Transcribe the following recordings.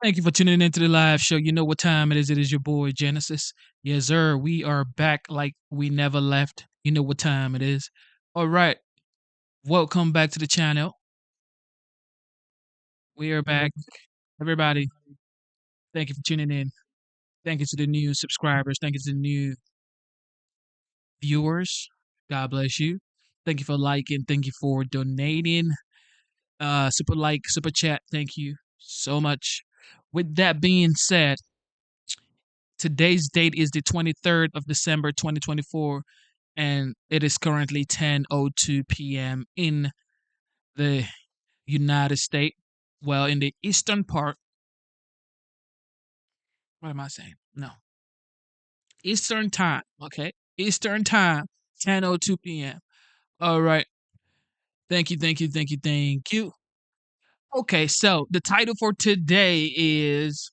Thank you for tuning into the live show. You know what time it is. It is your boy Genesis. Yes, sir. We are back like we never left. You know what time it is. All right. Welcome back to the channel. We are back. Everybody, thank you for tuning in. Thank you to the new subscribers. Thank you to the new viewers. God bless you. Thank you for liking. Thank you for donating. Super like, super chat. Thank you so much. With that being said, today's date is the 23rd of December 2024, and it is currently 10:02 p.m. in the United States. Well, in the eastern part. What am I saying? No. Eastern time, okay? Eastern time, 10:02 p.m. All right. Thank you, thank you, thank you, thank you. Okay, so the title for today is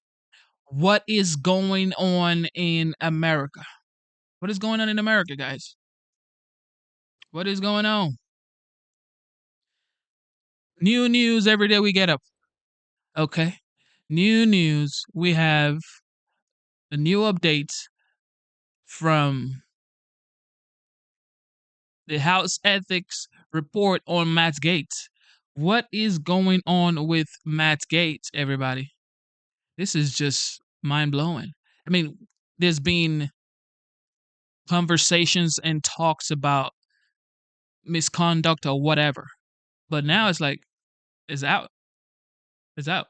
What is Going On in America? What is going on in America, guys? What is going on? New news every day we get up. Okay. New news. We have the new updates from the House Ethics report on Matt Gaetz. What is going on with Matt Gaetz, everybody? This is just mind blowing. I mean, there's been conversations and talks about misconduct or whatever, but now it's like, it's out. It's out.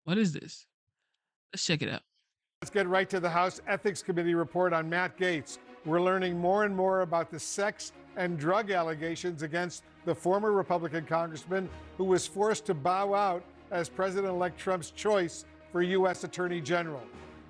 What is this? Let's check it out. Let's get right to the House Ethics Committee report on Matt Gaetz. We're learning more and more about the sex and drug allegations against the former Republican congressman who was forced to bow out as President-elect Trump's choice for U.S. Attorney General.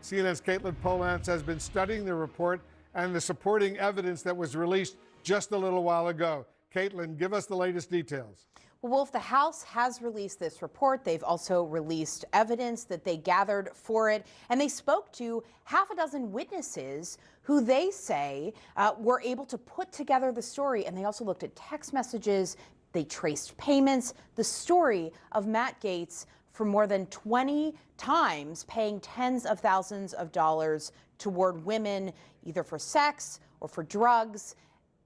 CNN's Caitlin Polantz has been studying the report and the supporting evidence that was released just a little while ago. Caitlin, give us the latest details. Well, Wolf, the House has released this report. They've also released evidence that they gathered for it, and they spoke to half a dozen witnesses who they say were able to put together the story, and they also looked at text messages. They traced payments, the story of Matt Gaetz for more than 20 times paying tens of thousands of dollars toward women, either for sex or for drugs.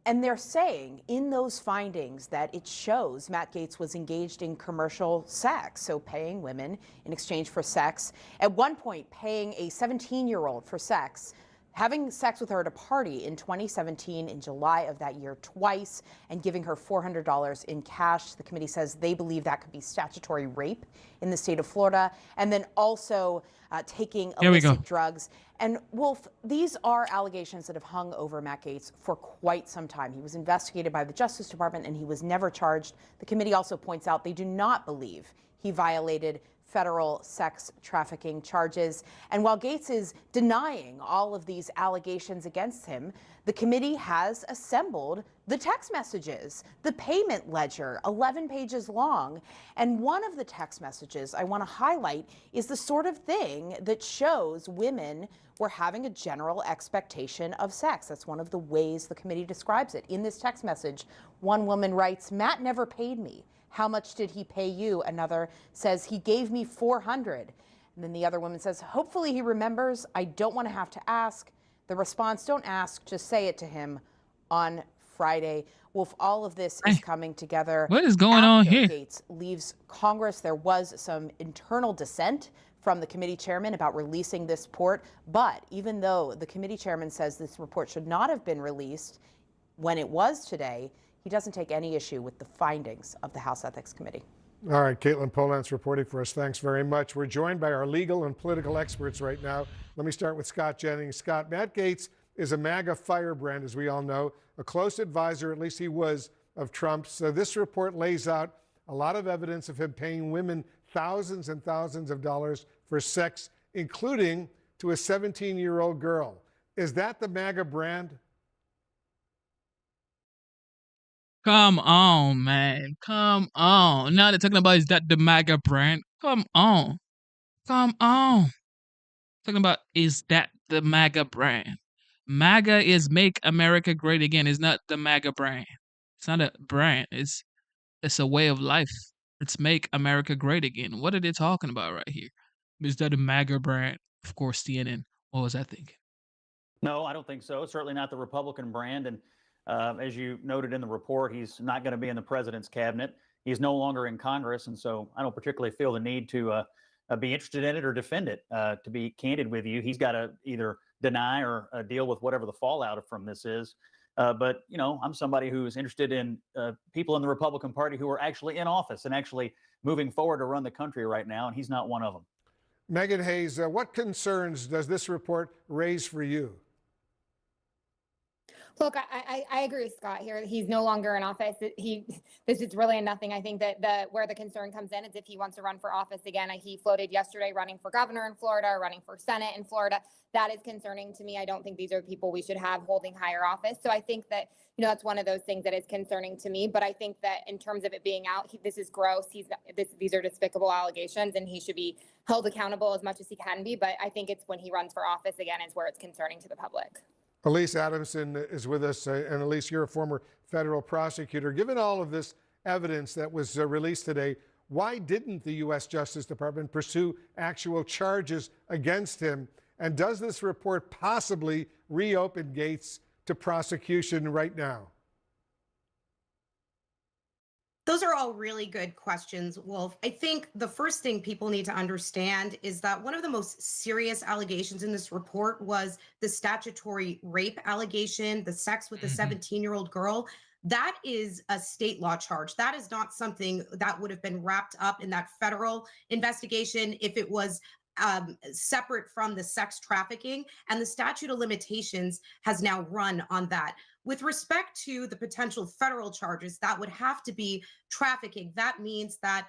And they're saying in those findings that it shows Matt Gaetz was engaged in commercial sex, so paying women in exchange for sex. At one point, paying a 17-year-old for sex, having sex with her at a party in 2017 in July of that year twice, and giving her $400 in cash. The committee says they believe that could be statutory rape in the state of Florida. And then also taking illicit drugs. And Wolf, these are allegations that have hung over Matt Gaetz for quite some time. He was investigated by the Justice Department and he was never charged. The committee also points out they do not believe he violated federal sex trafficking charges. And while Gaetz is denying all of these allegations against him, the committee has assembled the text messages, the payment ledger, 11 pages long. And one of the text messages I want to highlight is the sort of thing that shows women were having a general expectation of sex. That's one of the ways the committee describes it. In this text message, one woman writes, "Matt never paid me. How much did he pay you?" Another says, "He gave me $400. And then the other woman says, "Hopefully he remembers. I don't want to have to ask." The response, "Don't ask, just say it to him," on Friday. Wolf, all of this is coming together. What is going on here? Gaetz leaves Congress. There was some internal dissent from the committee chairman about releasing this report. But even though the committee chairman says this report should not have been released when it was today, he doesn't take any issue with the findings of the House Ethics Committee. All right, Caitlin Polantz reporting for us. Thanks very much. We're joined by our legal and political experts right now. Let me start with Scott Jennings. Scott, Matt Gaetz is a MAGA firebrand, as we all know, a close advisor, at least he was, of Trump. So this report lays out a lot of evidence of him paying women thousands and thousands of dollars for sex, including to a 17-year-old girl. Is that the MAGA brand? Come on, man. Come on. Now they're talking about, is that the MAGA brand? Come on. Come on. Talking about, is that the MAGA brand? MAGA is Make America Great Again. It's not the MAGA brand. It's not a brand. It's a way of life. It's Make America Great Again. What are they talking about right here? Is that a MAGA brand? Of course, CNN. What was I thinking? No, I don't think so. Certainly not the Republican brand. And as you noted in the report, he's not going to be in the president's cabinet. He's no longer in Congress. And so I don't particularly feel the need to be interested in it or defend it. To be candid with you, he's got to either deny or deal with whatever the fallout from this is. But, you know, I'm somebody who's interested in people in the Republican Party who are actually in office and actually moving forward to run the country right now. And he's not one of them. Megan Hayes, what concerns does this report raise for you? Look, I agree with Scott here. He's no longer in office. This is really nothing. I think that where the concern comes in is if he wants to run for office again. He floated yesterday running for governor in Florida, running for Senate in Florida. That is concerning to me. I don't think these are people we should have holding higher office. So I think that, you know, that's one of those things that is concerning to me. But I think that in terms of it being out, this is gross. These are despicable allegations, and he should be held accountable as much as he can be. But I think it's when he runs for office again is where it's concerning to the public. Elise Adamson is with us. And Elise, you're a former federal prosecutor. Given all of this evidence that was released today, why didn't the U.S. Justice Department pursue actual charges against him? And does this report possibly reopen Gates to prosecution right now? Those are all really good questions, Wolf. I think the first thing people need to understand is that one of the most serious allegations in this report was the statutory rape allegation, the sex with a 17-year-old girl. That is a state law charge. That is not something that would have been wrapped up in that federal investigation if it was separate from the sex trafficking, and the statute of limitations has now run on that. With respect to the potential federal charges, that would have to be trafficking. That means that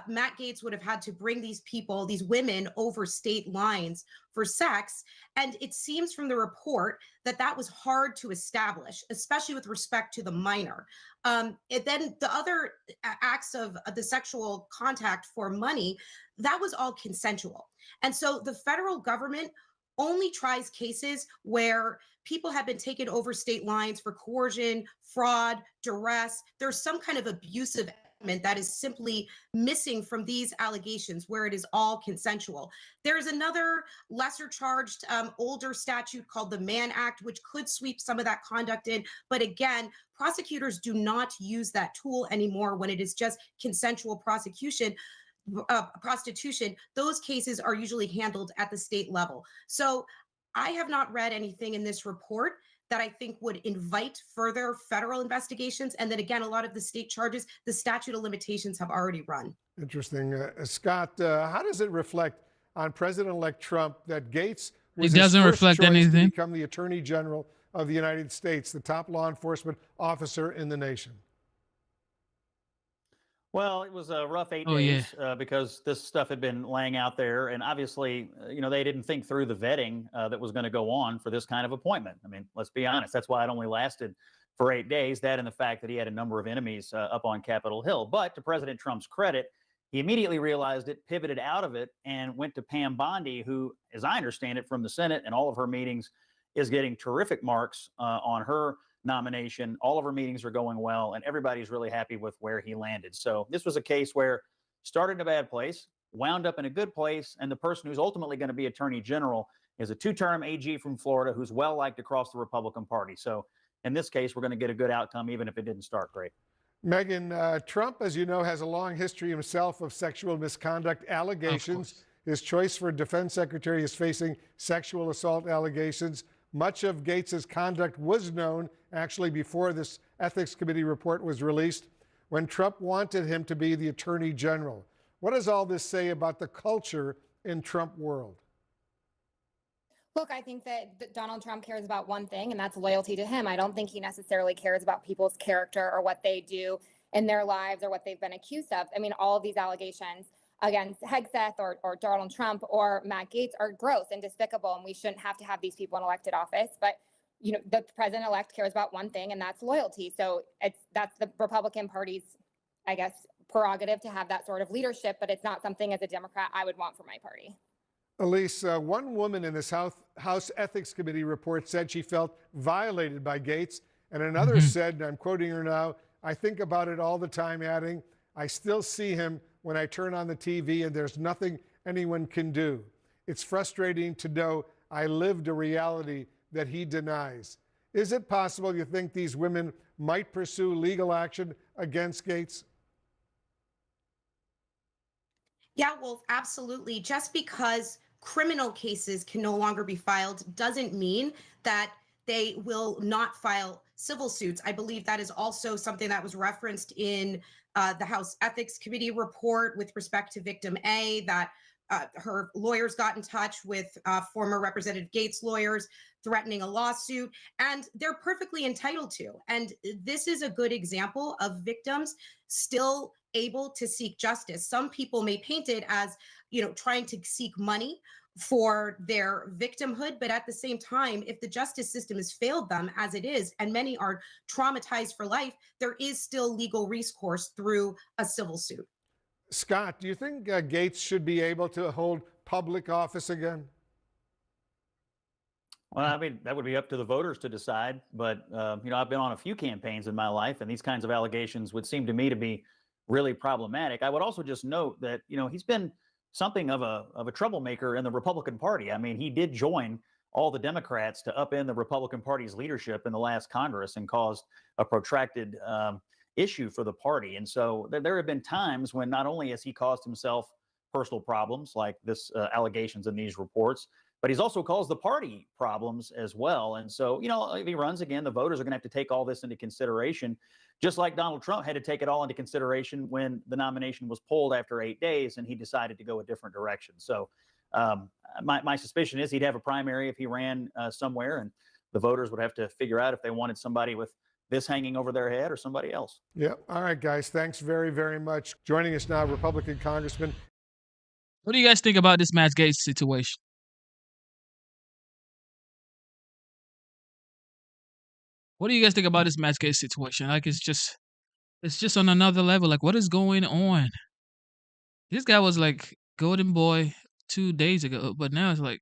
Matt Gaetz would have had to bring these people, these women, over state lines for sex. And it seems from the report that that was hard to establish, especially with respect to the minor. Then the other acts of the sexual contact for money, that was all consensual. And so the federal government only tries cases where people have been taken over state lines for coercion, fraud, duress. There's some kind of abusive element that is simply missing from these allegations where it is all consensual. There's another lesser charged older statute called the Mann Act, which could sweep some of that conduct in. But again, prosecutors do not use that tool anymore when it is just consensual prostitution. Those cases are usually handled at the state level. So I have not read anything in this report that I think would invite further federal investigations. And then again, a lot of the state charges, the statute of limitations have already run. Interesting. Scott, how does it reflect on President-elect Trump that Gaetz was It doesn't his first reflect choice anything. to become the Attorney General of the United States, the top law enforcement officer in the nation? Well, it was a rough 8 Oh, days because this stuff had been laying out there. And obviously, you know, they didn't think through the vetting that was going to go on for this kind of appointment. I mean, let's be honest. That's why it only lasted for 8 days, that and the fact that he had a number of enemies up on Capitol Hill. But to President Trump's credit, he immediately realized it, pivoted out of it, and went to Pam Bondi, who, as I understand it from the Senate and all of her meetings, is getting terrific marks on her nomination. All of her meetings are going well, and everybody's really happy with where he landed. So this was a case where started in a bad place, wound up in a good place, and the person who's ultimately going to be Attorney General is a two-term AG from Florida who's well liked across the Republican Party. So in this case, we're going to get a good outcome, even if it didn't start great. Megan, Trump, as you know, has a long history himself of sexual misconduct allegations. His choice for defense secretary is facing sexual assault allegations. Much of Gaetz's conduct was known actually before this ethics committee report was released, when Trump wanted him to be the attorney general. What does all this say about the culture in Trump world? Look, I think that Donald Trump cares about one thing, and that's loyalty to him. I don't think he necessarily cares about people's character or what they do in their lives or what they've been accused of. I mean, all of these allegations against Hegseth or Donald Trump or Matt Gaetz are gross and despicable, and we shouldn't have to have these people in elected office. But, you know, the president-elect cares about one thing, and that's loyalty. So that's the Republican Party's, I guess, prerogative to have that sort of leadership, but it's not something as a Democrat I would want for my party. Elise, one woman in this House Ethics Committee report said she felt violated by Gaetz, and another said, and I'm quoting her now, "I think about it all the time," adding, "I still see him when I turn on the TV, and there's nothing anyone can do. It's frustrating to know I lived a reality that he denies. Is it possible you think these women might pursue legal action against Gaetz? Yeah, well, absolutely. Just because criminal cases can no longer be filed doesn't mean that they will not file civil suits. I believe that is also something that was referenced in the House Ethics Committee report with respect to victim A, that her lawyers got in touch with former Representative Gaetz lawyers threatening a lawsuit, and they're perfectly entitled to. And this is a good example of victims still able to seek justice. Some people may paint it as, trying to seek money for their victimhood, but at the same time, if the justice system has failed them as it is, and many are traumatized for life, there is still legal recourse through a civil suit. Scott, do you think Gaetz should be able to hold public office again? Well, I mean, that would be up to the voters to decide. But, I've been on a few campaigns in my life, and these kinds of allegations would seem to me to be really problematic. I would also just note that, he's been something of a troublemaker in the Republican Party. I mean, he did join all the Democrats to upend the Republican Party's leadership in the last Congress and caused a protracted issue for the party. And so there have been times when not only has he caused himself personal problems like this allegations in these reports, but he's also caused the party problems as well. And so, if he runs again, the voters are going to have to take all this into consideration, just like Donald Trump had to take it all into consideration when the nomination was pulled after 8 days and he decided to go a different direction. So my suspicion is he'd have a primary if he ran somewhere, and the voters would have to figure out if they wanted somebody with this hanging over their head or somebody else. Yeah. All right, guys. Thanks very, very much. Joining us now, Republican Congressman. What do you guys think about this Matt Gaetz situation? What do you guys think about this Matt Gaetz situation? Like, it's just on another level. Like, what is going on? This guy was like golden boy 2 days ago, but now it's like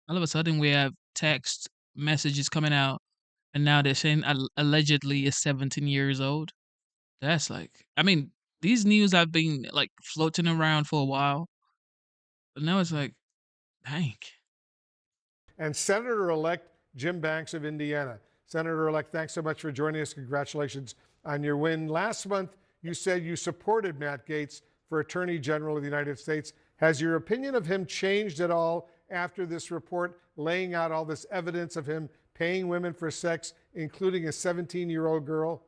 all of a sudden we have text messages coming out, and now they're saying allegedly is 17 years old. That's like, I mean, these news have been like floating around for a while, but now it's like, dang. And Senator-elect Jim Banks of Indiana. Senator-elect, thanks so much for joining us. Congratulations on your win. Last month, you said you supported Matt Gaetz for Attorney General of the United States. Has your opinion of him changed at all after this report laying out all this evidence of him paying women for sex, including a 17-year-old girl?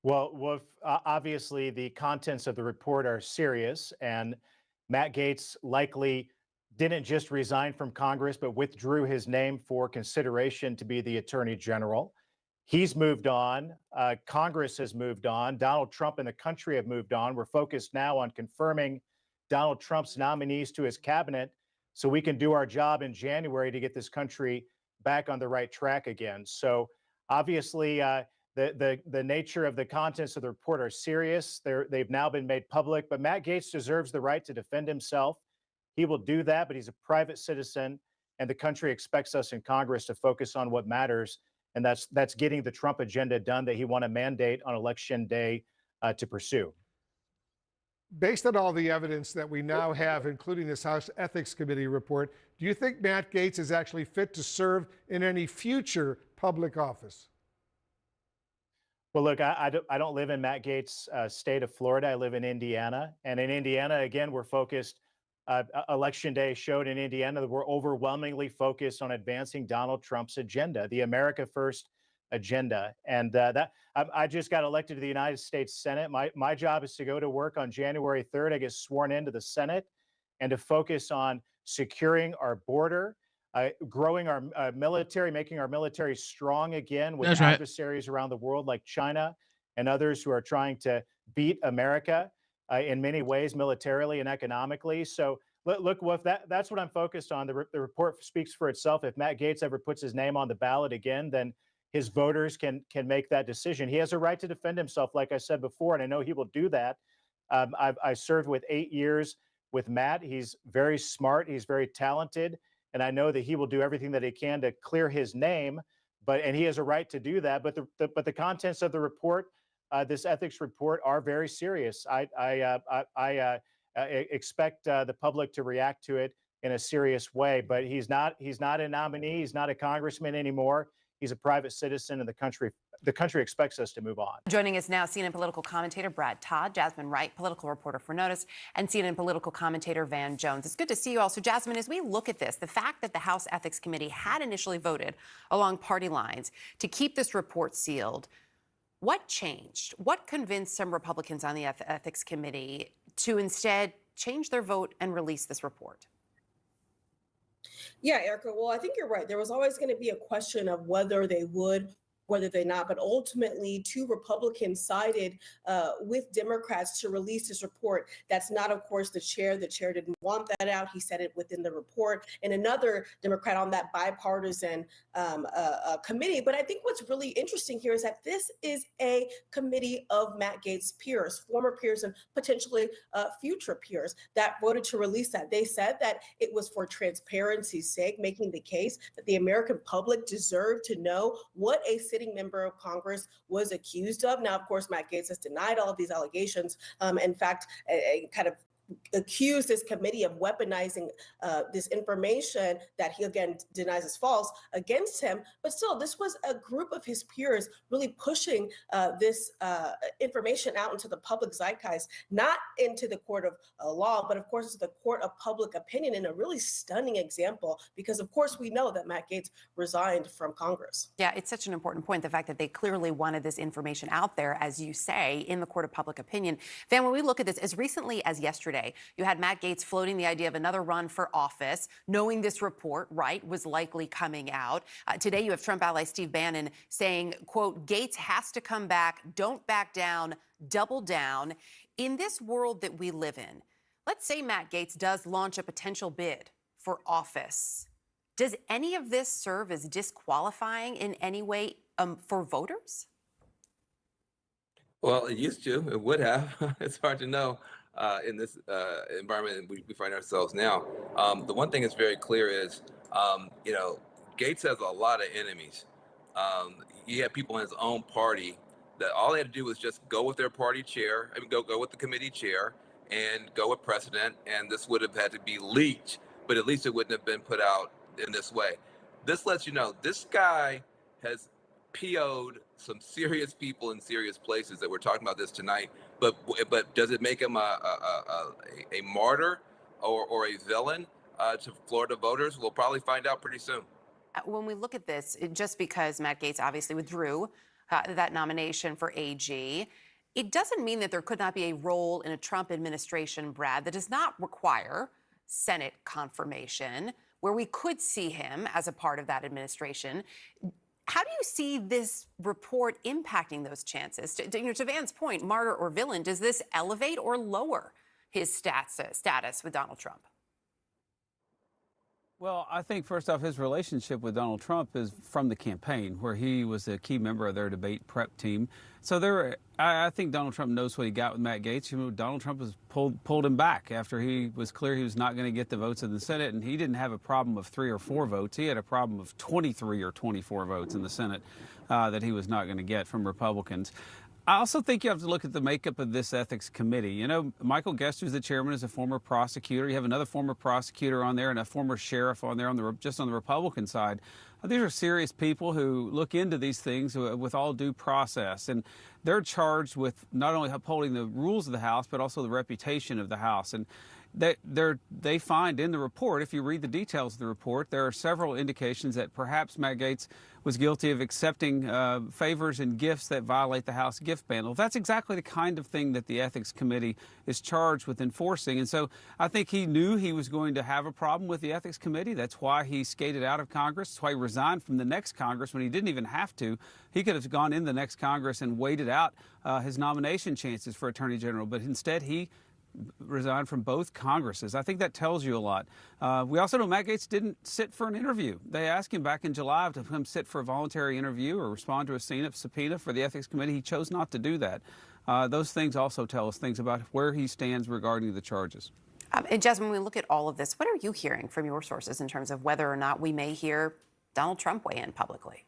Well, obviously the contents of the report are serious, and Matt Gaetz likely didn't just resign from Congress, but withdrew his name for consideration to be the Attorney General. He's moved on. Congress has moved on. Donald Trump and the country have moved on. We're focused now on confirming Donald Trump's nominees to his cabinet so we can do our job in January to get this country back on the right track again. So obviously, the nature of the contents of the report are serious. They've now been made public, but Matt Gaetz deserves the right to defend himself. He will do that, but he's a private citizen, and the country expects us in Congress to focus on what matters, and that's getting the Trump agenda done that he won a mandate on Election Day to pursue. Based on all the evidence that we now have, including this House Ethics Committee report, do you think Matt Gaetz is actually fit to serve in any future public office? Well, look, I don't live in Matt Gaetz' state of Florida. I live in Indiana. And in Indiana, again, we're focused. Election Day showed in Indiana that we're overwhelmingly focused on advancing Donald Trump's agenda, the America First agenda. And I just got elected to the United States Senate. My job is to go to work on January 3rd. I get sworn into the Senate, and to focus on securing our border, growing our military, making our military strong again with adversaries around the world like China and others who are trying to beat America in many ways, militarily and economically. So look, Wolf, that's what I'm focused on. The report speaks for itself. If Matt Gaetz ever puts his name on the ballot again, then his voters can make that decision. He has a right to defend himself, like I said before, and I know he will do that. I served with 8 years with Matt. He's very smart. He's very talented. And I know that he will do everything that he can to clear his name, and he has a right to do that. But the contents of the report this ethics report are very serious. I expect the public to react to it in a serious way. But he's not a nominee. He's not a congressman anymore. He's a private citizen, and the country expects us to move on. Joining us now, CNN political commentator Brad Todd, Jasmine Wright, political reporter for Notice, and CNN political commentator Van Jones. It's good to see you all. So, Jasmine, as we look at this, the fact that the House Ethics Committee had initially voted along party lines to keep this report sealed, what changed? What convinced some Republicans on the Ethics Committee to instead change their vote and release this report? Yeah, Erica. Well, I think you're right. There was always going to be a question of whether they would, whether they not. But ultimately, two Republicans sided with Democrats to release this report. That's not, of course, the chair. The chair didn't want that out. He said it within the report. And another Democrat on that bipartisan committee. But I think what's really interesting here is that this is a committee of Matt Gaetz' peers, former peers and potentially future peers that voted to release that. They said that it was for transparency's sake, making the case that the American public deserved to know what a sitting member of Congress was accused of. Now, of course, Matt Gaetz has denied all of these allegations. In fact, kind of accused this committee of weaponizing this information that he again denies is false against him. But still, this was a group of his peers really pushing this information out into the public zeitgeist, not into the court of law, but of course, it's the court of public opinion, in a really stunning example, because of course we know that Matt Gaetz resigned from Congress. Yeah, it's such an important point, the fact that they clearly wanted this information out there, as you say, in the court of public opinion. Van, when we look at this, as recently as yesterday, you had Matt Gaetz floating the idea of another run for office, knowing this report, right, was likely coming out. Today, you have Trump ally Steve Bannon saying, quote, Gaetz has to come back, don't back down, double down. In this world that we live in, let's say Matt Gaetz does launch a potential bid for office. Does any of this serve as disqualifying in any way for voters? Well, it used to. It would have. It's hard to know. In this environment we find ourselves now. The one thing that's very clear is, Gaetz has a lot of enemies. He had people in his own party that all they had to do was just go with their party chair, go with the committee chair, and go with precedent, and this would have had to be leaked, but at least it wouldn't have been put out in this way. This lets you know this guy has PO'd some serious people in serious places that we're talking about this tonight. But does it make him a martyr or a villain to Florida voters? We'll probably find out pretty soon. When we look at this, just because Matt Gaetz obviously withdrew that nomination for AG, it doesn't mean that there could not be a role in a Trump administration, Brad, that does not require Senate confirmation, where we could see him as a part of that administration. How do you see this report impacting those chances? To Van's point, martyr or villain, does this elevate or lower his status with Donald Trump? Well, I think first off, his relationship with Donald Trump is from the campaign, where he was a key member of their debate prep team. So I think Donald Trump knows what he got with Matt Gaetz. Donald Trump has pulled him back after he was clear he was not going to get the votes in the Senate, and he didn't have a problem of 3 or 4 votes. He had a problem of 23 or 24 votes in the Senate that he was not going to get from Republicans. I also think you have to look at the makeup of this ethics committee. Michael Guest, who's the chairman, is a former prosecutor. You have another former prosecutor on there and a former sheriff on there just on the Republican side. These are serious people who look into these things with all due process, and they're charged with not only upholding the rules of the House, but also the reputation of the House. And they find in the report, if you read the details of the report, there are several indications that perhaps Matt Gaetz was guilty of accepting favors and gifts that violate the House gift ban. Well, that's exactly the kind of thing that the Ethics Committee is charged with enforcing. And so I think he knew he was going to have a problem with the Ethics Committee. That's why he skated out of Congress. That's why he resigned from the next Congress when he didn't even have to. He could have gone in the next Congress and waited out his nomination chances for Attorney General. But instead, he resigned from both Congresses. I think that tells you a lot. We also know Matt Gaetz didn't sit for an interview. They asked him back in July to come sit for a voluntary interview or respond to a subpoena for the Ethics Committee. He chose not to do that. Those things also tell us things about where he stands regarding the charges. And Jasmine, when we look at all of this, what are you hearing from your sources in terms of whether or not we may hear Donald Trump weigh in publicly?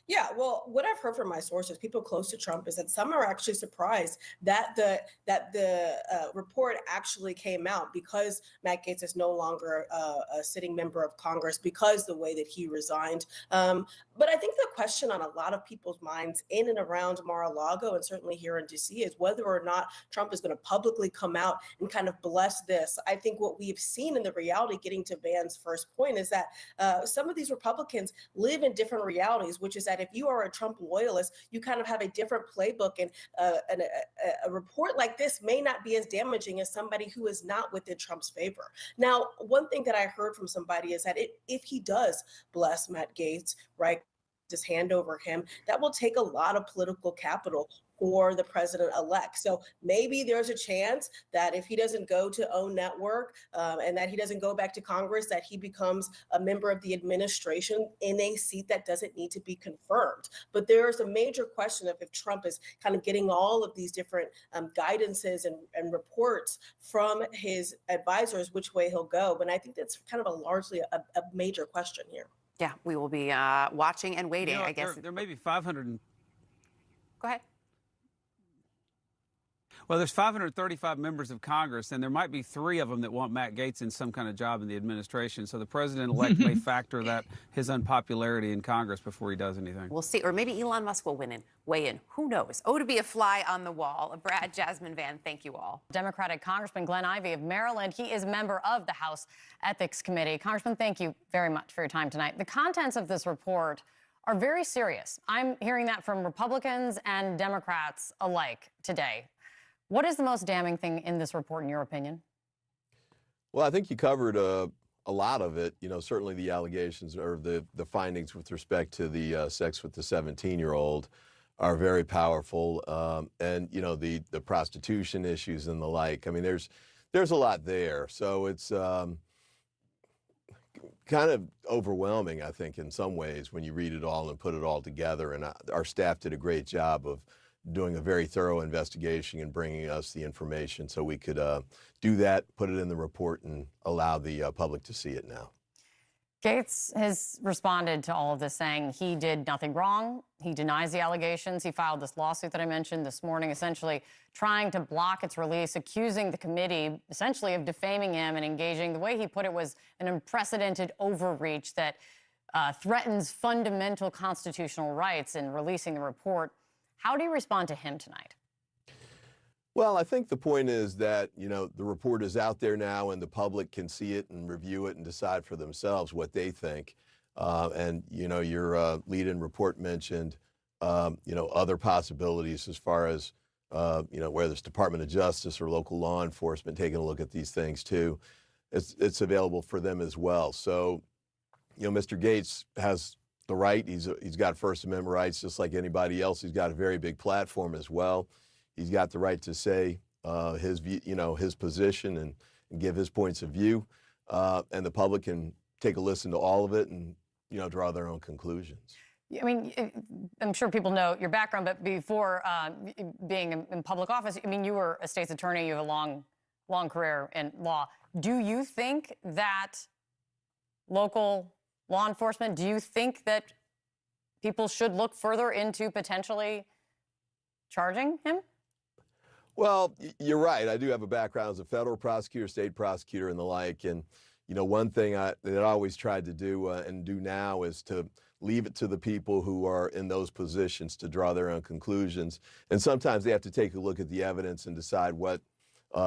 Yeah, well, what I've heard from my sources, people close to Trump, is that some are actually surprised that the report actually came out because Matt Gaetz is no longer a sitting member of Congress because the way that he resigned. But I think the question on a lot of people's minds in and around Mar-a-Lago and certainly here in DC is whether or not Trump is going to publicly come out and kind of bless this. I think what we've seen in the reality, getting to Van's first point, is that some of these Republicans live in different realities, which is that if you are a Trump loyalist, you kind of have a different playbook, and a report like this may not be as damaging as somebody who is not within Trump's favor. Now, one thing that I heard from somebody is that if he does bless Matt Gaetz, right, just hand over him, that will take a lot of political capital for the president-elect. So maybe there's a chance that if he doesn't go to OWN Network and that he doesn't go back to Congress, that he becomes a member of the administration in a seat that doesn't need to be confirmed. But there's a major question of if Trump is kind of getting all of these different guidances and reports from his advisors, which way he'll go. But I think that's kind of largely a major question here. Yeah, we will be watching and waiting, I guess. There may be 500. Go ahead. Well, there's 535 members of Congress, and there might be 3 of them that want Matt Gaetz in some kind of job in the administration. So the president-elect may factor that his unpopularity in Congress before he does anything. We'll see. Or maybe Elon Musk will weigh in. Who knows? Oh, to be a fly on the wall. Brad, Jasmine, Van, thank you all. Democratic Congressman Glenn Ivey of Maryland. He is a member of the House Ethics Committee. Congressman, thank you very much for your time tonight. The contents of this report are very serious. I'm hearing that from Republicans and Democrats alike today. What is the most damning thing in this report, in your opinion? Well, I think you covered a lot of it. You know, certainly the allegations or the findings with respect to the sex with the 17-year-old are very powerful, and you know the prostitution issues and the like. I mean, there's a lot there. So it's kind of overwhelming, I think, in some ways when you read it all and put it all together. And our staff did a great job of doing a very thorough investigation and bringing us the information so we could do that, put it in the report, and allow the public to see it now. Gaetz has responded to all of this, saying he did nothing wrong. He denies the allegations. He filed this lawsuit that I mentioned this morning, essentially trying to block its release, accusing the committee essentially of defaming him and engaging, the way he put it was an unprecedented overreach that threatens fundamental constitutional rights in releasing the report. How do you respond to him tonight? Well, I think the point is that, you know, the report is out there now and the public can see it and review it and decide for themselves what they think. And, you know, your lead-in report mentioned, you know, other possibilities as far as, you know, whether it's Department of Justice or local law enforcement taking a look at these things too. It's available for them as well. So, you know, Mr. Gaetz has the right. He's got First Amendment rights just like anybody else. He's got a very big platform as well. He's got the right to say his view, you know, his position and give his points of view, and the public can take a listen to all of it and, you know, draw their own conclusions. I mean, I'm sure people know your background, but before being in public office, I mean, you were a state's attorney. You have a long career in law. Do you think that local law enforcement, do you think that people should look further into potentially charging him? Well, you're right. I do have a background as a federal prosecutor, state prosecutor, and the like. And, you know, one thing that I always tried to do and do now is to leave it to the people who are in those positions to draw their own conclusions. And sometimes they have to take a look at the evidence and decide what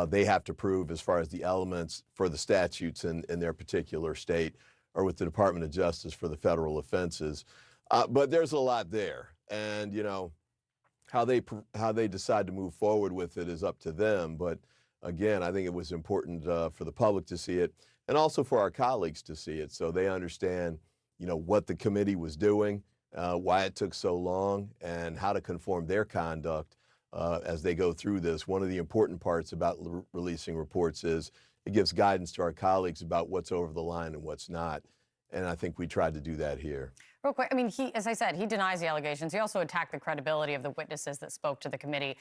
they have to prove as far as the elements for the statutes in their particular state, or with the Department of Justice for the federal offenses. But there's a lot there. And, you know, how they decide to move forward with it is up to them. But again, I think it was important for the public to see it and also for our colleagues to see it so they understand, you know, what the committee was doing, why it took so long, and how to conform their conduct as they go through this. One of the important parts about releasing reports is it gives guidance to our colleagues about what's over the line and what's not. And I think we tried to do that here. Real quick, I mean, as I said, he denies the allegations. He also attacked the credibility of the witnesses that spoke to the committee.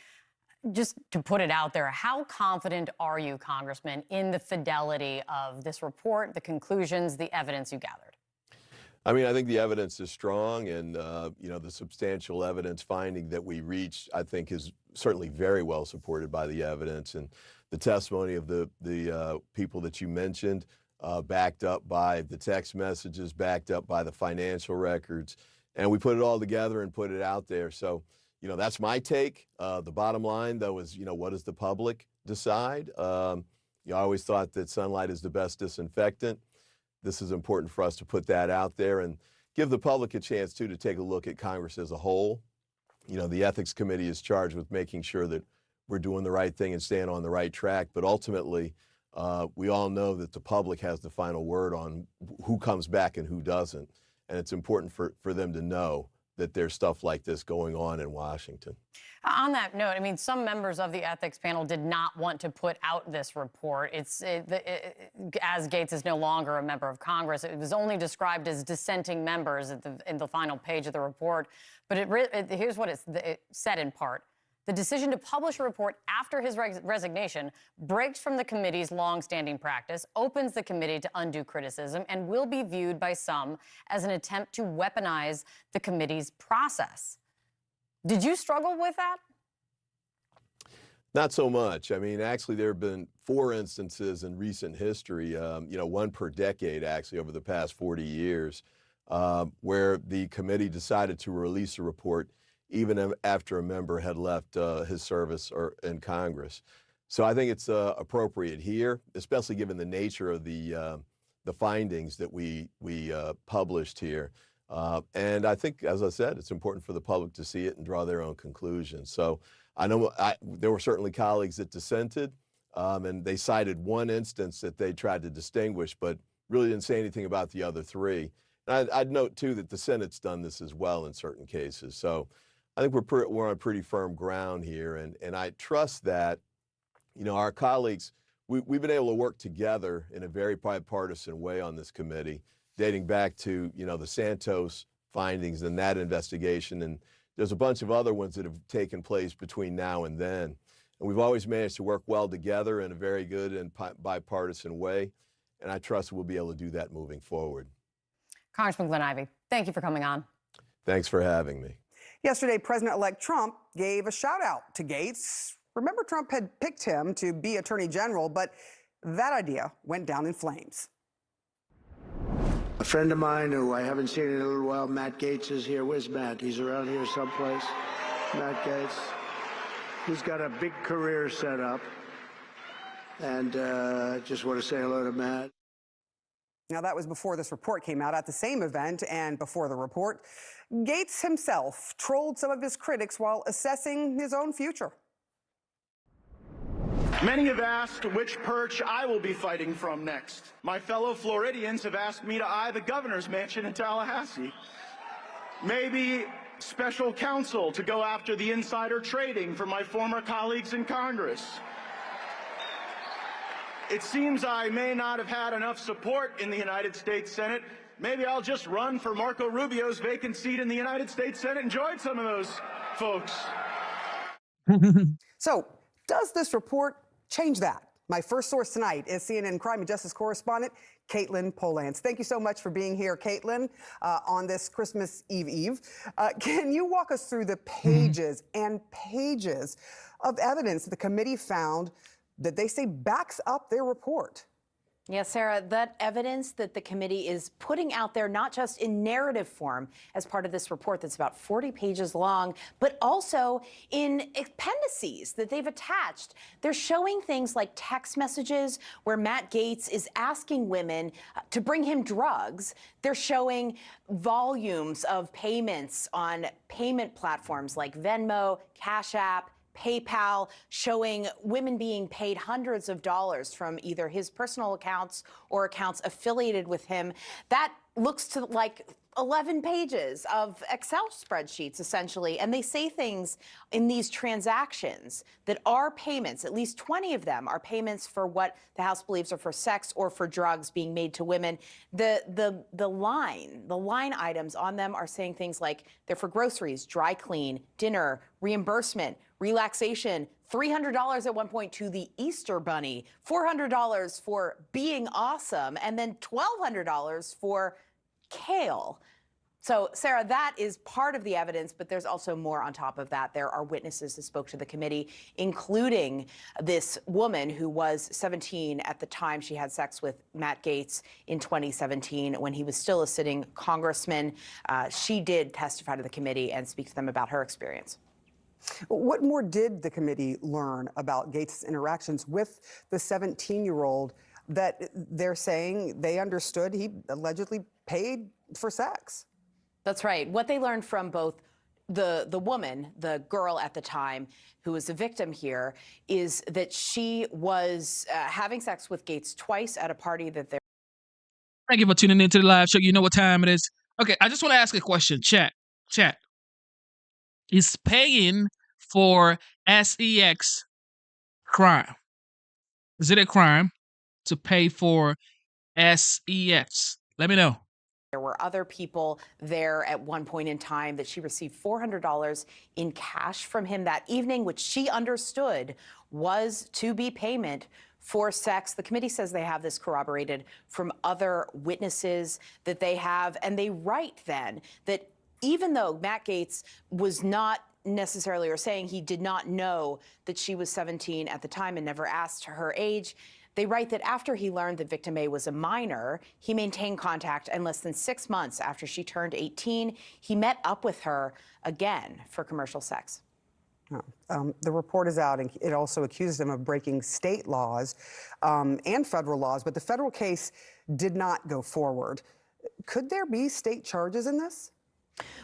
Just to put it out there, how confident are you, Congressman, in the fidelity of this report, the conclusions, the evidence you gathered? I mean, I think the evidence is strong, and the substantial evidence finding that we reached, I think, is certainly very well supported by the evidence and the testimony of the people that you mentioned, backed up by the text messages, backed up by the financial records, and we put it all together and put it out there. So, that's my take. The bottom line, though, is what does the public decide? I always thought that sunlight is the best disinfectant. This is important for us to put that out there and give the public a chance, too, to take a look at Congress as a whole. The Ethics Committee is charged with making sure that we're doing the right thing and staying on the right track. But ultimately, we all know that the public has the final word on who comes back and who doesn't. And it's important for them to know that there's stuff like this going on in Washington. On that note, I mean, some members of the ethics panel did not want to put out this report. As Gates is no longer a member of Congress, it was only described as dissenting members in the final page of the report. But here's what it said in part. The decision to publish a report after his resignation breaks from the committee's longstanding practice, opens the committee to undue criticism, and will be viewed by some as an attempt to weaponize the committee's process. Did you struggle with that? Not so much. I mean, actually, there have been 4 instances in recent history, one per decade, actually, over the past 40 years, where the committee decided to release a report even after a member had left his service or in Congress. So I think it's appropriate here, especially given the nature of the findings that we published here. And I think, as I said, it's important for the public to see it and draw their own conclusions. So I know there were certainly colleagues that dissented, and they cited one instance that they tried to distinguish, but really didn't say anything about the other 3. And I'd note, too, that the Senate's done this as well in certain cases. So I think we're on pretty firm ground here, and I trust that, our colleagues, we've been able to work together in a very bipartisan way on this committee, dating back to, the Santos findings and that investigation, and there's a bunch of other ones that have taken place between now and then. And we've always managed to work well together in a very good and bipartisan way, and I trust we'll be able to do that moving forward. Congressman Glenn Ivey, thank you for coming on. Thanks for having me. Yesterday, President-elect Trump gave a shout-out to Gates. Remember, Trump had picked him to be Attorney General, but that idea went down in flames. A friend of mine who I haven't seen in a little while, Matt Gaetz, is here. Where's Matt? He's around here someplace. Matt Gaetz. He's got a big career set up. And just want to say hello to Matt. Now, that was before this report came out. At the same event and before the report, Gaetz himself trolled some of his critics while assessing his own future. Many have asked which perch I will be fighting from next. My fellow Floridians have asked me to eye the governor's mansion in Tallahassee. Maybe special counsel to go after the insider trading for my former colleagues in Congress. It seems I may not have had enough support in the United States Senate. Maybe I'll just run for Marco Rubio's vacant seat in the United States Senate and join some of those folks. So, does this report change that? My first source tonight is CNN crime and justice correspondent Katelyn Polantz. Thank you so much for being here, Katelyn, on this Christmas Eve. Can you walk us through the pages and pages of evidence that the committee found that they say backs up their report? Yes, Sarah, that evidence that the committee is putting out there, not just in narrative form as part of this report that's about 40 pages long, but also in appendices that they've attached. They're showing things like text messages where Matt Gaetz is asking women to bring him drugs. They're showing volumes of payments on payment platforms like Venmo, Cash App, PayPal, showing women being paid hundreds of dollars from either his personal accounts or accounts affiliated with him. That looks to like 11 pages of Excel spreadsheets, essentially. And they say things in these transactions that are payments, at least 20 of them are payments for what the House believes are for sex or for drugs being made to women. The line items on them are saying things like they're for groceries, dry clean, dinner, reimbursement, relaxation, $300 at one point to the Easter Bunny, $400 for being awesome, and then $1,200 for kale. So, Sarah, that is part of the evidence, but there's also more on top of that. There are witnesses who spoke to the committee, including this woman who was 17 at the time she had sex with Matt Gaetz in 2017 when he was still a sitting congressman. She did testify to the committee and speak to them about her experience. What more did the committee learn about Gaetz' interactions with the 17-year-old that they're saying they understood he allegedly paid for sex? That's right. What they learned from both the woman, the girl at the time, who was a victim here, is that she was having sex with Gaetz twice at a party that they're... Thank you for tuning into the live show. You know what time it is. Okay, I just want to ask a question. Chat. Is paying for sex crime? Is it a crime to pay for sex? Let me know. There were other people there at one point in time that she received $400 in cash from him that evening, which she understood was to be payment for sex. The committee says they have this corroborated from other witnesses that they have. And they write then that even though Matt Gaetz was not necessarily, or saying he did not know that she was 17 at the time and never asked her age, they write that after he learned that victim A was a minor, he maintained contact, and less than 6 months after she turned 18, he met up with her again for commercial sex. The report is out, and it also accuses him of breaking state laws and federal laws, but the federal case did not go forward. Could there be state charges in this?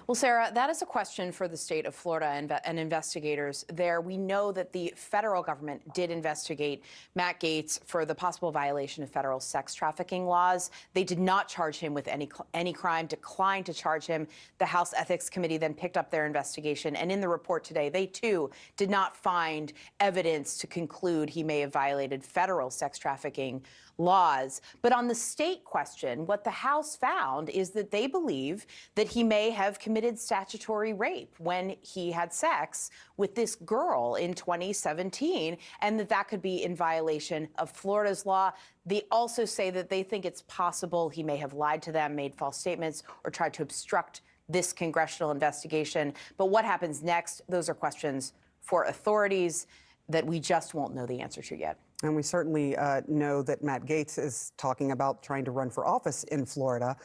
Well, Sarah, that is a question for the state of Florida and investigators there. We know that the federal government did investigate Matt Gaetz for the possible violation of federal sex trafficking laws. They did not charge him with any crime, declined to charge him. The House Ethics Committee then picked up their investigation. And in the report today, they, too, did not find evidence to conclude he may have violated federal sex trafficking laws. But on the state question, what the House found is that they believe that he may have committed statutory rape when he had sex with this girl in 2017, and that could be in violation of Florida's law. They also say that they think it's possible he may have lied to them, made false statements, or tried to obstruct this congressional investigation. But what happens next? Those are questions for authorities that we just won't know the answer to yet. And we certainly know that Matt Gaetz is talking about trying to run for office in Florida,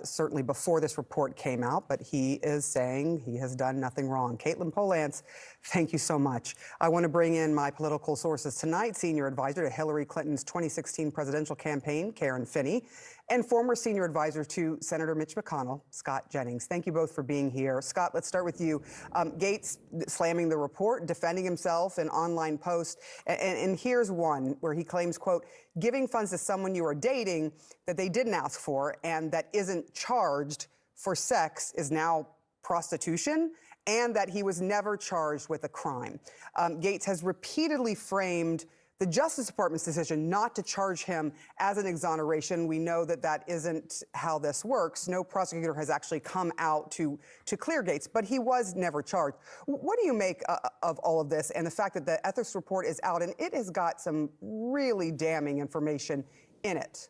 certainly before this report came out, but he is saying he has done nothing wrong. Caitlin Polantz, thank you so much. I want to bring in my political sources tonight, senior advisor to Hillary Clinton's 2016 presidential campaign, Karen Finney, and former senior advisor to Senator Mitch McConnell, Scott Jennings. Thank you both for being here. Scott, let's start with you. Gaetz slamming the report, defending himself in online posts, and here's one where he claims, quote, giving funds to someone you are dating that they didn't ask for and that isn't charged for sex is now prostitution, and that he was never charged with a crime. Gaetz has repeatedly framed the Justice Department's decision not to charge him as an exoneration. We know that that isn't how this works. No prosecutor has actually come out to clear Gaetz, but he was never charged. What do you make of all of this and the fact that the ethics report is out and it has got some really damning information in it?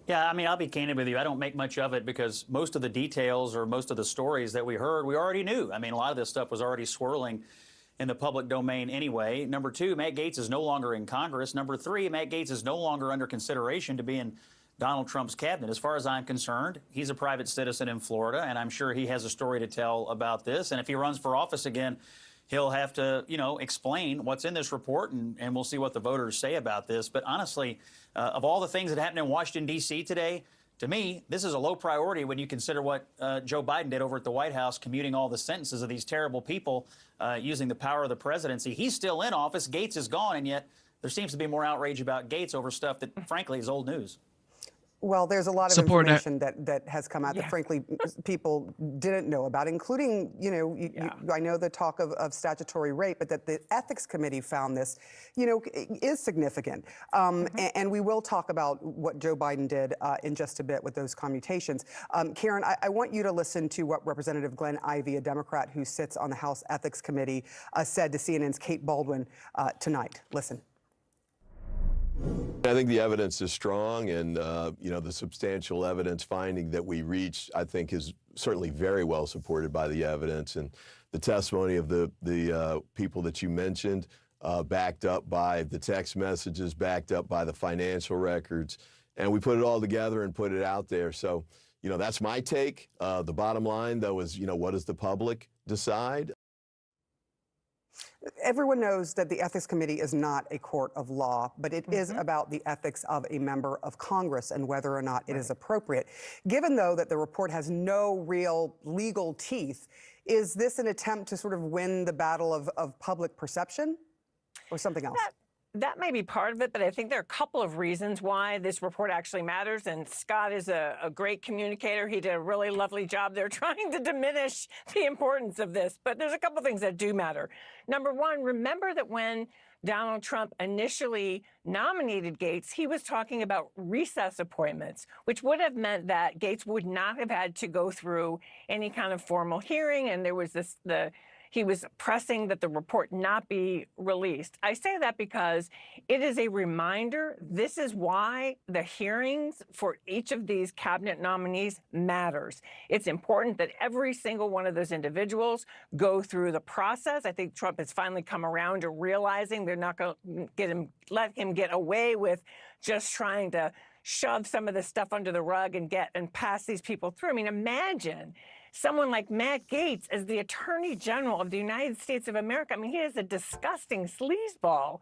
Yeah, I mean, I'll be candid with you. I don't make much of it because most of the details or most of the stories that we heard, we already knew. I mean, a lot of this stuff was already swirling in the public domain anyway. Number two, Matt Gaetz is no longer in Congress. Number three, Matt Gaetz is no longer under consideration to be in Donald Trump's cabinet. As far as I'm concerned, he's a private citizen in Florida, and I'm sure he has a story to tell about this. And if he runs for office again, he'll have to, explain what's in this report, and we'll see what the voters say about this. But honestly, of all the things that happened in Washington, D.C. today, to me, this is a low priority when you consider what Joe Biden did over at the White House, commuting all the sentences of these terrible people using the power of the presidency. He's still in office. Gaetz is gone, and yet there seems to be more outrage about Gaetz over stuff that, frankly, is old news. Well, there's a lot of information that has come out that, frankly, people didn't know about, including, I know the talk of statutory rape, but that the Ethics Committee found this, is significant. And we will talk about what Joe Biden did in just a bit with those commutations. Karen, I want you to listen to what Representative Glenn Ivey, a Democrat who sits on the House Ethics Committee, said to CNN's Kate Baldwin tonight. Listen. I think the evidence is strong, and the substantial evidence finding that we reached, I think, is certainly very well supported by the evidence and the testimony of the people that you mentioned, backed up by the text messages, backed up by the financial records, and we put it all together and put it out there. So, that's my take. The bottom line, though, is what does the public decide? Everyone knows that the Ethics Committee is not a court of law, but it is about the ethics of a member of Congress and whether or not it is appropriate. Given, though, that the report has no real legal teeth, is this an attempt to sort of win the battle of public perception or something else? That may be part of it, but I think there are a couple of reasons why this report actually matters. And Scott is a great communicator. He did a really lovely job there trying to diminish the importance of this. But there's a couple of things that do matter. Number one, remember that when Donald Trump initially nominated Gates, he was talking about recess appointments, which would have meant that Gates would not have had to go through any kind of formal hearing. And there was he was pressing that the report not be released. I say that because it is a reminder. This is why the hearings for each of these cabinet nominees matters. It's important that every single one of those individuals go through the process. I think Trump has finally come around to realizing they're not going to let him get away with just trying to shove some of this stuff under the rug and pass these people through. I mean, imagine someone like Matt Gaetz as the Attorney General of the United States of America. I mean, he is a disgusting sleazeball.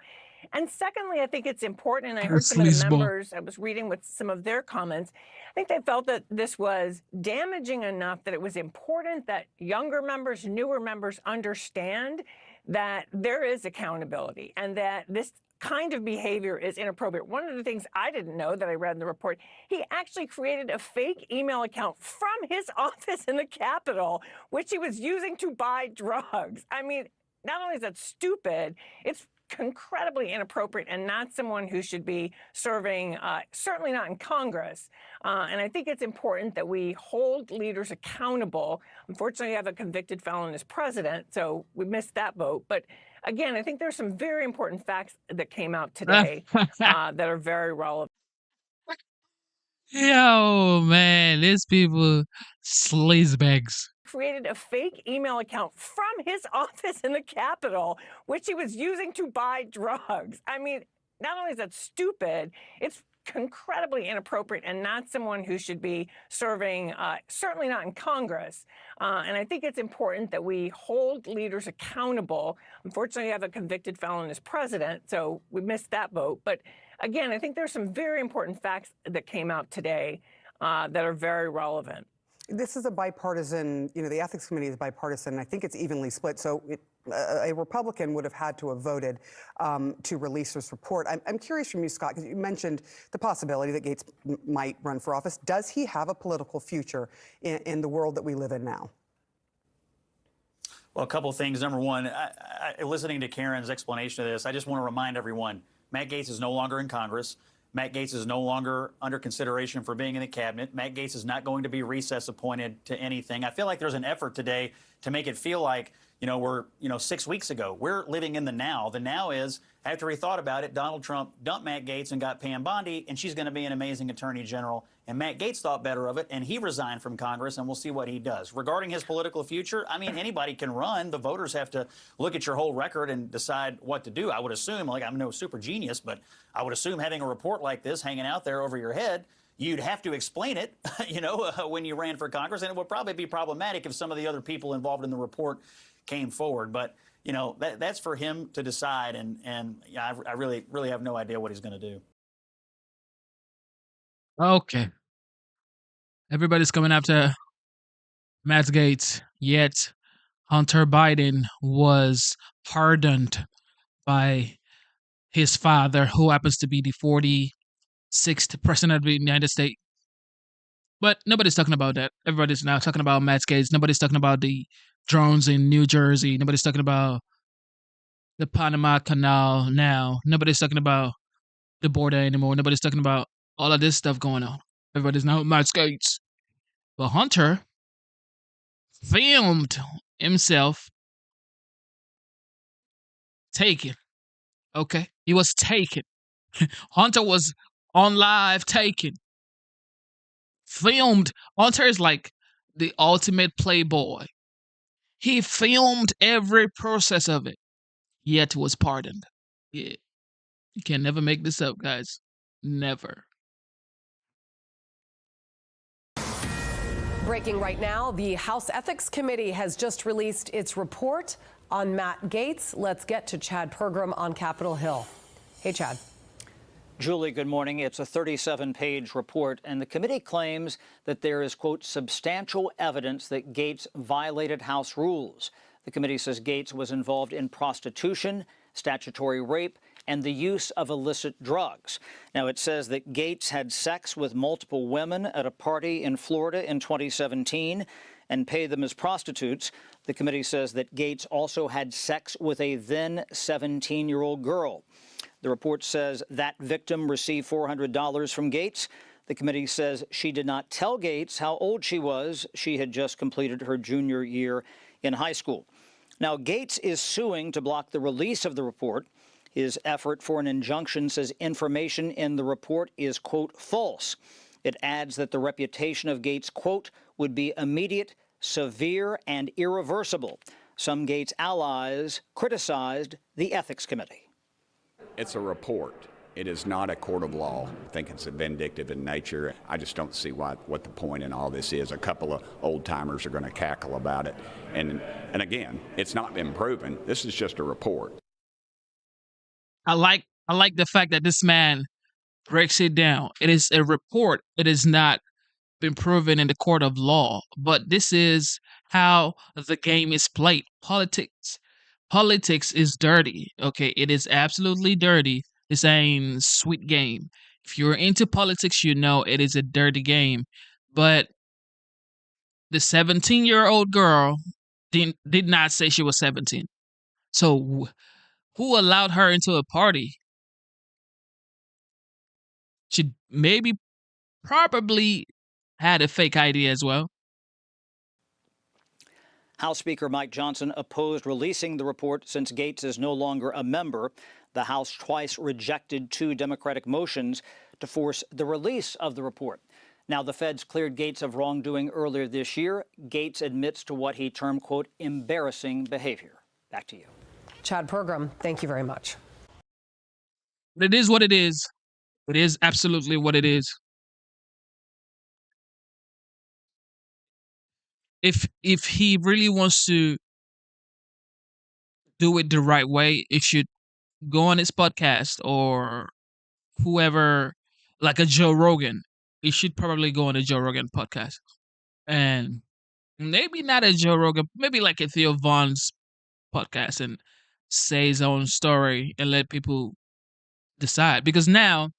And secondly, I think it's important, and I heard some of the members, I was reading with some of their comments, I think they felt that this was damaging enough that it was important that younger members, newer members understand that there is accountability and that this kind of behavior is inappropriate. One of the things I didn't know that I read in the report, he actually created a fake email account from his office in the Capitol, which he was using to buy drugs. I mean, not only is that stupid, it's incredibly inappropriate and not someone who should be serving, certainly not in Congress. And I think it's important that we hold leaders accountable. Unfortunately, we have a convicted felon as president, so we missed that vote. But again, I think there's some very important facts that came out today that are very relevant. Yo, man, these people sleazebags. Created a fake email account from his office in the Capitol, which he was using to buy drugs. I mean, not only is that stupid, it's incredibly inappropriate and not someone who should be serving, certainly not in Congress. And I think it's important that we hold leaders accountable. Unfortunately, we have a convicted felon as president, so we missed that vote. But again, I think there's some very important facts that came out today that are very relevant. This is a bipartisan, the Ethics Committee is bipartisan. I think it's evenly split. So a Republican would have had to have voted to release this report. I'm curious from you, Scott, because you mentioned the possibility that Gates might run for office. Does he have a political future in the world that we live in now? Well, a couple of things. Number one, listening to Karen's explanation of this, I just want to remind everyone, Matt Gaetz is no longer in Congress. Matt Gaetz is no longer under consideration for being in the cabinet. Matt Gaetz is not going to be recess appointed to anything. I feel like there's an effort today to make it feel like, we're, 6 weeks ago. We're living in the now. The now is, after he thought about it, Donald Trump dumped Matt Gaetz and got Pam Bondi, and she's going to be an amazing attorney general. And Matt Gaetz thought better of it, and he resigned from Congress, and we'll see what he does. Regarding his political future, I mean, anybody can run. The voters have to look at your whole record and decide what to do. I would assume, I'm no super genius, but I would assume having a report like this hanging out there over your head, you'd have to explain it, when you ran for Congress, and it would probably be problematic if some of the other people involved in the report came forward. But, that's for him to decide, and I really have no idea what he's going to do. Okay. Everybody's coming after Matt Gaetz, yet Hunter Biden was pardoned by his father, who happens to be the 46th president of the United States. But nobody's talking about that. Everybody's now talking about Matt Gaetz. Nobody's talking about the drones in New Jersey. Nobody's talking about the Panama Canal now. Nobody's talking about the border anymore. Nobody's talking about all of this stuff going on. Everybody's now Matt Gaetz. But Hunter filmed himself taken. Okay? He was taken Hunter was on live taken, filmed. Hunter is like the ultimate playboy. He filmed every process of it, yet was pardoned. Yeah. You can never make this up, guys. Never. Breaking right now, the House Ethics Committee has just released its report on Matt Gaetz. Let's get to Chad Pergram on Capitol Hill. Hey, Chad. Julie, good morning. It's a 37-page report, and the committee claims that there is, quote, substantial evidence that Gaetz violated House rules. The committee says Gaetz was involved in prostitution, statutory rape, and the use of illicit drugs. Now, it says that Gaetz had sex with multiple women at a party in Florida in 2017 and paid them as prostitutes. The committee says that Gaetz also had sex with a then 17-year-old girl. The report says that victim received $400 from Gaetz. The committee says she did not tell Gaetz how old she was. She had just completed her junior year in high school. Now, Gaetz is suing to block the release of the report. His effort for an injunction says information in the report is, quote, false. It adds that the reputation of Gaetz, quote, would be immediate, severe, and irreversible. Some Gaetz allies criticized the Ethics Committee. It's a report. It is not a court of law. I think it's vindictive in nature. I just don't see what the point in all this is. A couple of old-timers are going to cackle about it. And again, it's not been proven. This is just a report. I like the fact that this man breaks it down. It is a report. It has not been proven in the court of law. But this is how the game is played. Politics is dirty. Okay, it is absolutely dirty. This ain't sweet game. If you're into politics, you know it is a dirty game. But the 17-year-old girl did not say she was 17. So who allowed her into a party? She probably had a fake ID as well. House Speaker Mike Johnson opposed releasing the report since Gaetz is no longer a member. The House twice rejected 2 Democratic motions to force the release of the report. Now, the feds cleared Gaetz of wrongdoing earlier this year. Gaetz admits to what he termed, quote, embarrassing behavior. Back to you. Chad Pergram, thank you very much. It is what it is. It is absolutely what it is. If he really wants to do it the right way, it should go on his podcast or whoever, like a Joe Rogan. He should probably go on a Joe Rogan podcast. And maybe not a Joe Rogan, maybe like a Theo Vaughn's podcast and say his own story and let people decide. Because now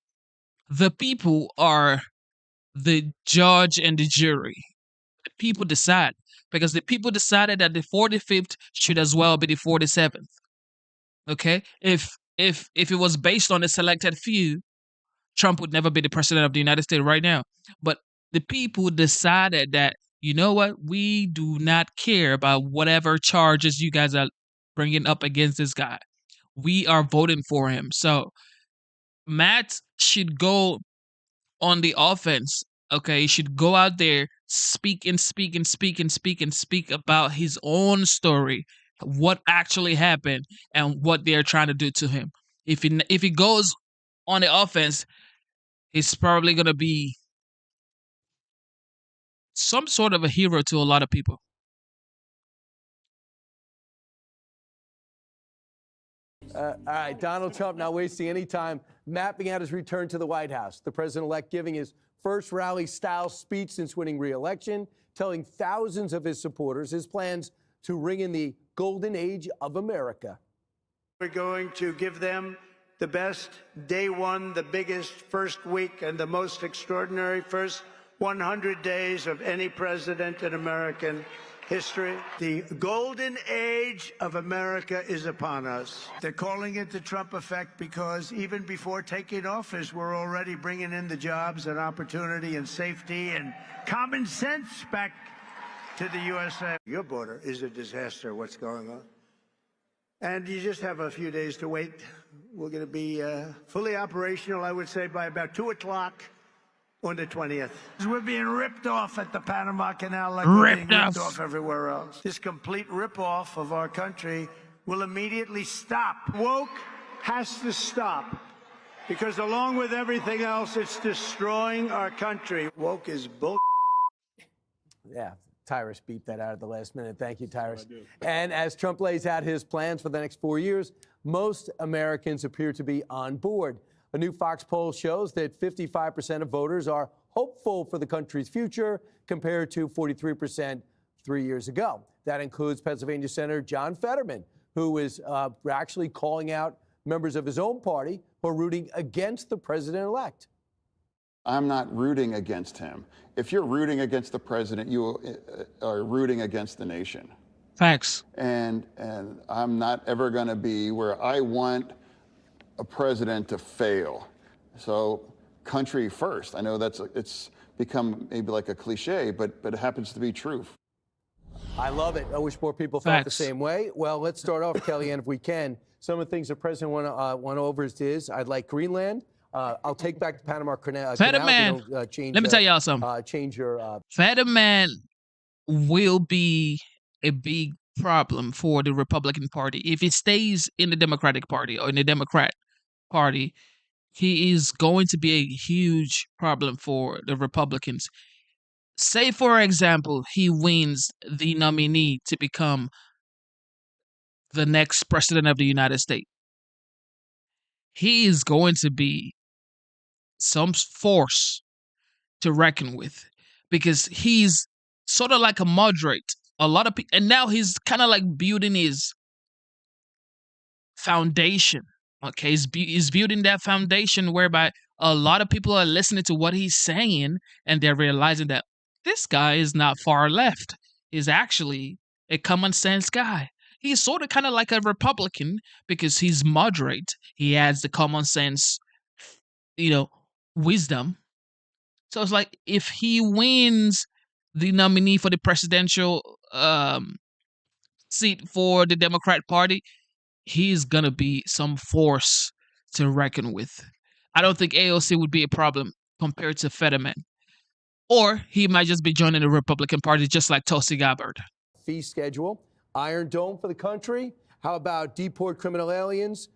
the people are the judge and the jury. The people decide. Because the people decided that the 45th should as well be the 47th. Okay? If it was based on a selected few, Trump would never be the president of the United States right now. But the people decided that, you know what? We do not care about whatever charges you guys are bringing up against this guy. We are voting for him. So Matt should go on the offense. Okay, he should go out there, speak about his own story, what actually happened, and what they're trying to do to him. If he goes on the offense, he's probably gonna be some sort of a hero to a lot of people. All right, Donald Trump not wasting any time mapping out his return to the White House. The president-elect giving his first rally-style speech since winning re-election, telling thousands of his supporters his plans to ring in the golden age of America. We're going to give them the best day one, the biggest first week, and the most extraordinary first 100 days of any president in American history. The golden age of America is upon us. They're calling it the Trump effect because even before taking office, we're already bringing in the jobs and opportunity and safety and common sense back to the USA. Your border is a disaster. What's going on? And you just have a few days to wait. We're going to be fully operational, I would say, by about 2 o'clock on the 20th. We're being ripped off at the Panama Canal like we're being ripped off everywhere else. This complete rip-off of our country will immediately stop. Woke has to stop because along with everything else, it's destroying our country. Woke is bull. Yeah, Tyrus beat that out at the last minute. Thank you, Tyrus. And as Trump lays out his plans for the next 4 years, most Americans appear to be on board. A new Fox poll shows that 55% of voters are hopeful for the country's future compared to 43% 3 years ago. That includes Pennsylvania Senator John Fetterman, who is actually calling out members of his own party who are rooting against the president-elect. I'm not rooting against him. If you're rooting against the president, you are rooting against the nation. Facts. And I'm not ever going to be where I want a president to fail. So country first. I know it's become maybe like a cliche, but it happens to be true. I love it. I wish more people felt the same way. Well, let's start off, Kellyanne, if we can. Some of the things the president went over is I'd like Greenland. I'll take back the Panama Canal. Fetterman, let me tell y'all something. Change your. Fetterman will be a big problem for the Republican Party if he stays in the Democratic Party or in the Democrat Party. He is going to be a huge problem for the Republicans. Say, for example, he wins the nominee to become the next president of the United States. He is going to be some force to reckon with because he's sort of like a moderate. A lot of people, and now he's kind of like building his foundation. Okay, he's building that foundation whereby a lot of people are listening to what he's saying and they're realizing that this guy is not far left. He's actually a common sense guy. He's sort of kind of like a Republican because he's moderate. He adds the common sense, wisdom. So it's like if he wins the nominee for the presidential seat for the Democrat Party, he's going to be some force to reckon with. I don't think AOC would be a problem compared to Fetterman. Or he might just be joining the Republican Party just like Tulsi Gabbard. Fee schedule, Iron Dome for the country. How about deport criminal aliens,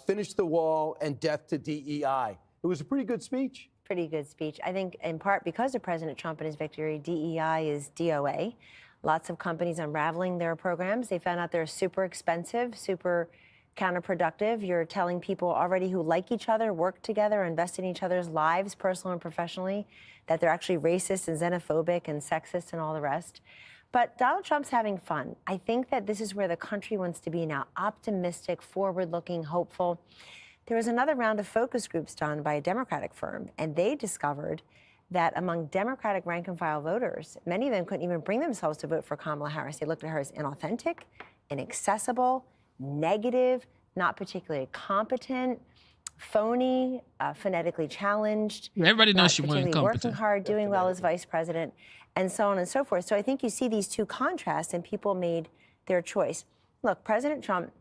finish the wall, and death to DEI? It was a pretty good speech. Pretty good speech. I think in part because of President Trump and his victory, DEI is DOA. Lots of companies unraveling their programs. They found out they're super expensive, super counterproductive. You're telling people already who like each other, work together, invest in each other's lives, personally and professionally, that they're actually racist and xenophobic and sexist and all the rest. But Donald Trump's having fun. I think that this is where the country wants to be now, optimistic, forward-looking, hopeful. There was another round of focus groups done by a Democratic firm, and they discovered that among Democratic rank-and-file voters, many of them couldn't even bring themselves to vote for Kamala Harris. They looked at her as inauthentic, inaccessible, negative, not particularly competent, phony, phonetically challenged. Everybody knows she wasn't particularly competent. working hard, doing well as vice president, and so on and so forth. So I think you see these two contrasts, and people made their choice. Look, President Trump,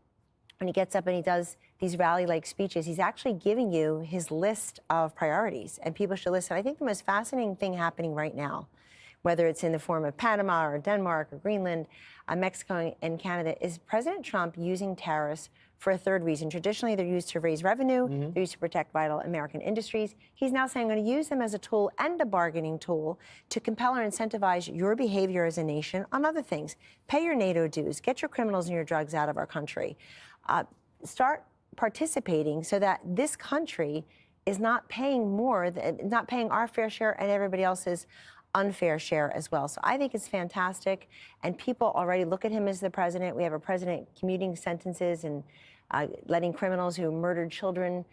when he gets up and he does these rally-like speeches, he's actually giving you his list of priorities, and people should listen. I think the most fascinating thing happening right now, whether it's in the form of Panama or Denmark or Greenland, Mexico and Canada, is President Trump using tariffs for a third reason. Traditionally, they're used to raise revenue, they're used to protect vital American industries. He's now saying, I'm going to use them as a tool and a bargaining tool to compel or incentivize your behavior as a nation on other things. Pay your NATO dues, get your criminals and your drugs out of our country. Start participating so that this country is not paying not paying our fair share and everybody else's unfair share as well. So I think it's fantastic, and people already look at him as the president. We have a president commuting sentences and letting criminals who murdered children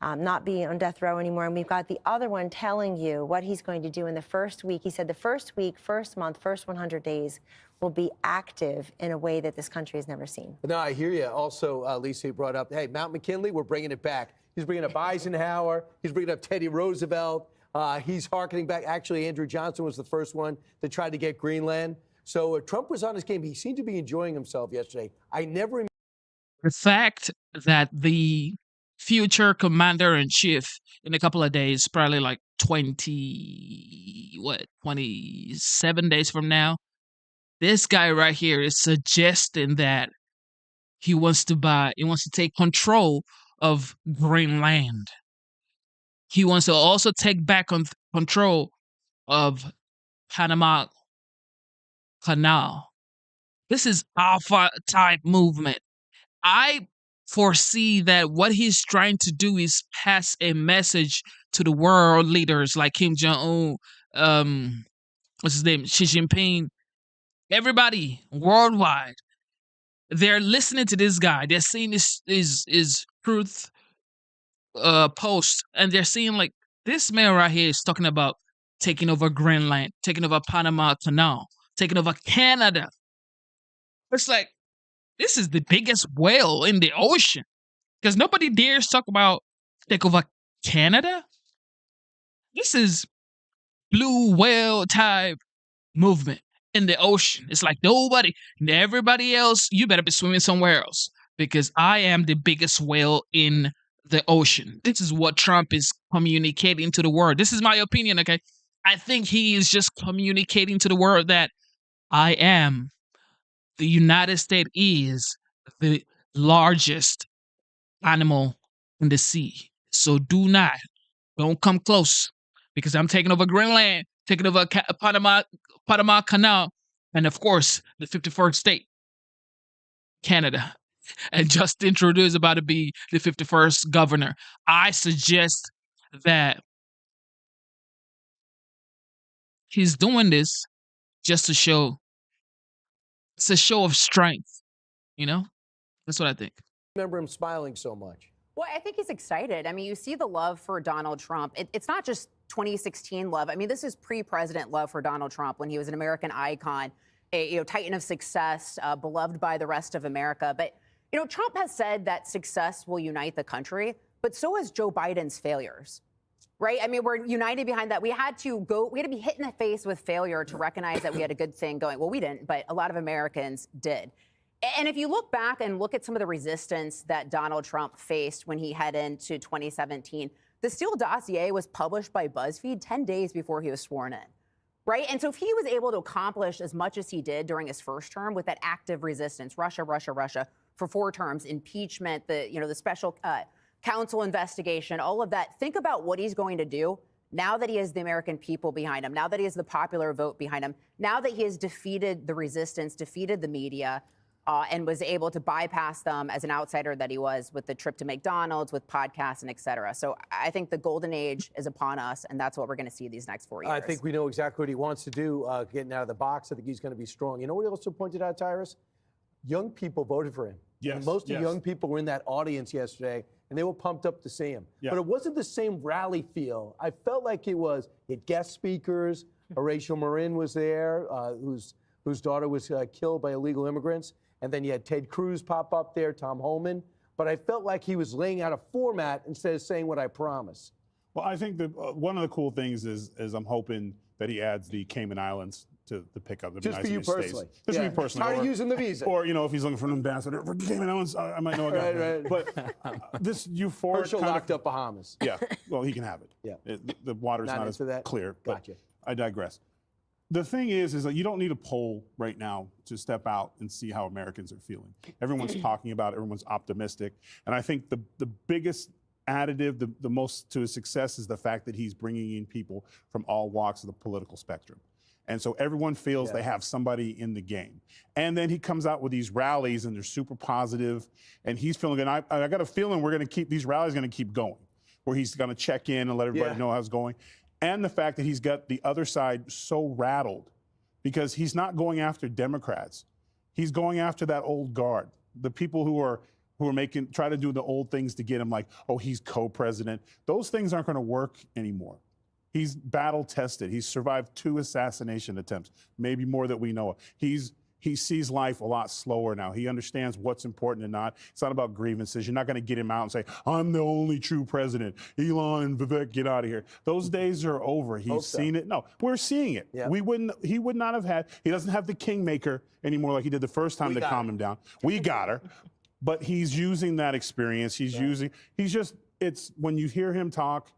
not be on death row anymore. And we've got the other one telling you what he's going to do in the first week. He said the first week, first month, first 100 days will be active in a way that this country has never seen. No, I hear you. Also, Lisa, you brought up, hey, Mount McKinley, we're bringing it back. He's bringing up Eisenhower. He's bringing up Teddy Roosevelt. He's hearkening back. Actually, Andrew Johnson was the first one that tried to get Greenland. So Trump was on his game. He seemed to be enjoying himself yesterday. I never The fact that the future commander-in-chief in a couple of days, probably like 27 days from now, this guy right here is suggesting that he wants to take control of Greenland. He wants to also take back control of Panama Canal. This is alpha type movement. I foresee that what he's trying to do is pass a message to the world leaders like Kim Jong-un, what's his name, Xi Jinping, everybody worldwide. They're listening to this guy. They're seeing his truth post, and they're seeing like this man right here is talking about taking over Greenland, taking over Panama Canal, taking over Canada. It's like, this is the biggest whale in the ocean, because nobody dares talk about take over Canada. This is blue whale type movement in the ocean. It's like everybody else, you better be swimming somewhere else, because I am the biggest whale in the ocean. This is what Trump is communicating to the world. This is my opinion, okay? I think he is just communicating to the world that the United States is the largest animal in the sea. So don't come close, because I'm taking over Greenland, taking over Panama Canal, and of course, the 51st state, Canada. And Justin Trudeau is about to be the 51st governor. I suggest that he's doing this just to show. It's a show of strength, you know? That's what I think. Remember him smiling so much. Well, I think he's excited. I mean, you see the love for Donald Trump. It's not just 2016 love. I mean, this is pre-president love for Donald Trump when he was an American icon, a titan of success, beloved by the rest of America. But, Trump has said that success will unite the country, but so has Joe Biden's failures. Right? I mean, we're united behind that. We had to be hit in the face with failure to recognize that we had a good thing going. Well, we didn't, but a lot of Americans did. And if you look back and look at some of the resistance that Donald Trump faced when he headed into 2017, the Steele dossier was published by BuzzFeed 10 days before he was sworn in. Right? And so if he was able to accomplish as much as he did during his first term with that active resistance, Russia, for 4 terms, impeachment, the special counsel investigation, all of that. Think about what he's going to do now that he has the American people behind him, now that he has the popular vote behind him, now that he has defeated the resistance, defeated the media, and was able to bypass them as an outsider that he was with the trip to McDonald's, with podcasts and et cetera. So I think the golden age is upon us, and that's what we're going to see these next 4 years. I think we know exactly what he wants to do, getting out of the box. I think he's going to be strong. You know what he also pointed out, Tyrus? Young people voted for him. Yes. And most of young people were in that audience yesterday, and they were pumped up to see him. Yeah. But it wasn't the same rally feel. I felt like it was. He had guest speakers. Horatio Marin was there, whose daughter was killed by illegal immigrants. And then you had Ted Cruz pop up there, Tom Homan. But I felt like he was laying out a format instead of saying what I promise. Well, I think that one of the cool things is I'm hoping that he adds the Cayman Islands to the pickup. Just for you personally. Just for me personally. Tired of using the visa. Or, if he's looking for an ambassador for Cayman Islands, I might know a guy. Right. But this euphoric Herschel locked up Bahamas. Yeah, well, he can have it. Yeah. The water's not as clear. Gotcha. I digress. The thing is that you don't need a poll right now to step out and see how Americans are feeling. Everyone's talking about it. Everyone's optimistic. And I think the biggest additive, the most to his success is the fact that he's bringing in people from all walks of the political spectrum. And so everyone feels they have somebody in the game. And then he comes out with these rallies and they're super positive, and he's feeling good. I got a feeling these rallies are going to keep going, where he's going to check in and let everybody know how it's going. And the fact that he's got the other side so rattled, because he's not going after Democrats. He's going after that old guard, the people who are try to do the old things to get him, like, oh, he's co-president. Those things aren't going to work anymore. He's battle tested. He's survived 2 assassination attempts, maybe more that we know of. He sees life a lot slower now. He understands what's important and not. It's not about grievances. You're not going to get him out and say, I'm the only true president. Elon and Vivek, get out of here. Those days are over. He's seen it. No, we're seeing it. Yeah. He would not have he doesn't have the kingmaker anymore like he did the first time to calm him down. We got her. but he's using that experience. It's when you hear him talk,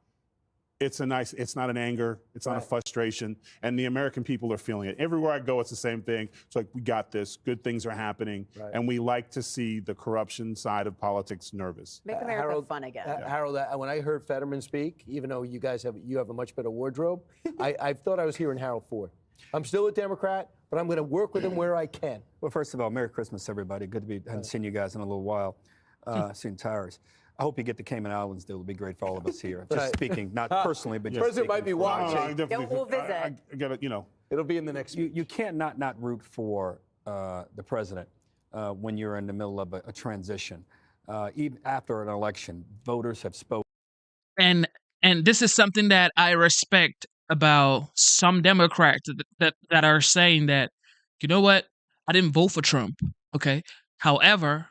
it's not an anger, it's not a frustration, and the American people are feeling it. Everywhere I go, it's the same thing. It's like, we got this, good things are happening, and we like to see the corruption side of politics nervous. Make America fun again. Harold, when I heard Fetterman speak, even though you have a much better wardrobe, I thought I was hearing Harold Ford. I'm still a Democrat, but I'm going to work with him where I can. Well, first of all, Merry Christmas, everybody. Good to be, haven't seen you guys in a little while. Seen Towers. I hope you get the Cayman Islands. It will be great for all of us here. Just speaking, not personally, but just President might be watching. We'll visit. I gotta, It'll be in the next. You can't not root for the president when you're in the middle of a transition. Even after an election, voters have spoken. And this is something that I respect about some Democrats that are saying that, you know what, I didn't vote for Trump. Okay. However,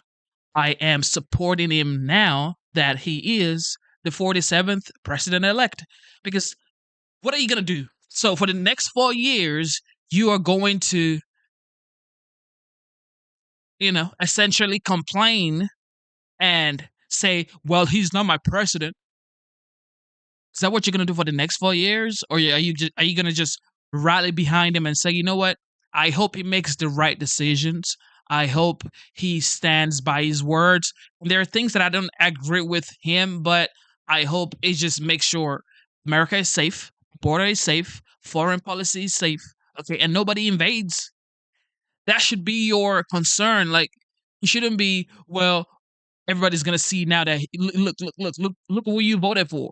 I am supporting him now that he is the 47th president-elect. Because what are you going to do? So for the next 4 years, you are going to, essentially complain and say, well, he's not my president. Is that what you're going to do for the next 4 years? Or are you going to just rally behind him and say, you know what? I hope he makes the right decisions. I hope he stands by his words. There are things that I don't agree with him, but I hope it just makes sure America is safe, border is safe, foreign policy is safe, okay, and nobody invades. That should be your concern. Like, you shouldn't be, well, everybody's gonna see now that look who you voted for.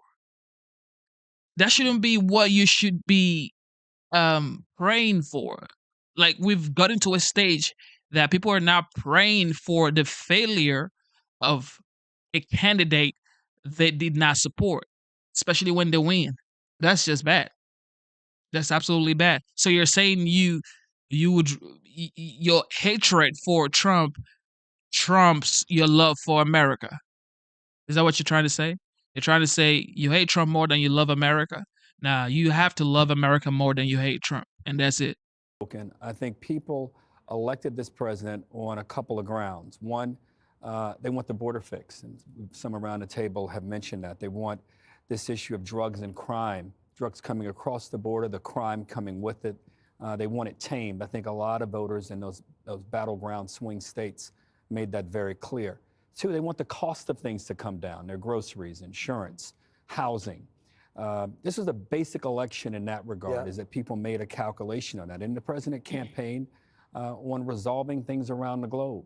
That shouldn't be what you should be praying for. Like, we've gotten to a stage that people are now praying for the failure of a candidate they did not support, especially when they win. That's just bad. That's absolutely bad. So you're saying your hatred for Trump trumps your love for America. Is that what you're trying to say? You're trying to say you hate Trump more than you love America? Nah, you have to love America more than you hate Trump, and that's it. I think people elected this president on a couple of grounds. One, they want the border fixed, and some around the table have mentioned that. They want this issue of drugs and crime, drugs coming across the border, the crime coming with it. They want it tamed. I think a lot of voters in those battleground swing states made that very clear. Two, they want the cost of things to come down, their groceries, insurance, housing. This is a basic election in that regard, is that people made a calculation on that. And the president campaigned on resolving things around the globe.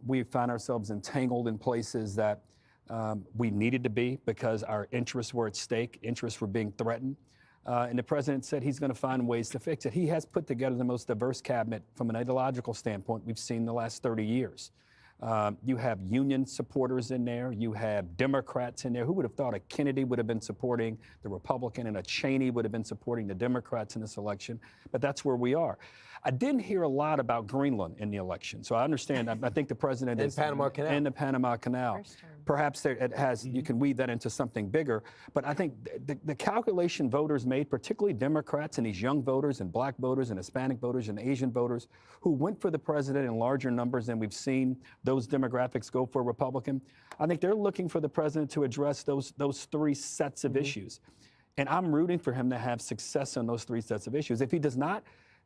We found ourselves entangled in places that we needed to be because our interests were at stake, interests were being threatened. And the president said he's going to find ways to fix it. He has put together the most diverse cabinet from an ideological standpoint we've seen in the last 30 years. You have union supporters in there. You have Democrats in there. Who would have thought a Kennedy would have been supporting the Republican and a Cheney would have been supporting the Democrats in this election? But that's where we are. I didn't hear a lot about Greenland in the election. So I understand. I think the president is Panama Canal. in the Panama Canal. Perhaps it has. You can weave that into something bigger. But I think the calculation voters made, particularly Democrats and these young voters and black voters and Hispanic voters and Asian voters who went for the president in larger numbers than we've seen those demographics go for a Republican. I think they're looking for the president to address those three sets of issues. And I'm rooting for him to have success on those three sets of issues. If he does not,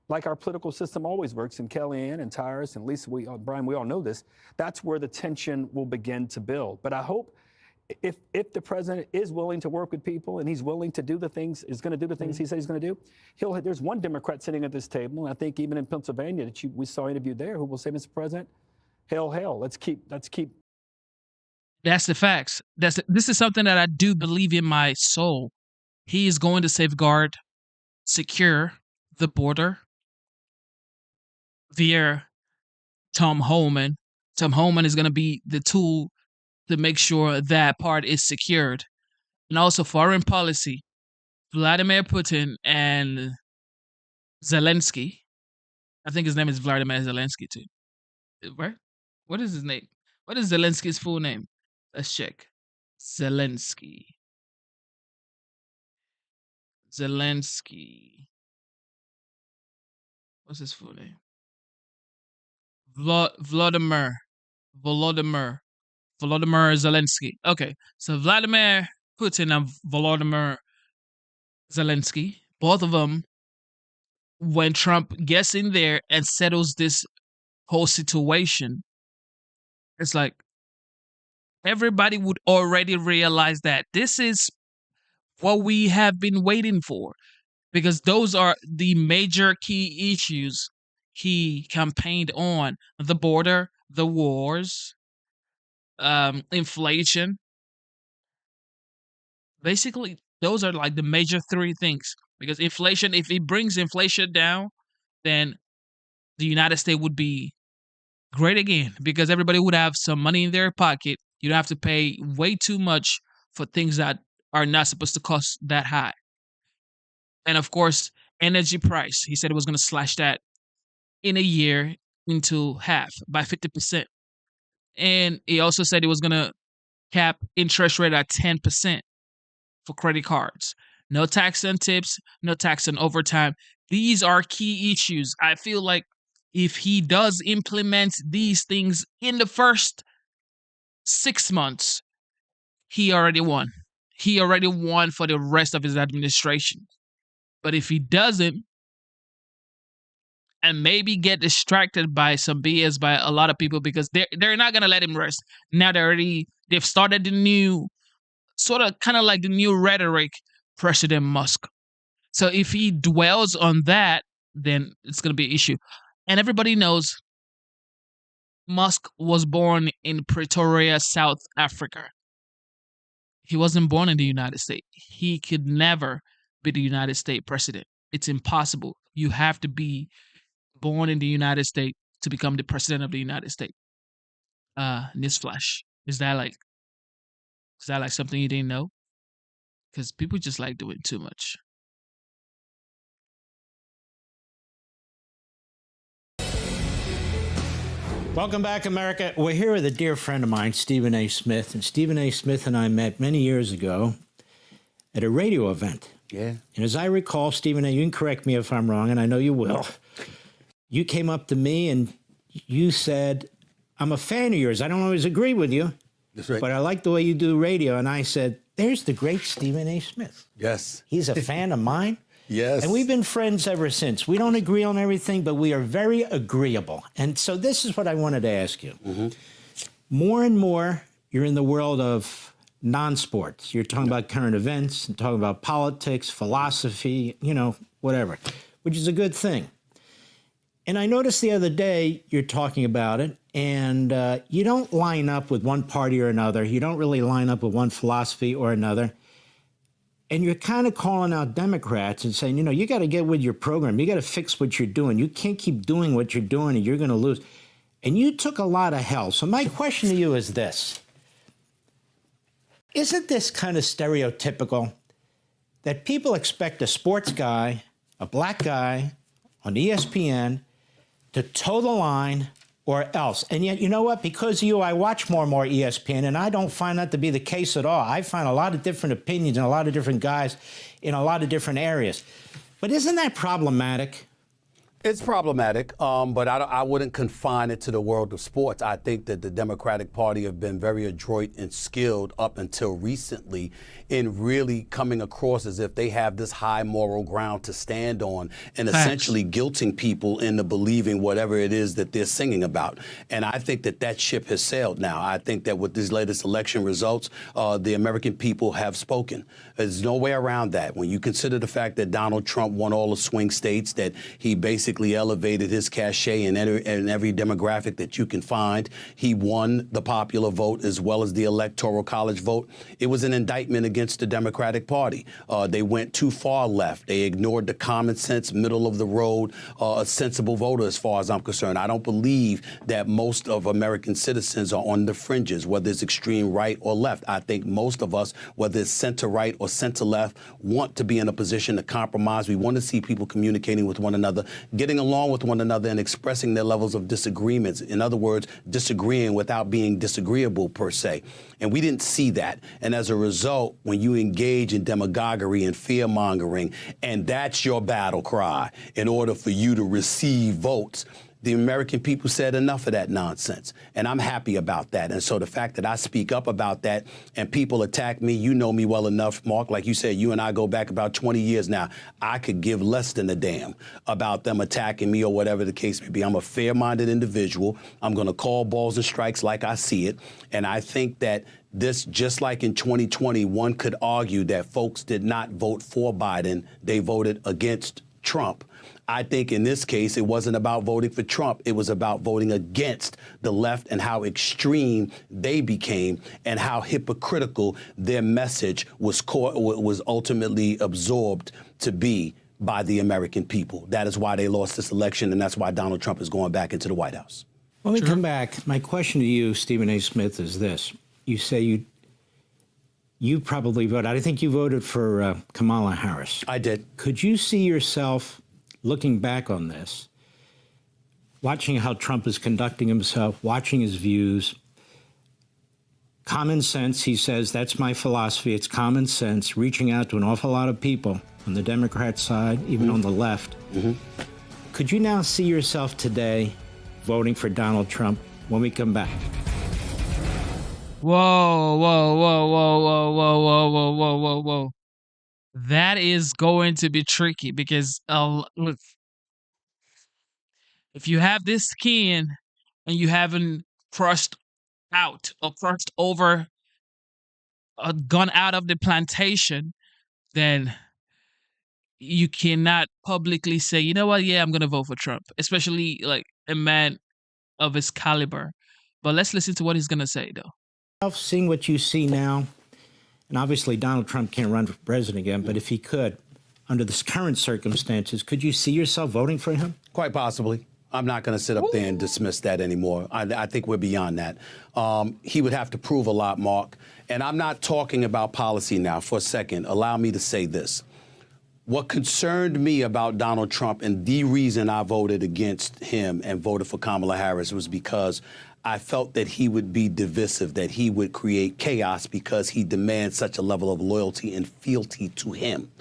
like our political system always works, and Kellyanne and Tyrus and Lisa, Brian, we all know this, that's where the tension will begin to build. But I hope if the president is willing to work with people and he's willing to do the things, is going to do the things he said he's going to do, there's one Democrat sitting at this table, and I think even in Pennsylvania that we saw interviewed there, who will say, Mr. President, hail, let's keep. That's the facts. This is something that I do believe in my soul. He is going to safeguard, secure the border via Tom Homan. Tom Homan is going to be the tool to make sure that part is secured. And also foreign policy. Vladimir Putin and Zelensky. I think his name is Vladimir Zelensky too. Right? What is his name? What is Zelensky's full name? Let's check. Zelensky. What's his full name? Vladimir Volodymyr Zelensky. Okay, so Vladimir Putin and Volodymyr Zelensky, both of them, when Trump gets in there and settles this whole situation, it's like everybody would already realize that this is what we have been waiting for, because those are the major key issues he campaigned on: the border, the wars, inflation. Basically, those are like the major three things. Because inflation, if he brings inflation down, then the United States would be great again, because everybody would have some money in their pocket. You don't have to pay way too much for things that are not supposed to cost that high. And of course, energy price. He said it was going to slash that in a year into half, by 50%. And he also said it was going to cap interest rate at 10% for credit cards. No tax on tips, no tax on overtime. These are key issues. I feel like if he does implement these things in the first 6 months, he already won. He already won for the rest of his administration. But if he doesn't, and maybe get distracted by some BS by a lot of people, because they're not gonna let him rest. Now they've started the new sort of kind of like the new rhetoric, President Musk. So if he dwells on that, then it's gonna be an issue. And everybody knows Musk was born in Pretoria, South Africa. He wasn't born in the United States. He could never be the United States president. It's impossible. You have to be born in the United States to become the president of the United States. Newsflash. Is that like something you didn't know? Because people just like doing too much. Welcome back, America. We're here with a dear friend of mine, Stephen A. Smith. And Stephen A. Smith and I met many years ago at a radio event. Yeah. And as I recall, Stephen A., you can correct me if I'm wrong, and I know you will. You came up to me and you said, I'm a fan of yours. I don't always agree with you. That's right. But I like the way you do radio. And I said, there's the great Stephen A. Smith. Yes. He's a fan of mine. Yes. And we've been friends ever since. We don't agree on everything, but we are very agreeable. And so this is what I wanted to ask you. Mm-hmm. More and more, you're in the world of non-sports. You're talking about current events and talking about politics, philosophy, whatever, which is a good thing. And I noticed the other day you're talking about it, and you don't line up with one party or another. You don't really line up with one philosophy or another. And you're kind of calling out Democrats and saying, you got to get with your program. You got to fix what you're doing. You can't keep doing what you're doing, and you're going to lose. And you took a lot of hell. So my question to you is this. Isn't this kind of stereotypical that people expect a sports guy, a black guy on ESPN to toe the line or else? And yet, you know what? Because of you, I watch more and more ESPN, and I don't find that to be the case at all. I find a lot of different opinions and a lot of different guys in a lot of different areas. But isn't that problematic? It's problematic, but I wouldn't confine it to the world of sports. I think that the Democratic Party have been very adroit and skilled up until recently in really coming across as if they have this high moral ground to stand on and essentially guilting people into believing whatever it is that they're singing about. And I think that ship has sailed now. I think that with these latest election results, the American people have spoken. There's no way around that. When you consider the fact that Donald Trump won all the swing states, that he basically elevated his cachet in every demographic that you can find. He won the popular vote as well as the electoral college vote. It was an indictment against the Democratic Party. They went too far left. They ignored the common sense, middle of the road, sensible voter as far as I'm concerned. I don't believe that most of American citizens are on the fringes, whether it's extreme right or left. I think most of us, whether it's center right or center left, want to be in a position to compromise. We want to see people communicating with one another, getting along with one another and expressing their levels of disagreements. In other words, disagreeing without being disagreeable per se. And we didn't see that. And as a result, when you engage in demagoguery and fear-mongering, and that's your battle cry in order for you to receive votes, The American people said enough of that nonsense, and I'm happy about that. And so the fact that I speak up about that and people attack me, you know me well enough, Mark. Like you said, you and I go back about 20 years now. I could give less than a damn about them attacking me or whatever the case may be. I'm a fair-minded individual. I'm going to call balls and strikes like I see it. And I think that this, just like in 2020, one could argue that folks did not vote for Biden. They voted against Trump. I think in this case, it wasn't about voting for Trump. It was about voting against the left and how extreme they became and how hypocritical their message was ultimately absorbed to be by the American people. That is why they lost this election, and that's why Donald Trump is going back into the White House. When we come back, my question to you, Stephen A. Smith, is this. You say you probably voted. I think you voted for Kamala Harris. I did. Could you see yourself looking back on this, watching how Trump is conducting himself, watching his views, common sense, he says, that's my philosophy, it's common sense, reaching out to an awful lot of people on the Democrat side, even on the left. Could you now see yourself today voting for Donald Trump when we come back? Whoa, whoa, whoa, whoa, whoa, whoa, whoa, whoa, whoa, whoa, whoa. That is going to be tricky because, look, if you have this skin and you haven't crushed out or crushed over, gone out of the plantation, then you cannot publicly say, you know what, yeah, I'm going to vote for Trump, especially like a man of his caliber. But let's listen to what he's going to say, though. Seeing what you see now, and obviously Donald Trump can't run for president again, but if he could, under the current circumstances, could you see yourself voting for him? Quite possibly. I'm not going to sit up there and dismiss that anymore. I think we're beyond that. He would have to prove a lot, Mark. And I'm not talking about policy now for a second. Allow me to say this. What concerned me about Donald Trump and the reason I voted against him and voted for Kamala Harris was because I felt that he would be divisive, that he would create chaos because he demands such a level of loyalty and fealty to him.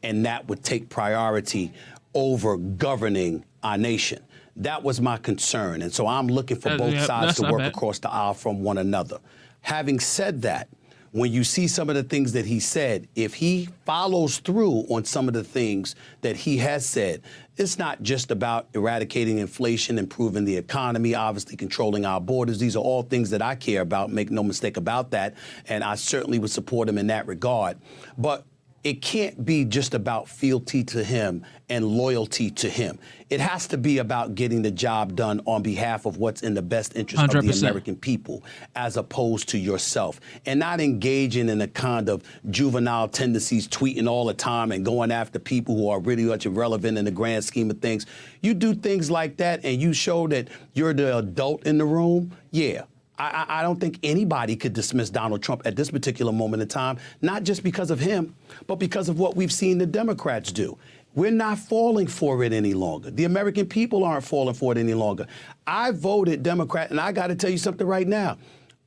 And that would take priority over governing our nation. That was my concern. And so I'm looking for both sides to work across the aisle from one another. Having said that, when you see some of the things that he said, if he follows through on some of the things that he has said, it's not just about eradicating inflation, improving the economy, obviously controlling our borders. These are all things that I care about, make no mistake about that, and I certainly would support him in that regard. But it can't be just about fealty to him and loyalty to him. It has to be about getting the job done on behalf of what's in the best interest 100%. Of the American people, as opposed to yourself, and not engaging in a kind of juvenile tendencies, tweeting all the time and going after people who are really much irrelevant in the grand scheme of things. You do things like that and you show that you're the adult in the room, yeah. I don't think anybody could dismiss Donald Trump at this particular moment in time, not just because of him, but because of what we've seen the Democrats do. We're not falling for it any longer. The American people aren't falling for it any longer. I voted Democrat, and I got to tell you something right now.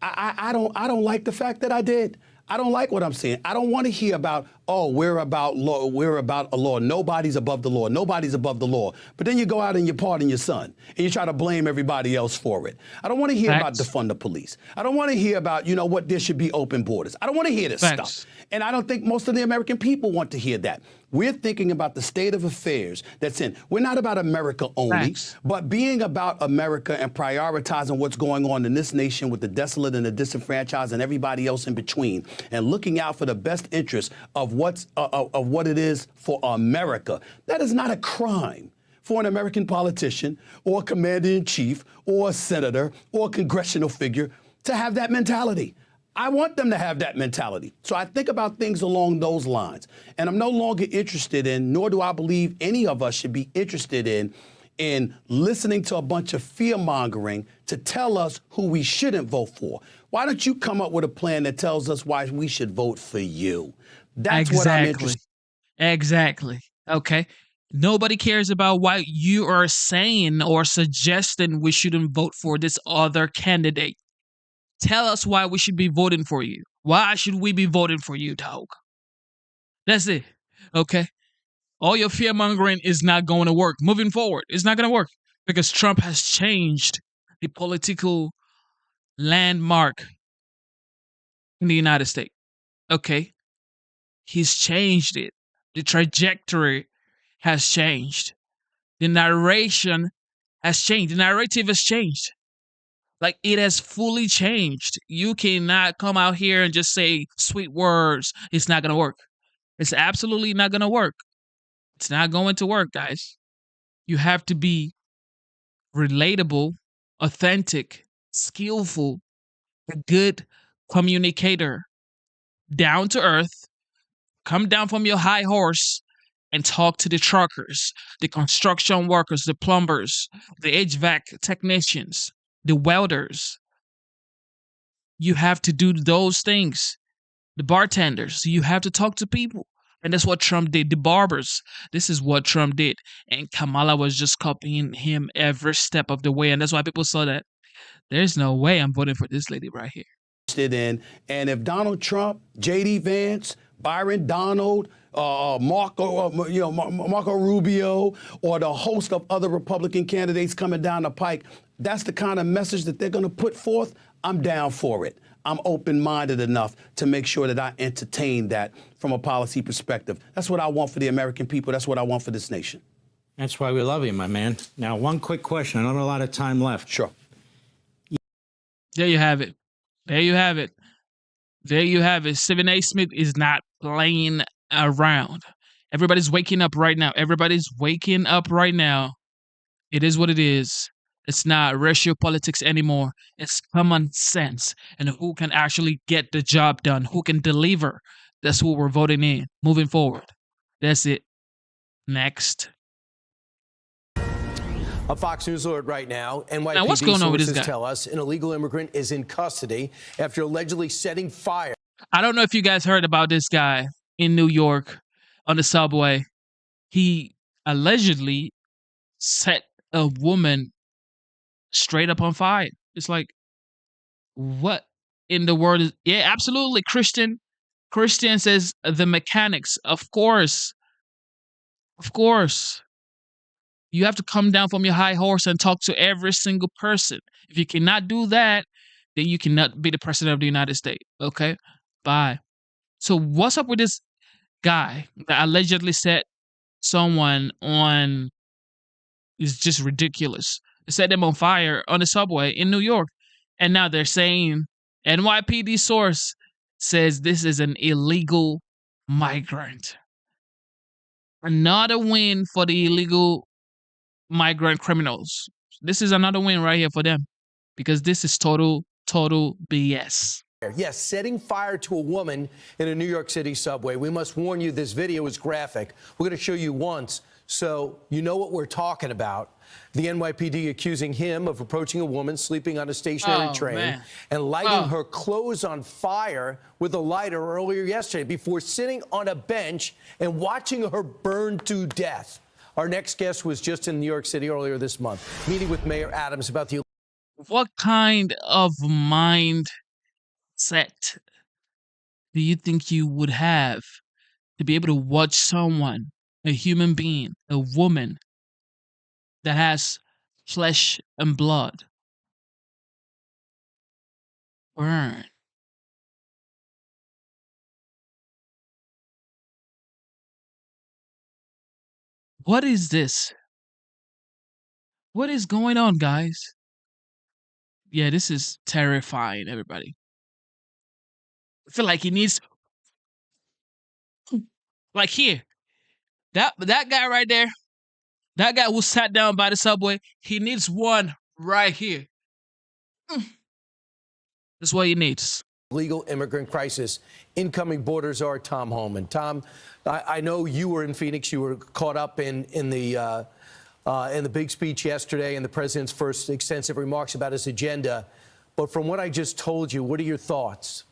I don't like the fact that I did. I don't like what I'm seeing. I don't want to hear about, oh, we're about law. We're about a law. Nobody's above the law. Nobody's above the law. But then you go out and you pardon your son and you try to blame everybody else for it. I don't want to hear about defund the police. I don't want to hear about, you know what, there should be open borders. I don't want to hear this stuff. And I don't think most of the American people want to hear that. We're thinking about the state of affairs that's in. We're not about America only, but being about America and prioritizing what's going on in this nation with the desolate and the disenfranchised and everybody else in between, and looking out for the best interest of what it is for America. That is not a crime for an American politician or a commander-in-chief or a senator or a congressional figure to have that mentality. I want them to have that mentality. So I think about things along those lines. And I'm no longer interested in, nor do I believe any of us should be interested in listening to a bunch of fear-mongering to tell us who we shouldn't vote for. Why don't you come up with a plan that tells us why we should vote for you? That's what I'm interested in. Exactly. Okay. Nobody cares about why you are saying or suggesting we shouldn't vote for this other candidate. Tell us why we should be voting for you. Why should we be voting for you, dog? That's it. Okay? All your fear-mongering is not going to work. Moving forward, it's not going to work. because Trump has changed the political landmark in the United States. Okay? He's changed it. The trajectory has changed. The narration has changed. The narrative has changed. Like, it has fully changed. You cannot come out here and just say sweet words. It's not going to work. It's absolutely not going to work. It's not going to work, guys. You have to be relatable, authentic, skillful, a good communicator, down to earth, come down from your high horse and talk to the truckers, the construction workers, the plumbers, the HVAC technicians, the welders. You have to do those things. The bartenders, you have to talk to people. And that's what Trump did. The barbers, this is what Trump did. And Kamala was just copying him every step of the way. And that's why people saw that there's no way I'm voting for this lady right here. In. And if Donald Trump, J.D. Vance, Byron Donald, Marco Rubio, or the host of other Republican candidates coming down the pike, that's the kind of message that they're going to put forth, I'm down for it. I'm open-minded enough to make sure that I entertain that from a policy perspective. That's what I want for the American people. That's what I want for this nation. That's why we love you, my man. Now, one quick question. I don't have a lot of time left. Sure. There you have it. There you have it. There you have it. Stephen A. Smith is not playing around. Everybody's waking up right now. Everybody's waking up right now. It is what it is. It's not racial politics anymore. It's common sense. And who can actually get the job done, who can deliver, that's who we're voting in moving forward. That's it. Next. A Fox News alert right now. NYPD now, what's going on with this sources guy? tell us an illegal immigrant is in custody after allegedly setting fire. I don't know if you guys heard about this guy in New York on the subway. He allegedly set a woman straight up on fire. It's like, what in the world is... Yeah, absolutely. Christian says the mechanics. Of course. Of course. You have to come down from your high horse and talk to every single person. If you cannot do that, then you cannot be the president of the United States. Okay? Bye. So what's up with this guy that allegedly set someone on... Is just ridiculous. They set them on fire on the subway in New York. And now they're saying, NYPD source says this is an illegal migrant. Another win for the illegal migrant criminals. This is another win right here for them. Because this is total BS. Yes, setting fire to a woman in a New York City subway. We must warn you, this video is graphic. We're going to show you once so you know what we're talking about. The NYPD accusing him of approaching a woman sleeping on a stationary train and lighting her clothes on fire with a lighter earlier yesterday before sitting on a bench and watching her burn to death. Our next guest was just in New York City earlier this month, meeting with Mayor Adams about the... What kind of mindset do you think you would have to be able to watch someone, a human being, a woman that has flesh and blood, burn? What is this? What is going on, guys? Yeah, this is terrifying, everybody. I feel like he needs... Like here, that guy right there, that guy who sat down by the subway, he needs one right here. That's what he needs. Legal immigrant crisis. Incoming border czar Tom Homan. Tom, I know you were in Phoenix. You were caught up in the big speech yesterday and the president's first extensive remarks about his agenda. But from what I just told you, what are your thoughts?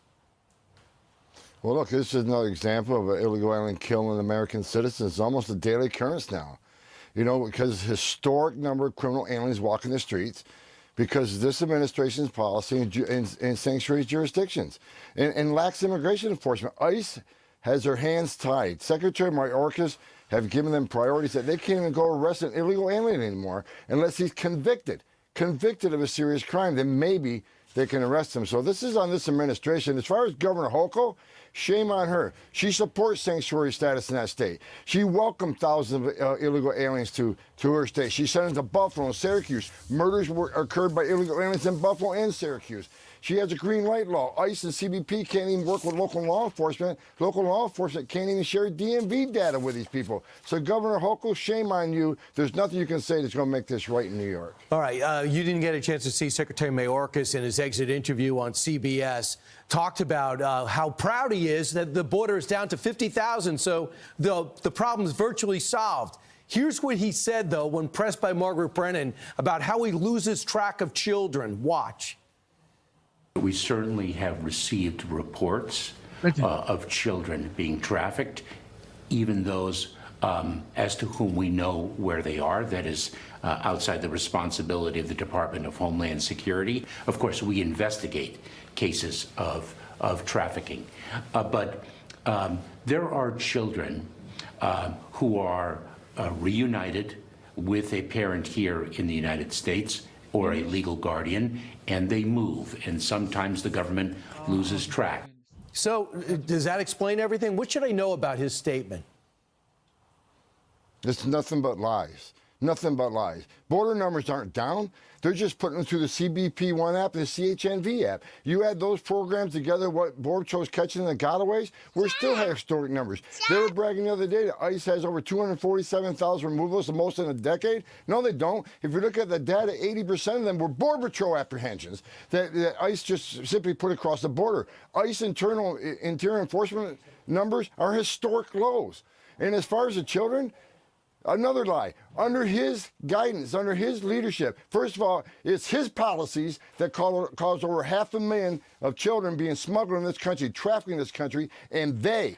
Well, look, this is another example of an illegal alien killing American citizens. It's almost a daily occurrence now, you know, because historic number of criminal aliens walking the streets because of this administration's policy in sanctuary jurisdictions and lax immigration enforcement. ICE has their hands tied. Secretary Mayorkas have given them priorities that they can't even go arrest an illegal alien anymore unless he's convicted of a serious crime. Then maybe they can arrest him. So this is on this administration. As far as Governor Hochul, shame on her. She supports sanctuary status in that state. She welcomed thousands of illegal aliens to her state. She sent them to Buffalo and Syracuse. Murders occurred by illegal aliens in Buffalo and Syracuse. She has a green light law. ICE and CBP can't even work with local law enforcement. Local law enforcement can't even share DMV data with these people. So Governor Hochul, shame on you. There's nothing you can say that's going to make this right in New York. All right. You didn't get a chance to see Secretary Mayorkas in his exit interview on CBS. Talked about how proud he is that the border is down to 50,000. So the problem is virtually solved. Here's what he said, though, when pressed by Margaret Brennan about how he loses track of children. Watch. We certainly have received reports of children being trafficked, even those as to whom we know where they are. That is outside the responsibility of the Department of Homeland Security. Of course, we investigate cases of trafficking. But there are children who are reunited with a parent here in the United States or a legal guardian, and they move, and sometimes the government loses track. So does that explain everything? What should I know about his statement? It's nothing but lies. Nothing but lies. Border numbers aren't down. They're just putting them through the CBP One app and the CHNV app. You add those programs together, what Border Patrol's catching the gotaways, we're still at historic numbers. They were bragging the other day that ICE has over 247,000 removals, the most in a decade. No, they don't. If you look at the data, 80% of them were Border Patrol apprehensions that ICE just simply put across the border. ICE interior enforcement numbers are historic lows. And as far as the children, another lie. Under his guidance, under his leadership, first of all, it's his policies that caused over 500,000 of children being smuggled in this country, trafficking in this country, and they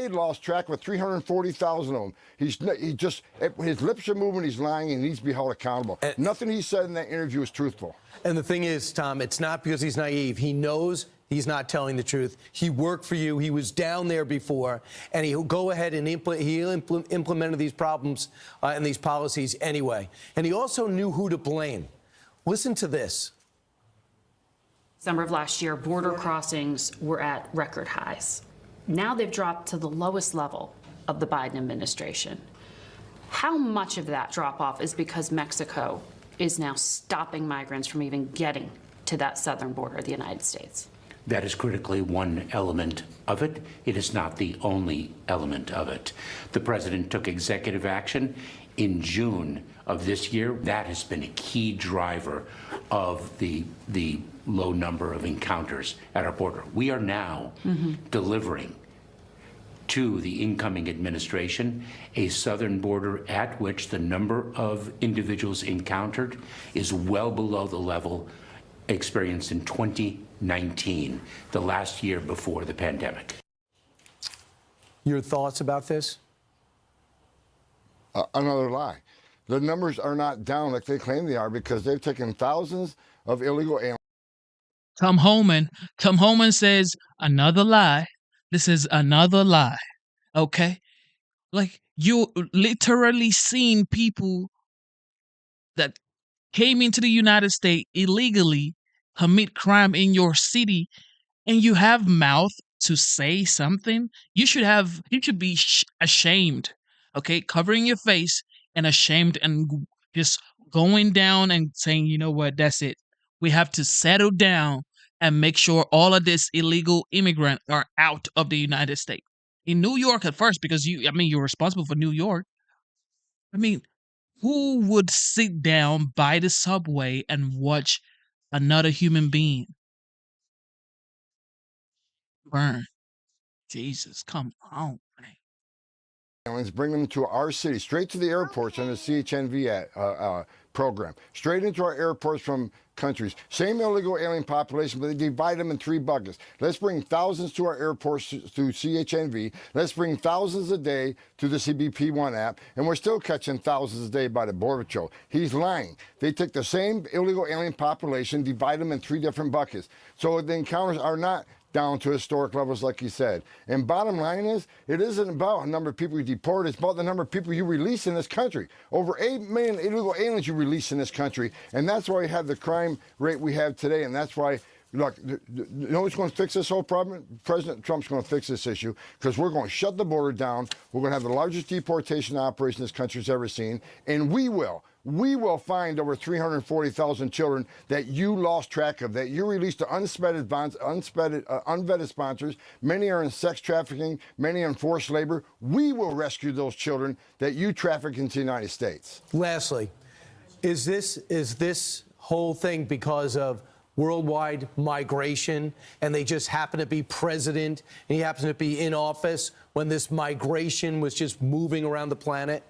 lost track with 340,000 of them. His lips are moving, he's lying, and he needs to be held accountable. Nothing he said in that interview is truthful. And the thing is, Tom, it's not because he's naive. He knows he's not telling the truth. He worked for you. He was down there before, and he'll go ahead and implemented these problems and these policies anyway. And he also knew who to blame. Listen to this. Summer of last year, border crossings were at record highs. Now they've dropped to the lowest level of the Biden administration. How much of that drop-off is because Mexico is now stopping migrants from even getting to that southern border of the United States? That is critically one element of it. It is not the only element of it. The president took executive action in June of this year. That has been a key driver of the low number of encounters at our border. We are now delivering to the incoming administration a southern border at which the number of individuals encountered is well below the level experienced in 2019, the last year before the pandemic. Your thoughts about this? Another lie. The numbers are not down like they claim they are because they've taken thousands of illegal aliens. Tom Homan says another lie. This is another lie. Okay? Like, you literally seen people that came into the United States illegally commit crime in your city, and you have mouth to say something. You should be ashamed. Okay? Covering your face and ashamed and just going down and saying, you know what, that's it. We have to settle down and make sure all of this illegal immigrant are out of the United States. In New York at first, because you're responsible for New York. Who would sit down by the subway and watch another human being burn? Jesus, come on, man. Aliens, bring them to our city, straight to the airports on the CHNV program, straight into our airports from countries. Same illegal alien population, but they divide them in 3 buckets. Let's bring thousands to our airports through CHNV. Let's bring thousands a day to the CBP One app, and we're still catching thousands a day by the Border Patrol. He's lying. They take the same illegal alien population, divide them in 3 different buckets. So the encounters are not down to historic levels, like you said. And bottom line is, it isn't about the number of people you deport, it's about the number of people you release in this country. Over 8 million illegal aliens you release in this country, and that's why we have the crime rate we have today, and that's why, look, you know who's going to fix this whole problem? President Trump's going to fix this issue, because we're going to shut the border down, we're going to have the largest deportation operation this country's ever seen, and we will find over 340,000 children that you lost track of, that you released to unvetted sponsors. Many are in sex trafficking, many in forced labor. We will rescue those children that you traffic into the United States. Lastly, is this whole thing because of worldwide migration, and they just happen to be president, and he happens to be in office when this migration was just moving around the planet?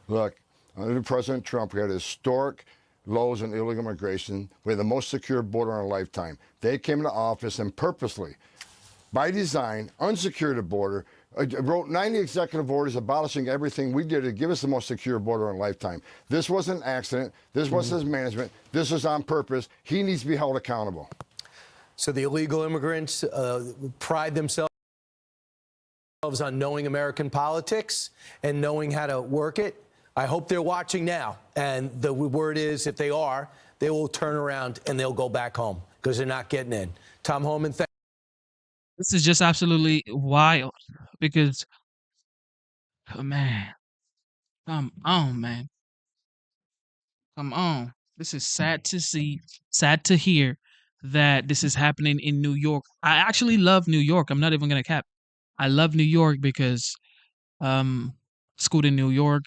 Look, under President Trump, we had historic lows in illegal immigration. We had the most secure border in our lifetime. They came into office and purposely, by design, unsecured the border, wrote 90 executive orders abolishing everything we did to give us the most secure border in our lifetime. This wasn't an accident. This wasn't his management. This was on purpose. He needs to be held accountable. So the illegal immigrants pride themselves on knowing American politics and knowing how to work it. I hope they're watching now. And the word is, if they are, they will turn around and they'll go back home because they're not getting in. Tom Homan, This is just absolutely wild because, oh man, come on, man. Come on. This is sad to see, sad to hear that this is happening in New York. I actually love New York. I'm not even going to cap. I love New York because schooled in New York.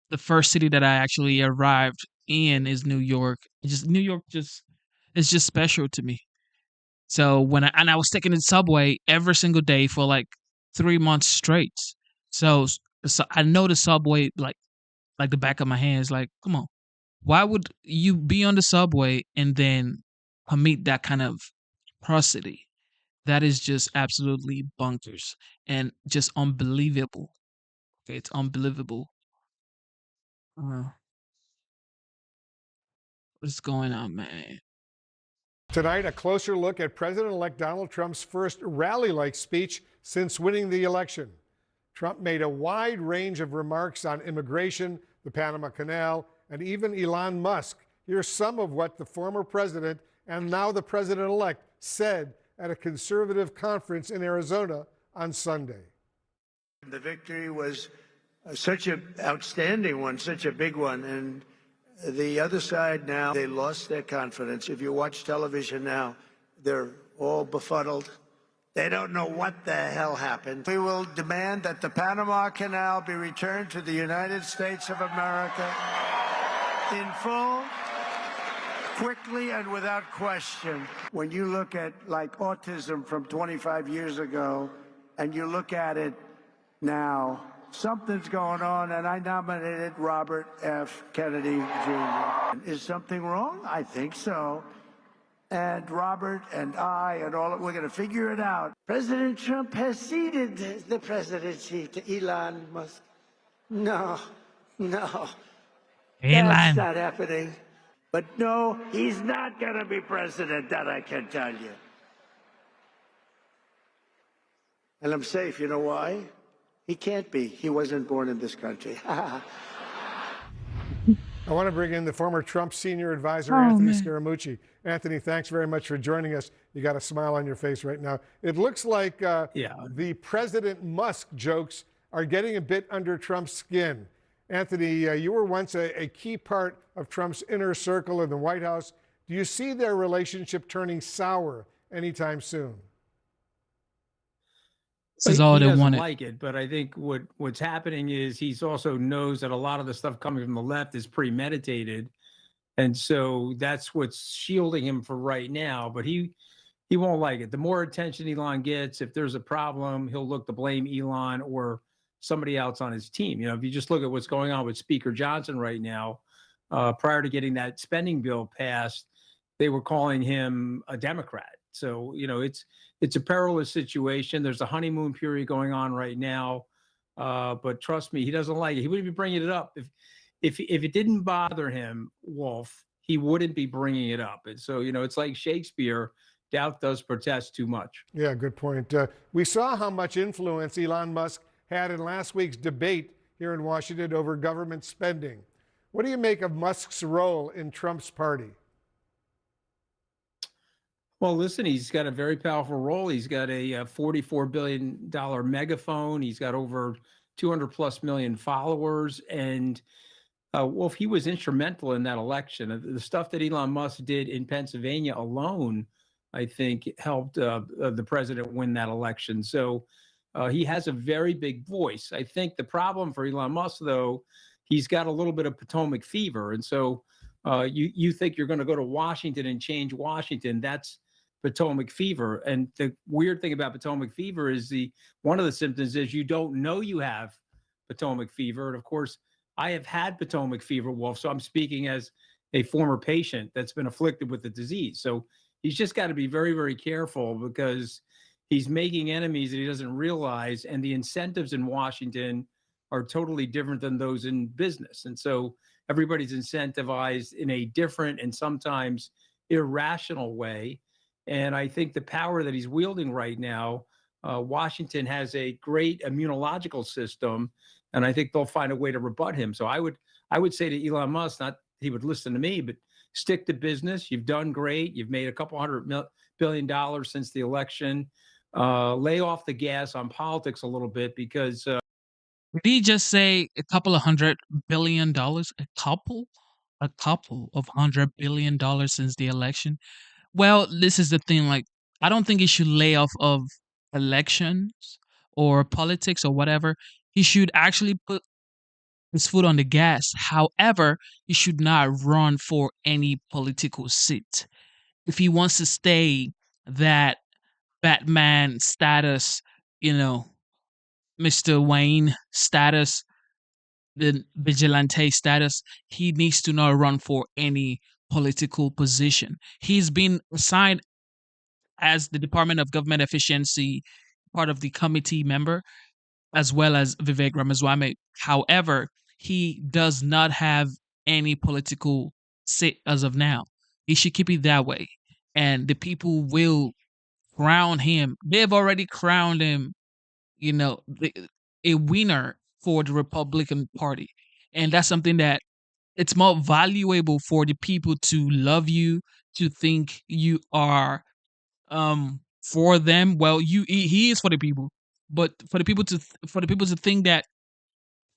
The first city that I actually arrived in is New York. New York is just special to me. So I was taking the subway every single day for like 3 months straight. So I know the subway like the back of my hands. Like, come on, why would you be on the subway and then commit that kind of atrocity? That is just absolutely bonkers and just unbelievable. Okay, it's unbelievable. What's going on, man? Tonight, a closer look at President-elect Donald Trump's first rally-like speech since winning the election. Trump made a wide range of remarks on immigration, the Panama Canal, and even Elon Musk. Here's some of what the former president and now the president-elect said at a conservative conference in Arizona on Sunday. The victory was such an outstanding one, such a big one. And the other side now, they lost their confidence. If you watch television now, they're all befuddled. They don't know what the hell happened. We will demand that the Panama Canal be returned to the United States of America in full, quickly, and without question. When you look at like autism from 25 years ago, and you look at it now, something's going on, and I nominated Robert F. Kennedy Jr. Is something wrong? I think so. And Robert and I and all, we're going to figure it out. President Trump has ceded the presidency to Elon Musk. No. Elon. That's not happening. But no, he's not going to be president, that I can tell you. And I'm safe. You know why? He can't be. He wasn't born in this country. I want to bring in the former Trump senior advisor, Anthony Scaramucci. Anthony, thanks very much for joining us. You got a smile on your face right now. It looks like the President Musk jokes are getting a bit under Trump's skin. Anthony, you were once a key part of Trump's inner circle in the White House. Do you see their relationship turning sour anytime soon? This is all he they doesn't wanted. like it, but I think what's happening is he's also knows that a lot of the stuff coming from the left is premeditated, and so that's what's shielding him for right now. But he won't like it. The more attention Elon gets, if there's a problem, he'll look to blame Elon or somebody else on his team. You know, if you just look at what's going on with Speaker Johnson right now, prior to getting that spending bill passed, they were calling him a Democrat. So, you know, it's a perilous situation. There's a honeymoon period going on right now. But trust me, he doesn't like it. He wouldn't be bringing it up if it didn't bother him, Wolf. he wouldn't be bringing it up. And so, it's like Shakespeare, doubt does protest too much. Yeah, good point. We saw how much influence Elon Musk had in last week's debate here in Washington over government spending. What do you make of Musk's role in Trump's party? Well, listen, he's got a very powerful role. He's got a $44 billion megaphone. He's got over 200 plus million followers. And well, if he was instrumental in that election, the stuff that Elon Musk did in Pennsylvania alone, I think helped the president win that election. So he has a very big voice. I think the problem for Elon Musk, though, he's got a little bit of Potomac fever. And so you think you're going to go to Washington and change Washington. That's Potomac fever. And the weird thing about Potomac fever is one of the symptoms is you don't know you have Potomac fever. And of course, I have had Potomac fever, Wolf. So I'm speaking as a former patient that's been afflicted with the disease. So he's just got to be very, very careful because he's making enemies that he doesn't realize. And the incentives in Washington are totally different than those in business. And so everybody's incentivized in a different and sometimes irrational way. And I think the power that he's wielding right now, Washington has a great immunological system, and I think they'll find a way to rebut him. So I would say to Elon Musk, not he would listen to me, but stick to business. You've done great. You've made a couple $100 billion since the election. Lay off the gas on politics a little bit because. Did he just say a couple of $100 billion? A couple of $100 billion since the election? Well, this is the thing. Like, I don't think he should lay off of elections or politics or whatever. He should actually put his foot on the gas. However, he should not run for any political seat. If he wants to stay that Batman status, Mr. Wayne status, the vigilante status, he needs to not run for any political position. He's been assigned as the Department of Government Efficiency, part of the committee member, as well as Vivek Ramaswamy. However, he does not have any political sit as of now. He should keep it that way. And the people will crown him. They've already crowned him, a winner for the Republican Party. And that's something that it's more valuable for the people to love you, to think you are for them. Well, he is for the people, but for the people to think that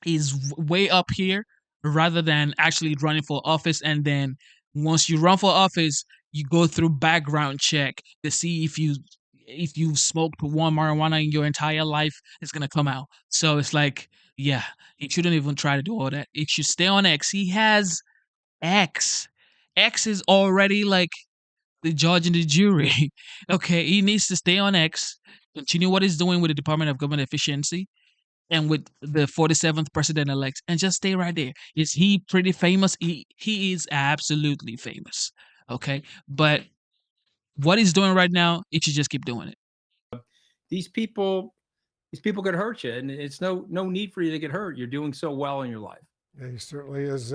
he's way up here rather than actually running for office. And then once you run for office, you go through background check to see if you've smoked one marijuana in your entire life, it's gonna come out. So it's like, yeah, he shouldn't even try to do all that. It should stay on X. He has X. X is already like the judge and the jury. Okay, he needs to stay on X, continue what he's doing with the Department of Government Efficiency and with the 47th president-elect, and just stay right there. Is he pretty famous? He is absolutely famous. Okay, but what he's doing right now, he should just keep doing it. These people could hurt you, and it's no need for you to get hurt. You're doing so well in your life. Yeah, he certainly is.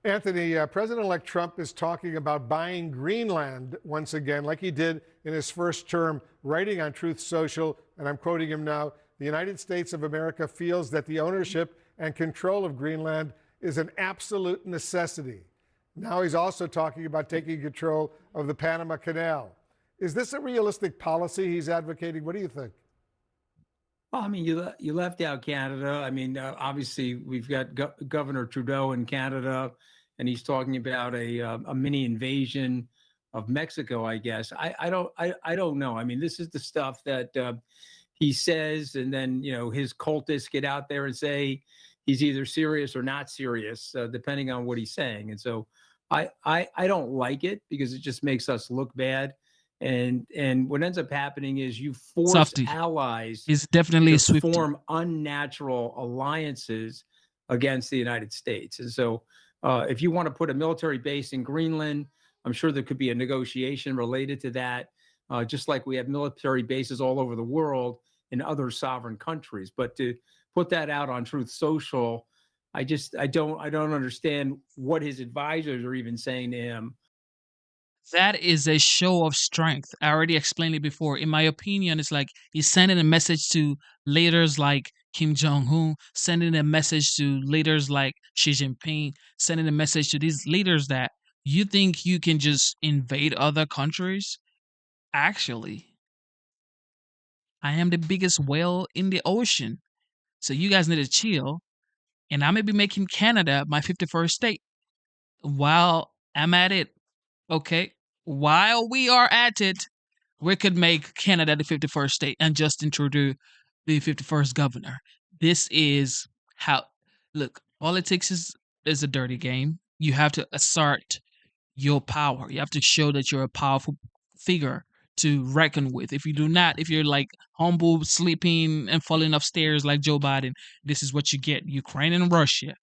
Anthony, President-elect Trump is talking about buying Greenland once again, like he did in his first term, writing on Truth Social, and I'm quoting him now, "The United States of America feels that the ownership and control of Greenland is an absolute necessity." Now he's also talking about taking control of the Panama Canal. Is this a realistic policy he's advocating? What do you think? Well, I mean, you left out Canada. I mean, obviously we've got Governor Trudeau in Canada, and he's talking about a mini invasion of Mexico. I guess I don't know. I mean, this is the stuff that he says, and then his cultists get out there and say he's either serious or not serious, depending on what he's saying. And so I don't like it because it just makes us look bad. And what ends up happening is you force Softy. allies He's definitely a to Swiftie. form unnatural alliances against the United States. And so if you want to put a military base in Greenland, I'm sure there could be a negotiation related to that, just like we have military bases all over the world in other sovereign countries. But to put that out on Truth Social, I don't understand what his advisors are even saying to him. That is a show of strength. I already explained it before. In my opinion, it's like he's sending a message to leaders like Kim Jong Un, sending a message to leaders like Xi Jinping, sending a message to these leaders that you think you can just invade other countries. Actually, I am the biggest whale in the ocean. So you guys need to chill. And I may be making Canada my 51st state while I'm at it. Okay. While we are at it, we could make Canada the 51st state and Justin Trudeau the 51st governor. This is how, look, politics is a dirty game. You have to assert your power. You have to show that you're a powerful figure to reckon with. If you do not, if you're like humble, sleeping, and falling upstairs like Joe Biden, this is what you get. Ukraine and Russia,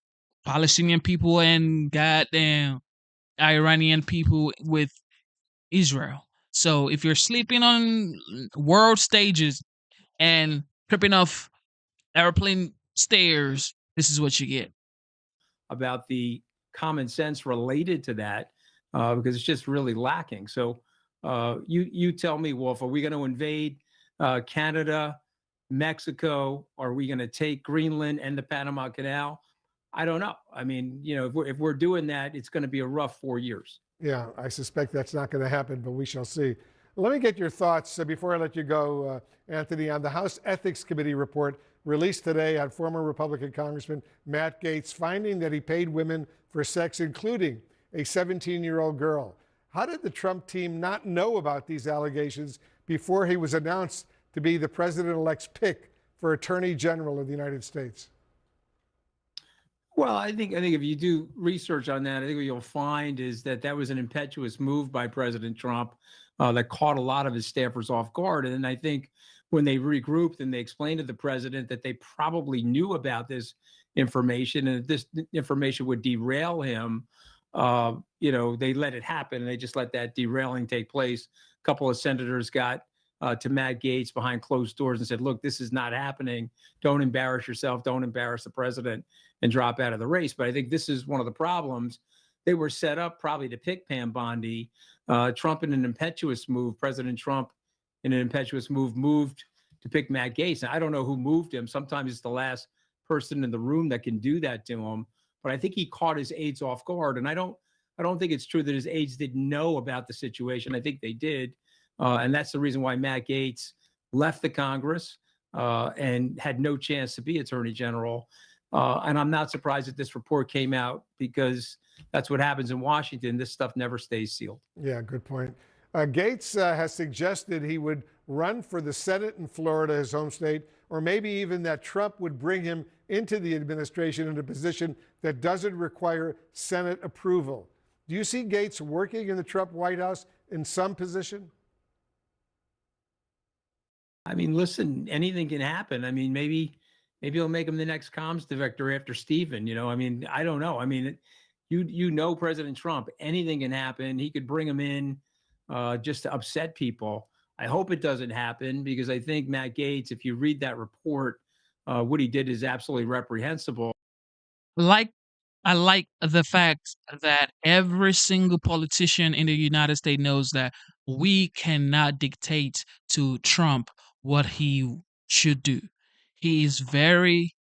Palestinian people and goddamn Iranian people with Israel. So if you're sleeping on world stages and tripping off airplane stairs, this is what you get. About the common sense related to that, because it's just really lacking. So you tell me, Wolf, are we going to invade Canada, Mexico? Are we going to take Greenland and the Panama Canal? I don't know. I mean, if we're doing that, it's going to be a rough 4 years. Yeah, I suspect that's not going to happen, but we shall see. Let me get your thoughts before I let you go, Anthony, on the House Ethics Committee report released today on former Republican Congressman Matt Gaetz, finding that he paid women for sex, including a 17-year-old girl. How did the Trump team not know about these allegations before he was announced to be the president-elect's pick for Attorney General of the United States? Well, I think if you do research on that, I think what you'll find is that was an impetuous move by President Trump that caught a lot of his staffers off guard. And I think when they regrouped and they explained to the president that they probably knew about this information and that this information would derail him, they let it happen and they just let that derailing take place. A couple of senators got to Matt Gaetz behind closed doors and said, look, this is not happening. Don't embarrass yourself. Don't embarrass the president and drop out of the race. But I think this is one of the problems. They were set up probably to pick Pam Bondi. Trump in an impetuous move, President Trump in an impetuous move, moved to pick Matt Gaetz. And I don't know who moved him. Sometimes it's the last person in the room that can do that to him. But I think he caught his aides off guard. And I don't think it's true that his aides didn't know about the situation. I think they did. And that's the reason why Matt Gaetz left the Congress and had no chance to be Attorney General. And I'm not surprised that this report came out because that's what happens in Washington. This stuff never stays sealed. Yeah, good point. Gaetz has suggested he would run for the Senate in Florida, his home state, or maybe even that Trump would bring him into the administration in a position that doesn't require Senate approval. Do you see Gaetz working in the Trump White House in some position? I mean, listen, anything can happen. I mean, maybe he'll make him the next comms director after Stephen. I mean, I don't know. I mean, President Trump, anything can happen. He could bring him in just to upset people. I hope it doesn't happen because I think Matt Gaetz, if you read that report, what he did is absolutely reprehensible. I like the fact that every single politician in the United States knows that we cannot dictate to Trump what he should do. He is very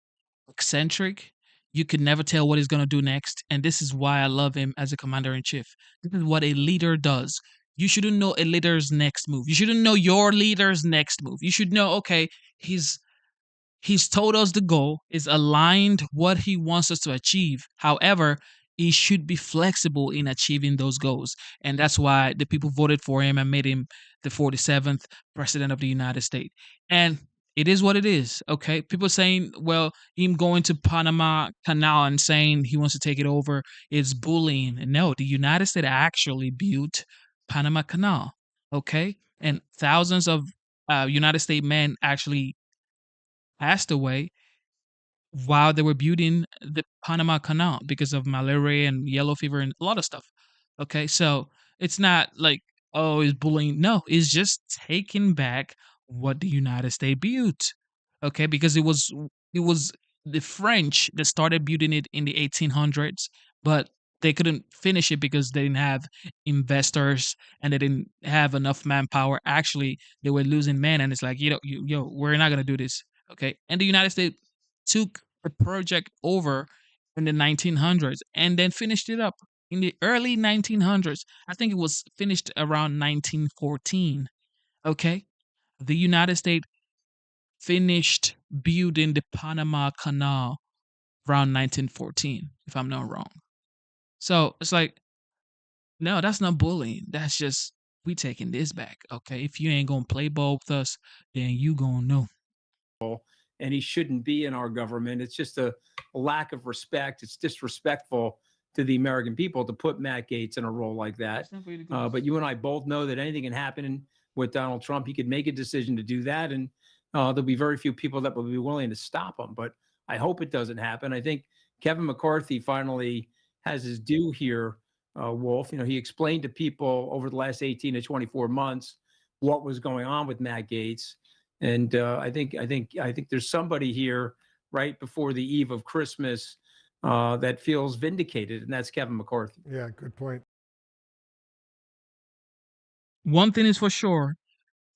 eccentric. You could never tell what he's going to do next. And this is why I love him as a commander-in-chief. This is what a leader does. You shouldn't know a leader's next move. You shouldn't know your leader's next move. You should know, okay, he's told us the goal, is aligned what he wants us to achieve. However, he should be flexible in achieving those goals. And that's why the people voted for him and made him the 47th president of the United States. And it is what it is, okay? People saying, well, him going to Panama Canal and saying he wants to take it over is bullying. No, the United States actually built Panama Canal, okay? And thousands of United States men actually passed away while they were building the Panama Canal because of malaria and yellow fever and a lot of stuff. Okay, so it's not like, oh, it's bullying. No, it's just taking back what the United States built. Okay, because it was the French that started building it in the 1800s, but they couldn't finish it because they didn't have investors and they didn't have enough manpower. Actually, they were losing men, and it's like, we're not gonna do this, okay? And the United States took the project over in the 1900s and then finished it up in the early 1900s. I think it was finished around 1914. Okay, the United States finished building the Panama Canal around 1914, if I'm not wrong. So it's like, no, that's not bullying. That's just we taking this back. Okay, if you ain't gonna play ball with us, then you gonna know. And he shouldn't be in our government. It's just a lack of respect. It's disrespectful to the American people to put Matt Gaetz in a role like that. But you and I both know that anything can happen with Donald Trump. He could make a decision to do that, and there'll be very few people that will be willing to stop him. But I hope it doesn't happen. I think Kevin McCarthy finally has his due here, Wolf. He explained to people over the last 18 to 24 months what was going on with Matt Gaetz. And I think there's somebody here right before the eve of Christmas that feels vindicated, and that's Kevin McCarthy. Yeah, good point. One thing is for sure.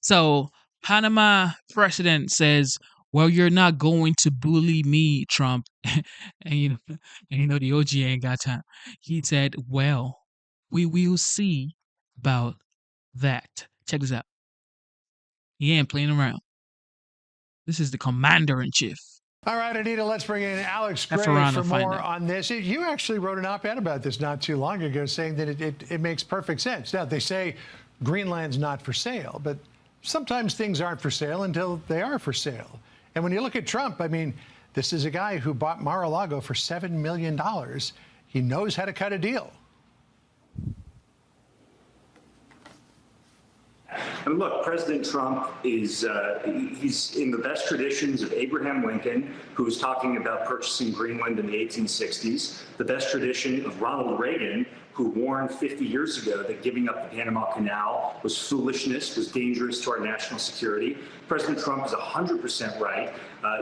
So Panama president says, "Well, you're not going to bully me, Trump." and the OG ain't got time. He said, "Well, we will see about that." Check this out. He ain't playing around. This is the commander-in-chief. All right, Anita, let's bring in Alex Gray for more on this. You actually wrote an op-ed about this not too long ago saying that it makes perfect sense. Now, they say Greenland's not for sale, but sometimes things aren't for sale until they are for sale. And when you look at Trump, I mean, this is a guy who bought Mar-a-Lago for $7 million. He knows how to cut a deal. And look, President Trump is he's in the best traditions of Abraham Lincoln, who was talking about purchasing Greenland in the 1860s, the best tradition of Ronald Reagan, who warned 50 years ago that giving up the Panama Canal was foolishness, was dangerous to our national security. President Trump is 100% right.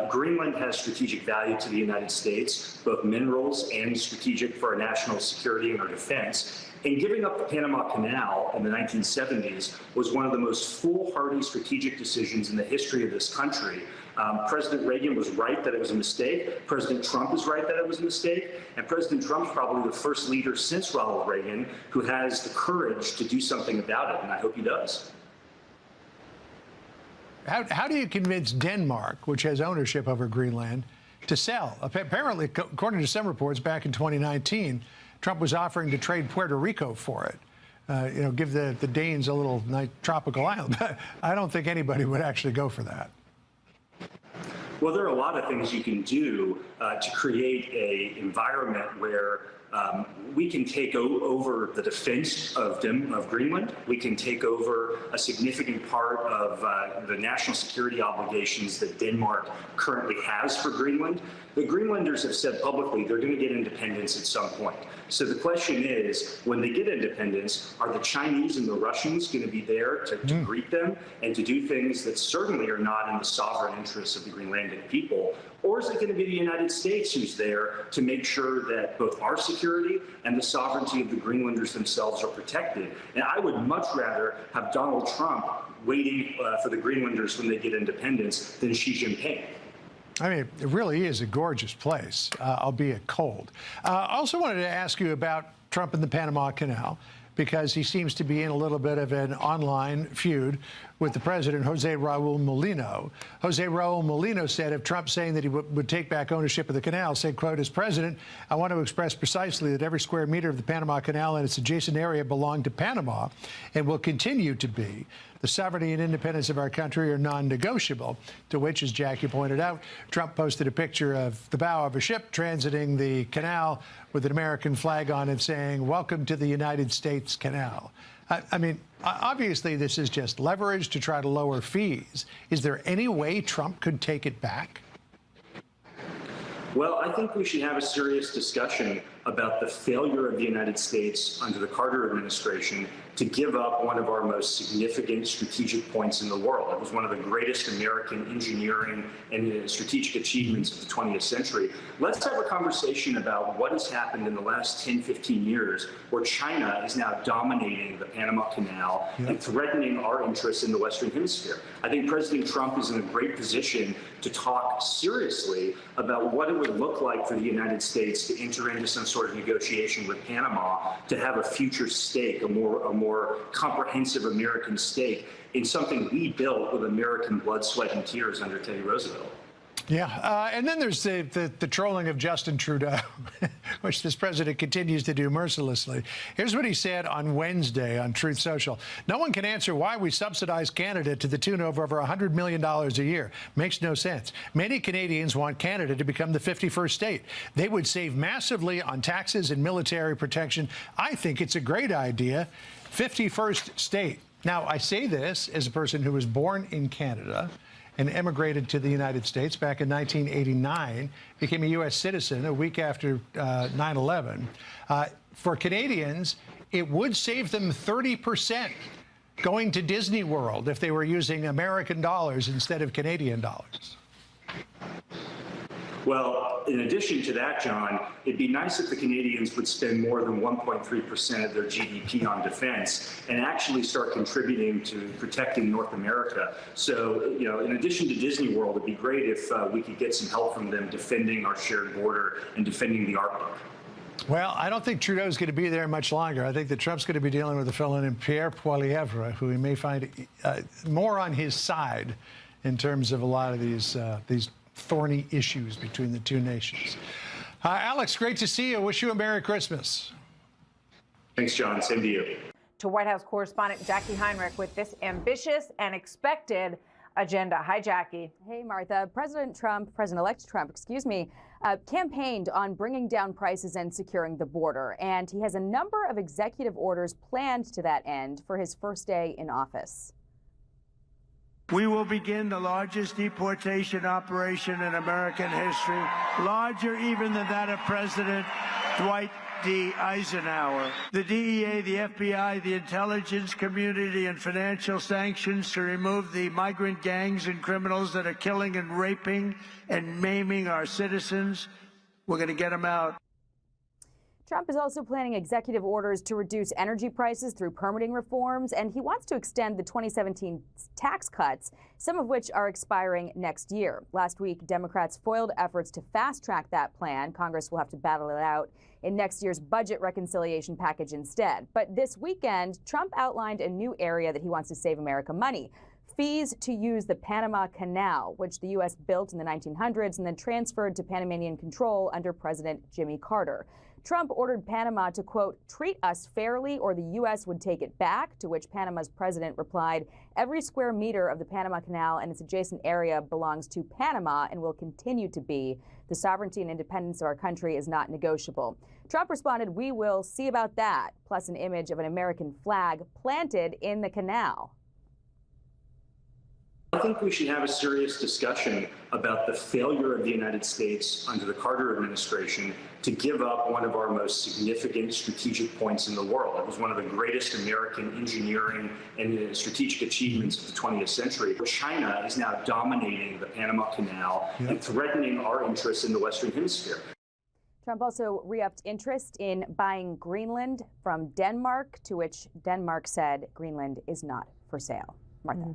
Greenland has strategic value to the United States, both minerals and strategic for our national security and our defense. And giving up the Panama Canal in the 1970s was one of the most foolhardy strategic decisions in the history of this country. President Reagan was right that it was a mistake. President Trump is right that it was a mistake. And President Trump's probably the first leader since Ronald Reagan who has the courage to do something about it, and I hope he does. How do you convince Denmark, which has ownership over Greenland, to sell? Apparently, according to some reports back in 2019, Trump was offering to trade Puerto Rico for it. Give the Danes a little nice tropical island. I don't think anybody would actually go for that. Well, there are a lot of things you can do to create an environment where we can take over the defense of Greenland. We can take over a significant part of the national security obligations that Denmark currently has for Greenland. The Greenlanders have said publicly they're going to get independence at some point. So the question is, when they get independence, are the Chinese and the Russians going to be there to greet them and to do things that certainly are not in the sovereign interests of the Greenlandic people? Or is it going to be the United States who's there to make sure that both our security and the sovereignty of the Greenlanders themselves are protected? And I would much rather have Donald Trump waiting for the Greenlanders when they get independence than Xi Jinping. I mean, it really is a gorgeous place, albeit cold. I also wanted to ask you about Trump and the Panama Canal, because he seems to be in a little bit of an online feud with the president, Jose Raul Molino. Jose Raul Molino said of Trump saying that he would take back ownership of the canal, said, quote, "As president, I want to express precisely that every square meter of the Panama Canal and its adjacent area belong to Panama and will continue to be. The sovereignty and independence of our country are non-negotiable," to which, as Jackie pointed out, Trump posted a picture of the bow of a ship transiting the canal with an American flag on it saying, "Welcome to the United States Canal." I mean, obviously, this is just leverage to try to lower fees. Is there any way Trump could take it back? Well, I think we should have a serious discussion about the failure of the United States under the Carter administration to give up one of our most significant strategic points in the world. It was one of the greatest American engineering and strategic achievements of the 20th century. Let's have a conversation about what has happened in the last 10, 15 years where China is now dominating the Panama Canal and threatening our interests in the Western Hemisphere. I think President Trump is in a great position to talk seriously about what it would look like for the United States to enter into some sort of negotiation with Panama to have a future stake, a more comprehensive American stake in something we built with American blood, sweat, and tears under Teddy Roosevelt. Yeah, and then there's the trolling of Justin Trudeau, which this president continues to do mercilessly. Here's what he said on Wednesday on Truth Social. No one can answer why we subsidize Canada to the tune of over $100 million a year. Makes no sense. Many Canadians want Canada to become the 51st state. They would save massively on taxes and military protection. I think it's a great idea. 51st state. Now, I say this as a person who was born in Canada and emigrated to the United States back in 1989, became a U.S. citizen a week after 9/11. For Canadians, it would save them 30% going to Disney World if they were using American dollars instead of Canadian dollars. Well, in addition to that, John, it'd be nice if the Canadians would spend more than 1.3% of their GDP on defense and actually start contributing to protecting North America. So, you know, in addition to Disney World, it'd be great if we could get some help from them defending our shared border and defending the Arctic. Well, I don't think Trudeau's going to be there much longer. I think that Trump's going to be dealing with a fellow named Pierre Poilievre, who he may find more on his side in terms of a lot of these thorny issues between the two nations. Alex, great to see you. Wish you a Merry Christmas. Thanks, John. Same to you. To White House correspondent Jackie Heinrich with this ambitious and expected agenda. Hi, Jackie. Hey, Martha. President-elect Trump, campaigned on bringing down prices and securing the border. And he has a number of executive orders planned to that end for his first day in office. We will begin the largest deportation operation in American history, larger even than that of President Dwight D. Eisenhower. The DEA, the FBI, the intelligence community, and financial sanctions to remove the migrant gangs and criminals that are killing and raping and maiming our citizens. We're going to get them out. Trump is also planning executive orders to reduce energy prices through permitting reforms, and he wants to extend the 2017 tax cuts, some of which are expiring next year. Last week, Democrats foiled efforts to fast-track that plan. Congress will have to battle it out in next year's budget reconciliation package instead. But this weekend, Trump outlined a new area that he wants to save America money: fees to use the Panama Canal, which the U.S. built in the 1900s and then transferred to Panamanian control under President Jimmy Carter. Trump ordered Panama to, quote, treat us fairly or the U.S. would take it back, to which Panama's president replied, every square meter of the Panama Canal and its adjacent area belongs to Panama and will continue to be. The sovereignty and independence of our country is not negotiable. Trump responded, we will see about that, plus an image of an American flag planted in the canal. I think we should have a serious discussion about the failure of the United States under the Carter administration to give up one of our most significant strategic points in the world. It was one of the greatest American engineering and strategic achievements of the 20th century. China is now dominating the Panama Canal and threatening our interests in the Western Hemisphere. Trump also re-upped interest in buying Greenland from Denmark, to which Denmark said Greenland is not for sale. Martha.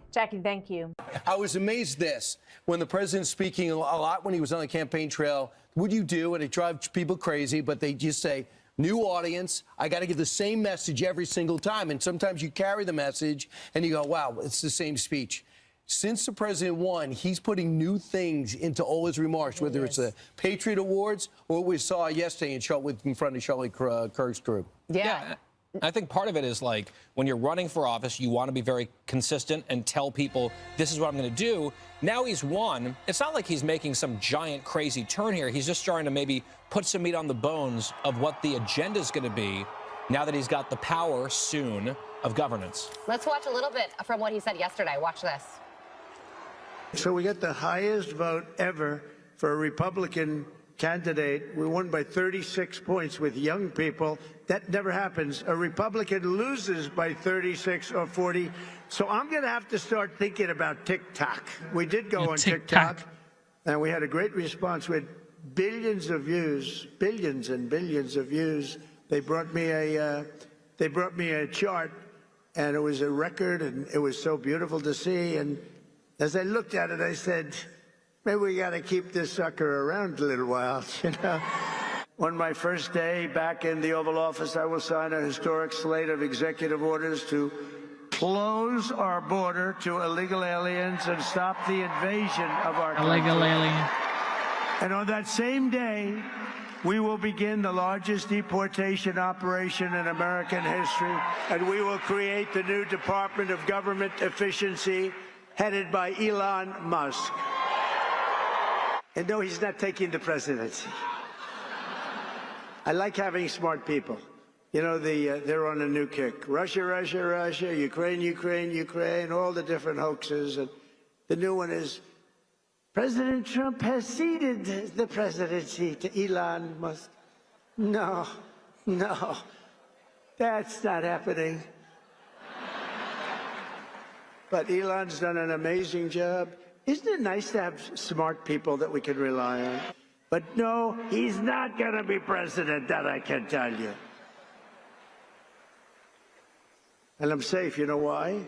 Jackie, thank you. I was amazed when the president's speaking a lot when he was on the campaign trail. What do you do? And it drives people crazy, but they just say, new audience, I got to give the same message every single time. And sometimes you carry the message and you go, wow, it's the same speech. Since the president won, he's putting new things into all his remarks, whether it's the Patriot Awards or what we saw yesterday in front of Charlie Kirk's group. Yeah. I think part of it is like when you're running for office, you want to be very consistent and tell people this is what I'm going to do. Now he's won. It's not like he's making some giant crazy turn here. He's just trying to maybe put some meat on the bones of what the agenda is going to be now that he's got the power soon of governance. Let's watch a little bit from what he said yesterday. Watch this. So we get the highest vote ever for a Republican candidate. We won by 36 points with young people. That never happens. A Republican loses by 36 or 40. So I'm going to have to start thinking about TikTok. We did go on TikTok, and we had a great response. We had billions of views, billions and billions of views. They brought me a chart, and it was a record, and it was so beautiful to see. And as I looked at it, I said, maybe we got to keep this sucker around a little while, you know. On my first day back in the Oval Office, I will sign a historic slate of executive orders to close our border to illegal aliens and stop the invasion of our country. Illegal alien. And on that same day, we will begin the largest deportation operation in American history, and we will create the new Department of Government Efficiency headed by Elon Musk. And no, he's not taking the presidency. I like having smart people. You know, they're on a new kick. Russia, Russia, Russia, Ukraine, Ukraine, Ukraine, all the different hoaxes. And the new one is, President Trump has ceded the presidency to Elon Musk. No, no, that's not happening. But Elon's done an amazing job. Isn't it nice to have smart people that we can rely on? But no, he's not going to be president, that I can tell you. And I'm safe. You know why?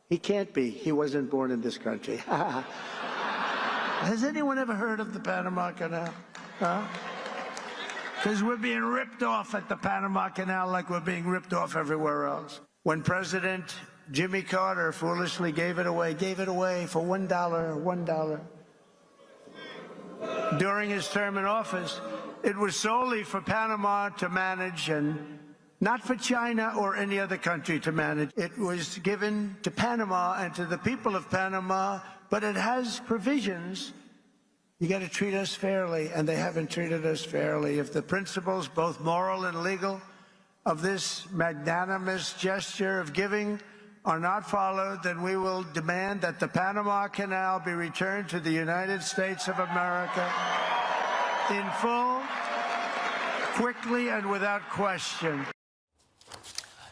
He can't be. He wasn't born in this country. Has anyone ever heard of the Panama Canal? Huh? Because we're being ripped off at the Panama Canal like we're being ripped off everywhere else. When President Jimmy Carter foolishly gave it away for $1. During his term in office, it was solely for Panama to manage and not for China or any other country to manage. It was given to Panama and to the people of Panama, but it has provisions. You got to treat us fairly, and they haven't treated us fairly. If the principles, both moral and legal, of this magnanimous gesture of giving are not followed, then we will demand that the Panama Canal be returned to the United States of America in full, quickly, and without question.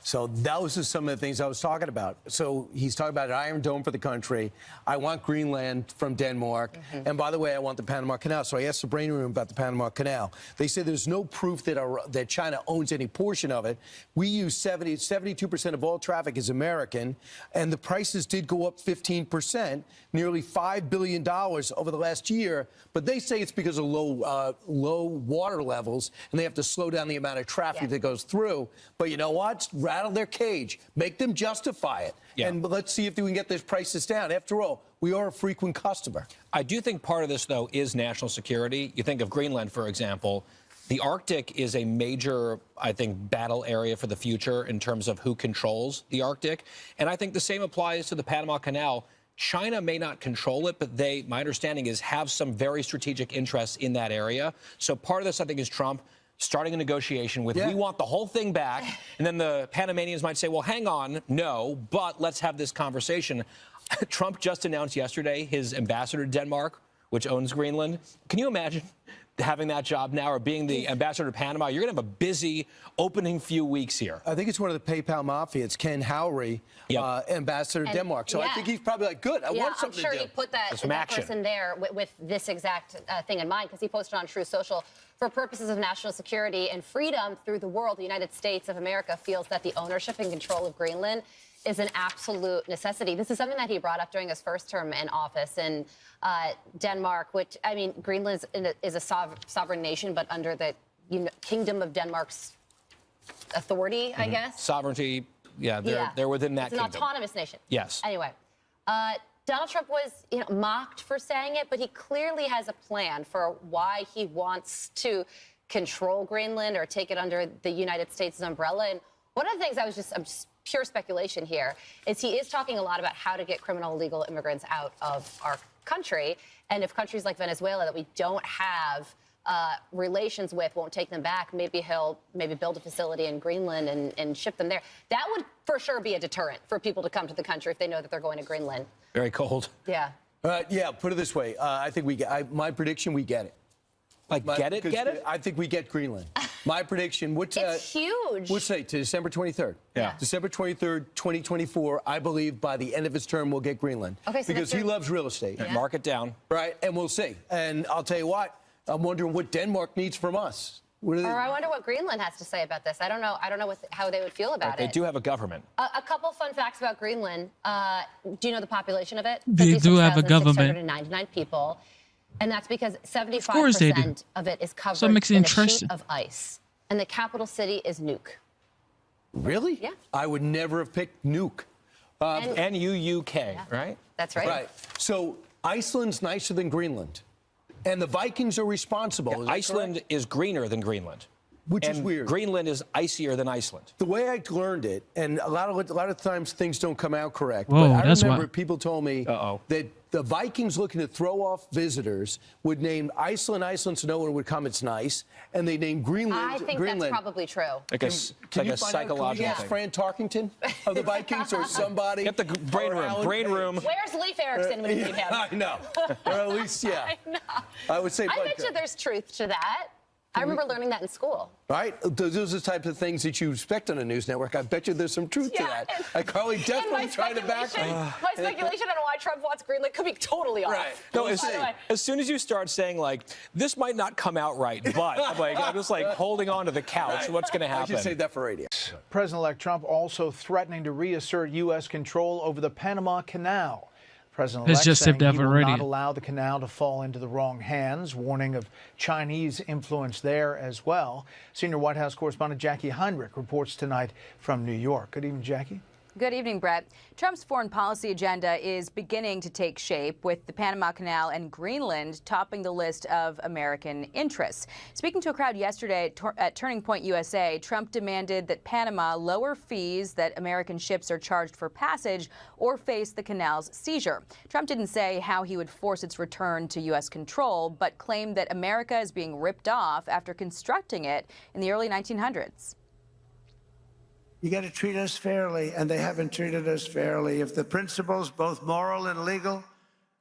So those are some of the things I was talking about. So he's talking about an Iron Dome for the country. I want Greenland from Denmark. And by the way, I want the Panama Canal. So I asked the Brain Room about the Panama Canal. They say there's no proof that China owns any portion of it. We use 72% of all traffic is American, and the prices did go up 15%, nearly $5 billion over the last year. But they say it's because of low water levels, and they have to slow down the amount of traffic that goes through. But you know what? Rattle their cage, make them justify it, and let's see if we can get those prices down. After all, we are a frequent customer. I do think part of this, though, is national security. You think of Greenland, for example. The Arctic is a major, I think, battle area for the future in terms of who controls the Arctic. And I think the same applies to the Panama Canal. China may not control it, but they, my understanding is, have some very strategic interests in that area. So part of this, I think, is Trump starting a negotiation with, we want the whole thing back. And then the Panamanians might say, well, hang on, no, but let's have this conversation. Trump just announced yesterday his ambassador to Denmark, which owns Greenland. Can you imagine having that job now, or being the ambassador to Panama? You're going to have a busy opening few weeks here. I think it's one of the PayPal mafia. It's Ken Howry, ambassador to Denmark. So I think he's probably like, good, I want something I'm sure to do. he put that person there with this exact thing in mind, because he posted on True Social, for purposes of national security and freedom through the world, the United States of America feels that the ownership and control of Greenland is an absolute necessity. This is something that he brought up during his first term in office in Denmark, which, I mean, Greenland is a sovereign nation, but under the Kingdom of Denmark's authority, I guess. Sovereignty, they're within that kingdom. It's an autonomous nation. Yes. Anyway, Donald Trump was mocked for saying it, but he clearly has a plan for why he wants to control Greenland or take it under the United States' umbrella. And one of the things I'm just pure speculation here is he is talking a lot about how to get criminal illegal immigrants out of our country. And if countries like Venezuela that we don't have relations with won't take them back, maybe he'll build a facility in Greenland and ship them there. That would for sure be a deterrent for people to come to the country if they know that they're going to Greenland. Very cold. Yeah. Yeah, put it this way. I think my prediction, we get it. Like, get it? I think we get Greenland. My prediction, It's huge. What's say to December 23rd? Yeah. December 23rd, 2024, I believe by the end of his term, we'll get Greenland. Okay, so because he loves real estate. Yeah. Mark it down. Right, and we'll see. And I'll tell you what, I'm wondering what Denmark needs from us. What are they? Or I wonder what Greenland has to say about this. I don't know how they would feel about They it. do have a government. A couple fun facts about Greenland. Do you know the population of it? They do have a government. 56,699 people. And that's because course they do. 75% of it is covered So it makes it in a sheet interesting. of ice. And the capital city is Nuuk. Really? Yeah. I would never have picked Nuuk. N-U-U-K, right? That's right. Right. So Iceland's nicer than Greenland. And the Vikings are responsible. Is that Iceland correct? is greener than Greenland. Which is And weird. Greenland is icier than Iceland. The way I learned it, and a lot of times things don't come out correct. Whoa, but I that's remember why. people told me that the Vikings looking to throw off visitors would name Iceland, so no one would come. It's nice, and they named Greenland. I think Greenland. that's probably true. Like Can a you like find a out? Can we psychological ask thing. Fran Tarkington of the Vikings or somebody? Get the brain Or room. Alan Brain Page. room. Where's Leif Erikson when you need him? I know. Or at least, yeah. I know. I would say. I bet you there's truth to that. I remember learning that in school. Right? Those are the types of things that you expect on a news network. I bet you there's some truth to that. Carly definitely tried to back My speculation on why Trump wants Greenland could be totally off. Right. No, By the way. as soon as you start saying, like, this might not come out right, but I'm just like holding on to the couch. What's going to happen? I should save that for radio. President-elect Trump also threatening to reassert U.S. control over the Panama Canal. President-elect Let's just saying sip that he for will radio. not allow the canal to fall into the wrong hands, warning of Chinese influence there as well. Senior White House correspondent Jackie Heinrich reports tonight from New York. Good evening, Jackie. Good evening, Brett. Trump's foreign policy agenda is beginning to take shape, with the Panama Canal and Greenland topping the list of American interests. Speaking to a crowd yesterday at Turning Point USA, Trump demanded that Panama lower fees that American ships are charged for passage or face the canal's seizure. Trump didn't say how he would force its return to U.S. control, but claimed that America is being ripped off after constructing it in the early 1900s. You got to treat us fairly, and they haven't treated us fairly. If the principles, both moral and legal,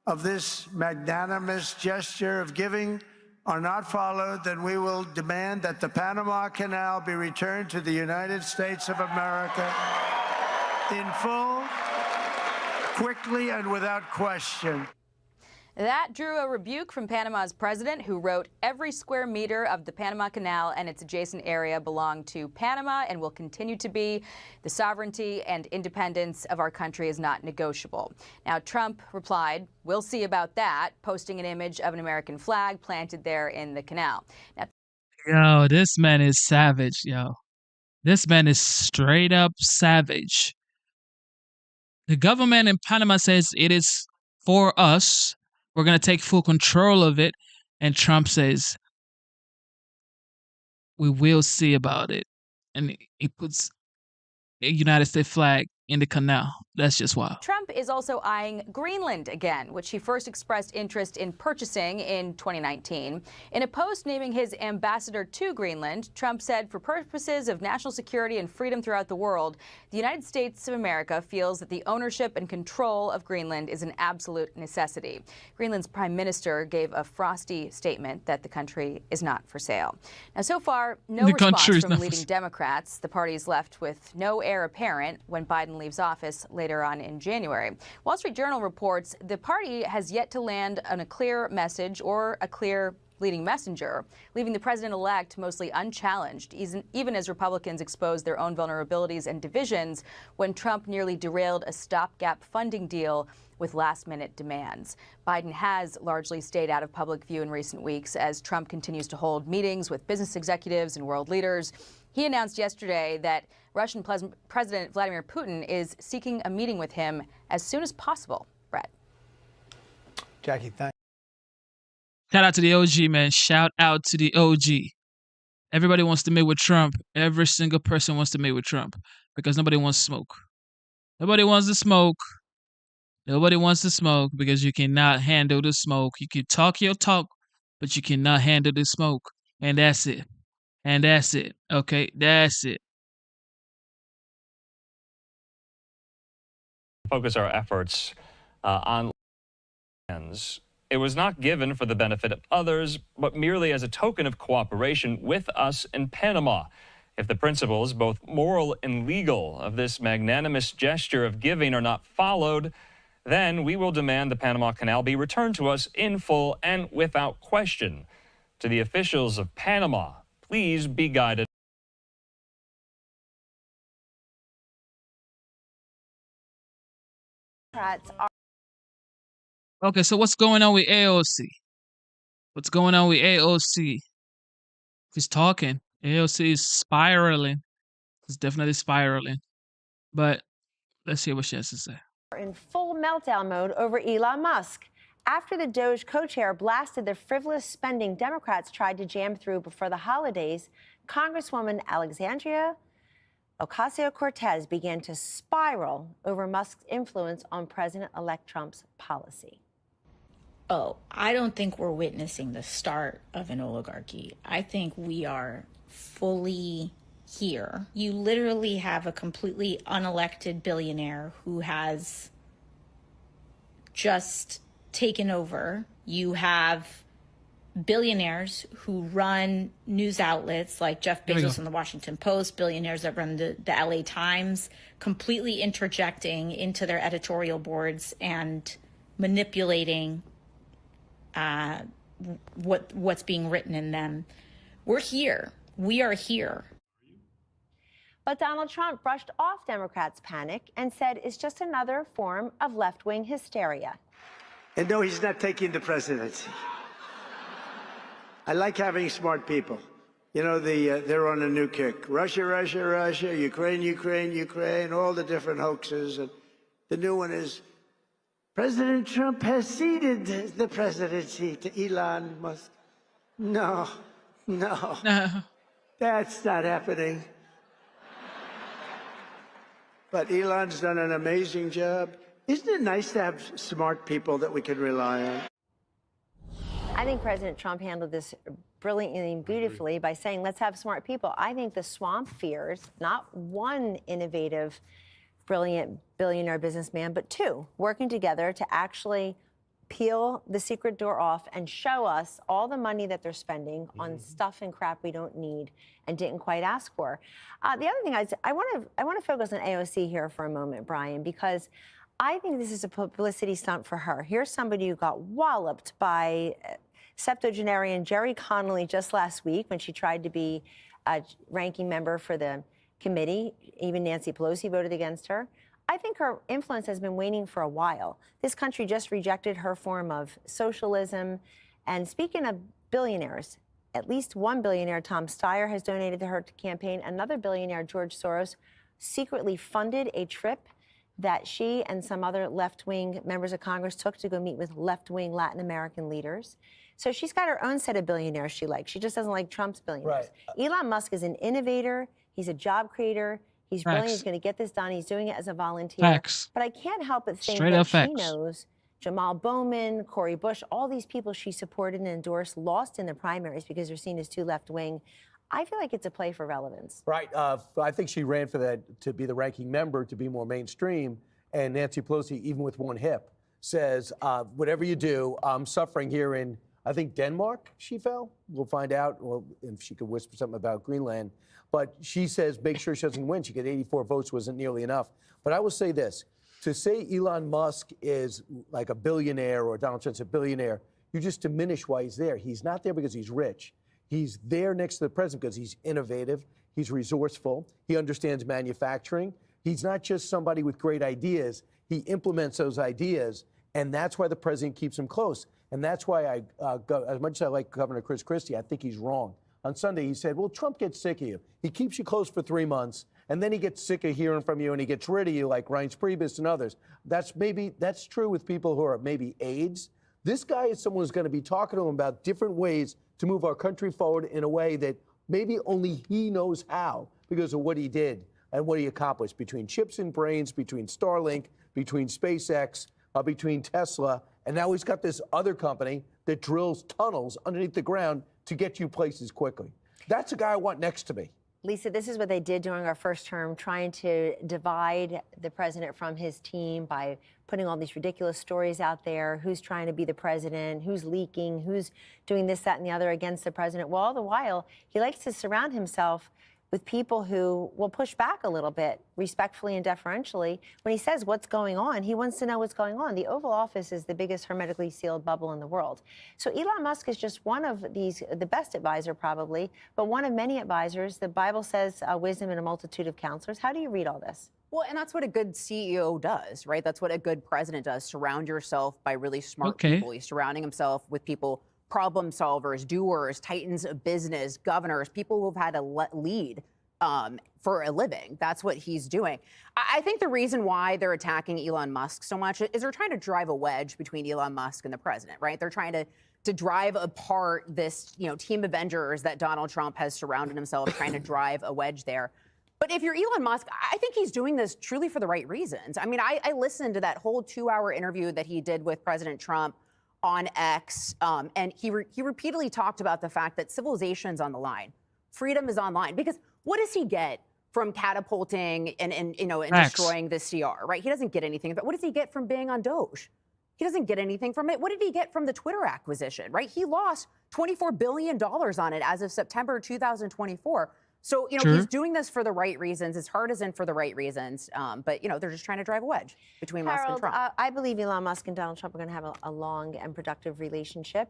of this magnanimous gesture of giving are not followed, then we will demand that the Panama Canal be returned to the United States of America in full, quickly, and without question. That drew a rebuke from Panama's president, who wrote, "Every square meter of the Panama Canal and its adjacent area belong to Panama and will continue to be. The sovereignty and independence of our country is not negotiable." Now, Trump replied, "We'll see about that," posting an image of an American flag planted there in the canal. Now, Yo, this man is savage, yo. This man is straight up savage. The government in Panama says it is for us. We're going to take full control of it. And Trump says, we will see about it. And he puts a United States flag in the canal. That's just wild. Trump is also eyeing Greenland again, which he first expressed interest in purchasing in 2019. In a post naming his ambassador to Greenland, Trump said, "For purposes of national security and freedom throughout the world, the United States of America feels that the ownership and control of Greenland is an absolute necessity." Greenland's prime minister gave a frosty statement that the country is not for sale. Now, so far, no The response country is from not for leading Democrats. The party is left with no heir apparent when Biden leaves office later on in January. Wall Street Journal reports the party has yet to land on a clear message or a clear leading messenger, leaving the president-elect mostly unchallenged, even as Republicans expose their own vulnerabilities and divisions when Trump nearly derailed a stopgap funding deal with last-minute demands. Biden has largely stayed out of public view in recent weeks as Trump continues to hold meetings with business executives and world leaders. He announced yesterday that Russian President Vladimir Putin is seeking a meeting with him as soon as possible. Brett. Jackie, thanks. Shout out to the OG, man. Shout out to the OG. Everybody wants to meet with Trump. Every single person wants to meet with Trump because nobody wants smoke. Nobody wants to smoke. Nobody wants to smoke because you cannot handle the smoke. You can talk your talk, but you cannot handle the smoke. And that's it. And that's it. Okay, that's it. Focus our efforts on it was not given for the benefit of others, but merely as a token of cooperation with us in Panama. If the principles, both moral and legal, of this magnanimous gesture of giving are not followed, then we will demand the Panama Canal be returned to us in full and without question. To the officials of Panama, please be guided. Okay, so what's going on with AOC? What's going on with AOC? He's talking. AOC is spiraling. It's definitely spiraling. But let's hear what she has to say. In full meltdown mode over Elon Musk. After the Doge co-chair blasted the frivolous spending Democrats tried to jam through before the holidays, Congresswoman Alexandria Ocasio-Cortez began to spiral over Musk's influence on President-elect Trump's policy. Oh, I don't think we're witnessing the start of an oligarchy. I think we are fully here. You literally have a completely unelected billionaire who has just taken over. You have billionaires who run news outlets like Jeff Bezos and the Washington Post, billionaires that run the LA Times, completely interjecting into their editorial boards and manipulating what's being written in them. We're here. We are here. But Donald Trump brushed off Democrats' panic and said it's just another form of left-wing hysteria. And no, he's not taking the presidency. I like having smart people. You know, they're on a new kick. Russia, Russia, Russia, Ukraine, Ukraine, Ukraine, all the different hoaxes. And the new one is, President Trump has ceded the presidency to Elon Musk. No, that's not happening. But Elon's done an amazing job. Isn't it nice to have smart people that we can rely on? I think President Trump handled this brilliantly and beautifully by saying, let's have smart people. I think the swamp fears not one innovative, brilliant billionaire businessman, but two working together to actually peel the secret door off and show us all the money that they're spending on stuff and crap we don't need and didn't quite ask for. The other thing I want to focus on AOC here for a moment, Brian, because I think this is a publicity stunt for her. Here's somebody who got walloped by septuagenarian Jerry Connolly just last week when she tried to be a ranking member for the committee. Even Nancy Pelosi voted against her. I think her influence has been waning for a while. This country just rejected her form of socialism. And speaking of billionaires, at least one billionaire, Tom Steyer, has donated to her campaign. Another billionaire, George Soros, secretly funded a trip that she and some other left-wing members of Congress took to go meet with left-wing Latin American leaders. So she's got her own set of billionaires she likes. She just doesn't like Trump's billionaires. Right. Elon Musk is an innovator. He's a job creator. He's brilliant. He's going to get this done. He's doing it as a volunteer. Facts. But I can't help but think Straight that up she facts. knows Jamal Bowman, Cori Bush, all these people she supported and endorsed lost in the primaries because they're seen as too left-wing. I feel like it's a play for relevance. Right. I think she ran for that to be the ranking member, to be more mainstream. And Nancy Pelosi, even with one hip, says, whatever you do, I'm suffering here in, I think, Denmark, she fell. We'll find out. Well, if she could whisper something about Greenland. But she says, make sure she doesn't win. She got 84 votes, wasn't nearly enough. But I will say this. To say Elon Musk is like a billionaire or Donald Trump's a billionaire, you just diminish why he's there. He's not there because he's rich. He's there next to the president because he's innovative, he's resourceful, he understands manufacturing. He's not just somebody with great ideas. He implements those ideas, and that's why the president keeps him close. And that's why as much as I like Governor Chris Christie, I think he's wrong. On Sunday, he said, well, Trump gets sick of you. He keeps you close for 3 months, and then he gets sick of hearing from you, and he gets rid of you like Reince Priebus and others. That's true with people who are maybe aides. This guy is someone who's going to be talking to him about different ways to move our country forward in a way that maybe only he knows how because of what he did and what he accomplished between chips and brains, between Starlink, between SpaceX, between Tesla, and now he's got this other company that drills tunnels underneath the ground to get you places quickly. That's a guy I want next to me. Lisa, this is what they did during our first term, trying to divide the president from his team by putting all these ridiculous stories out there. Who's trying to be the president? Who's leaking? Who's doing this, that, and the other against the president? Well, all the while, he likes to surround himself with people who will push back a little bit, respectfully and deferentially. When he says what's going on, he wants to know what's going on. The Oval Office is the biggest hermetically sealed bubble in the world. So Elon Musk is just one of these, the best advisor probably, but one of many advisors. The Bible says wisdom in a multitude of counselors. How do you read all this? Well, and that's what a good CEO does, right? That's what a good president does. Surround yourself by really smart people. He's surrounding himself with people, problem solvers, doers, titans of business, governors, people who've had to lead for a living. That's what he's doing. I think the reason why they're attacking Elon Musk so much is they're trying to drive a wedge between Elon Musk and the president, right? They're trying to drive apart this, team Avengers that Donald Trump has surrounded himself, trying to drive a wedge there. But if you're Elon Musk, I think he's doing this truly for the right reasons. I mean, I listened to that whole 2-hour interview that he did with President Trump on X, and he repeatedly talked about the fact that civilization's on the line. Freedom is online. Because what does he get from catapulting and destroying the CR, right? He doesn't get anything. But what does he get from being on Doge? He doesn't get anything from it. What did he get from the Twitter acquisition, right? He lost $24 billion on it as of September 2024. So, he's doing this for the right reasons. His heart is in for the right reasons. But, they're just trying to drive a wedge between Musk and Trump. I believe Elon Musk and Donald Trump are going to have a long and productive relationship.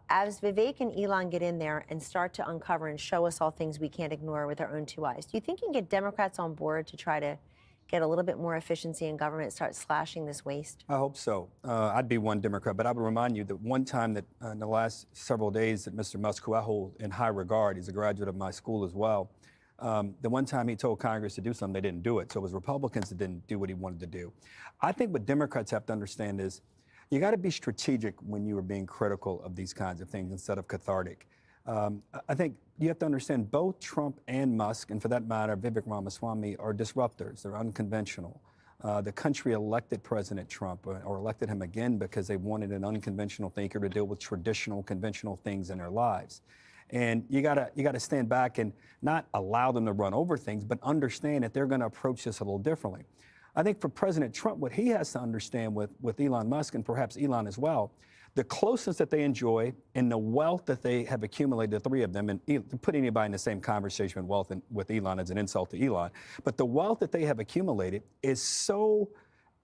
As Vivek and Elon get in there and start to uncover and show us all things we can't ignore with our own two eyes, do you think you can get Democrats on board to try to get a little bit more efficiency in government, start slashing this waste? I hope so. I'd be one Democrat, but I would remind you that one time that in the last several days that Mr. Musk, who I hold in high regard, he's a graduate of my school as well, the one time he told Congress to do something, they didn't do it. So it was Republicans that didn't do what he wanted to do. I think what Democrats have to understand is you got to be strategic when you are being critical of these kinds of things instead of cathartic. I think you have to understand both Trump and Musk, and for that matter, Vivek Ramaswamy, are disruptors. They're unconventional. The country elected President Trump or elected him again because they wanted an unconventional thinker to deal with traditional, conventional things in their lives. And you gotta stand back and not allow them to run over things, but understand that they're going to approach this a little differently. I think for President Trump, what he has to understand with Elon Musk and perhaps Elon as well, the closeness that they enjoy and the wealth that they have accumulated, the three of them, and to put anybody in the same conversation with Elon is an insult to Elon, but the wealth that they have accumulated is so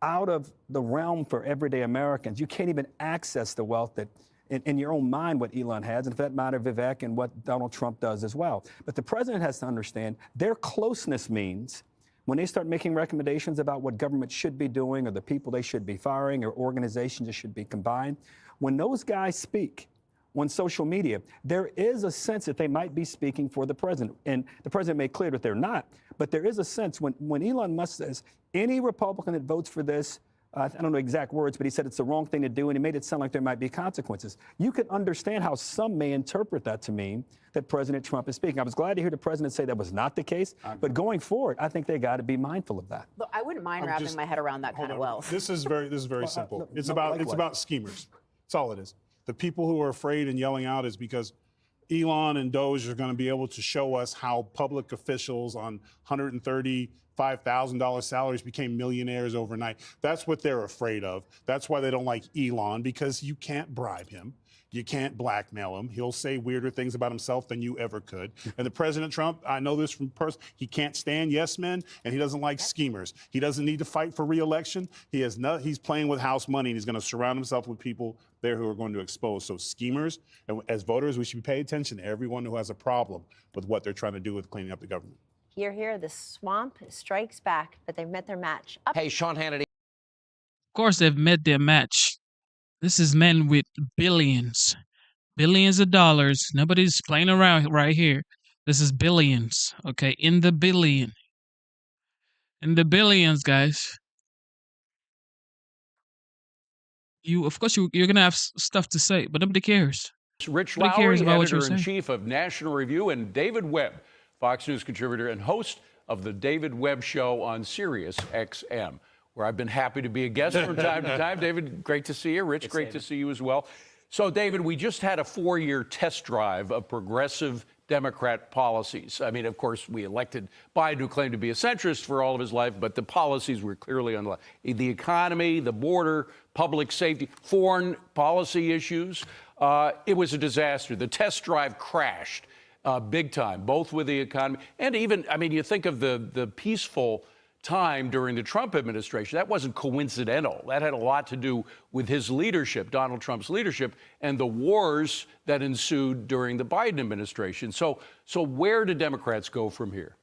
out of the realm for everyday Americans. You can't even access the wealth that in your own mind what Elon has, and for that matter, Vivek, and what Donald Trump does as well. But the president has to understand their closeness means when they start making recommendations about what government should be doing or the people they should be firing or organizations that should be combined, when those guys speak on social media, there is a sense that they might be speaking for the president. And the president made clear that they're not, but there is a sense when Elon Musk says any Republican that votes for this, I don't know exact words, but he said it's the wrong thing to do, and he made it sound like there might be consequences. You can understand how some may interpret that to mean that President Trump is speaking. I was glad to hear the president say that was not the case, but going forward, I think they got to be mindful of that. Look, I wouldn't mind wrapping my head around that kind of wealth. This is very simple. It's about schemers. That's all it is. The people who are afraid and yelling out is because Elon and Doge are going to be able to show us how public officials on $135,000 salaries became millionaires overnight. That's what they're afraid of. That's why they don't like Elon, because you can't bribe him. You can't blackmail him. He'll say weirder things about himself than you ever could. And the President Trump, I know this from person, he can't stand yes men, and he doesn't like schemers. He doesn't need to fight for re-election. He's playing with house money, and he's going to surround himself with people there who are going to expose. So schemers, and as voters, we should pay attention to everyone who has a problem with what they're trying to do with cleaning up the government. Here, the swamp strikes back, but they've met their match. Hey, Sean Hannity. Of course, they've met their match. This is men with billions of dollars. Nobody's playing around right here. This is billions, okay? In the billions, guys. Of course, you're gonna have stuff to say, but nobody cares. Rich Nobody cares Lowry, about what you're saying. editor-in-chief of National Review, and David Webb, Fox News contributor and host of the David Webb Show on Sirius XM, where I've been happy to be a guest from time to time. David, great to see you. Rich, great to see you as well. So, David, we just had a 4-year test drive of progressive Democrat policies. I mean, of course, we elected Biden, who claimed to be a centrist for all of his life, but the policies were clearly unlike the economy, the border, public safety, foreign policy issues. It was a disaster. The test drive crashed big time, both with the economy and even, I mean, you think of the peaceful time during the Trump administration. That wasn't coincidental. That had a lot to do with his leadership, Donald Trump's leadership, and the wars that ensued during the Biden administration. So where do Democrats go from here?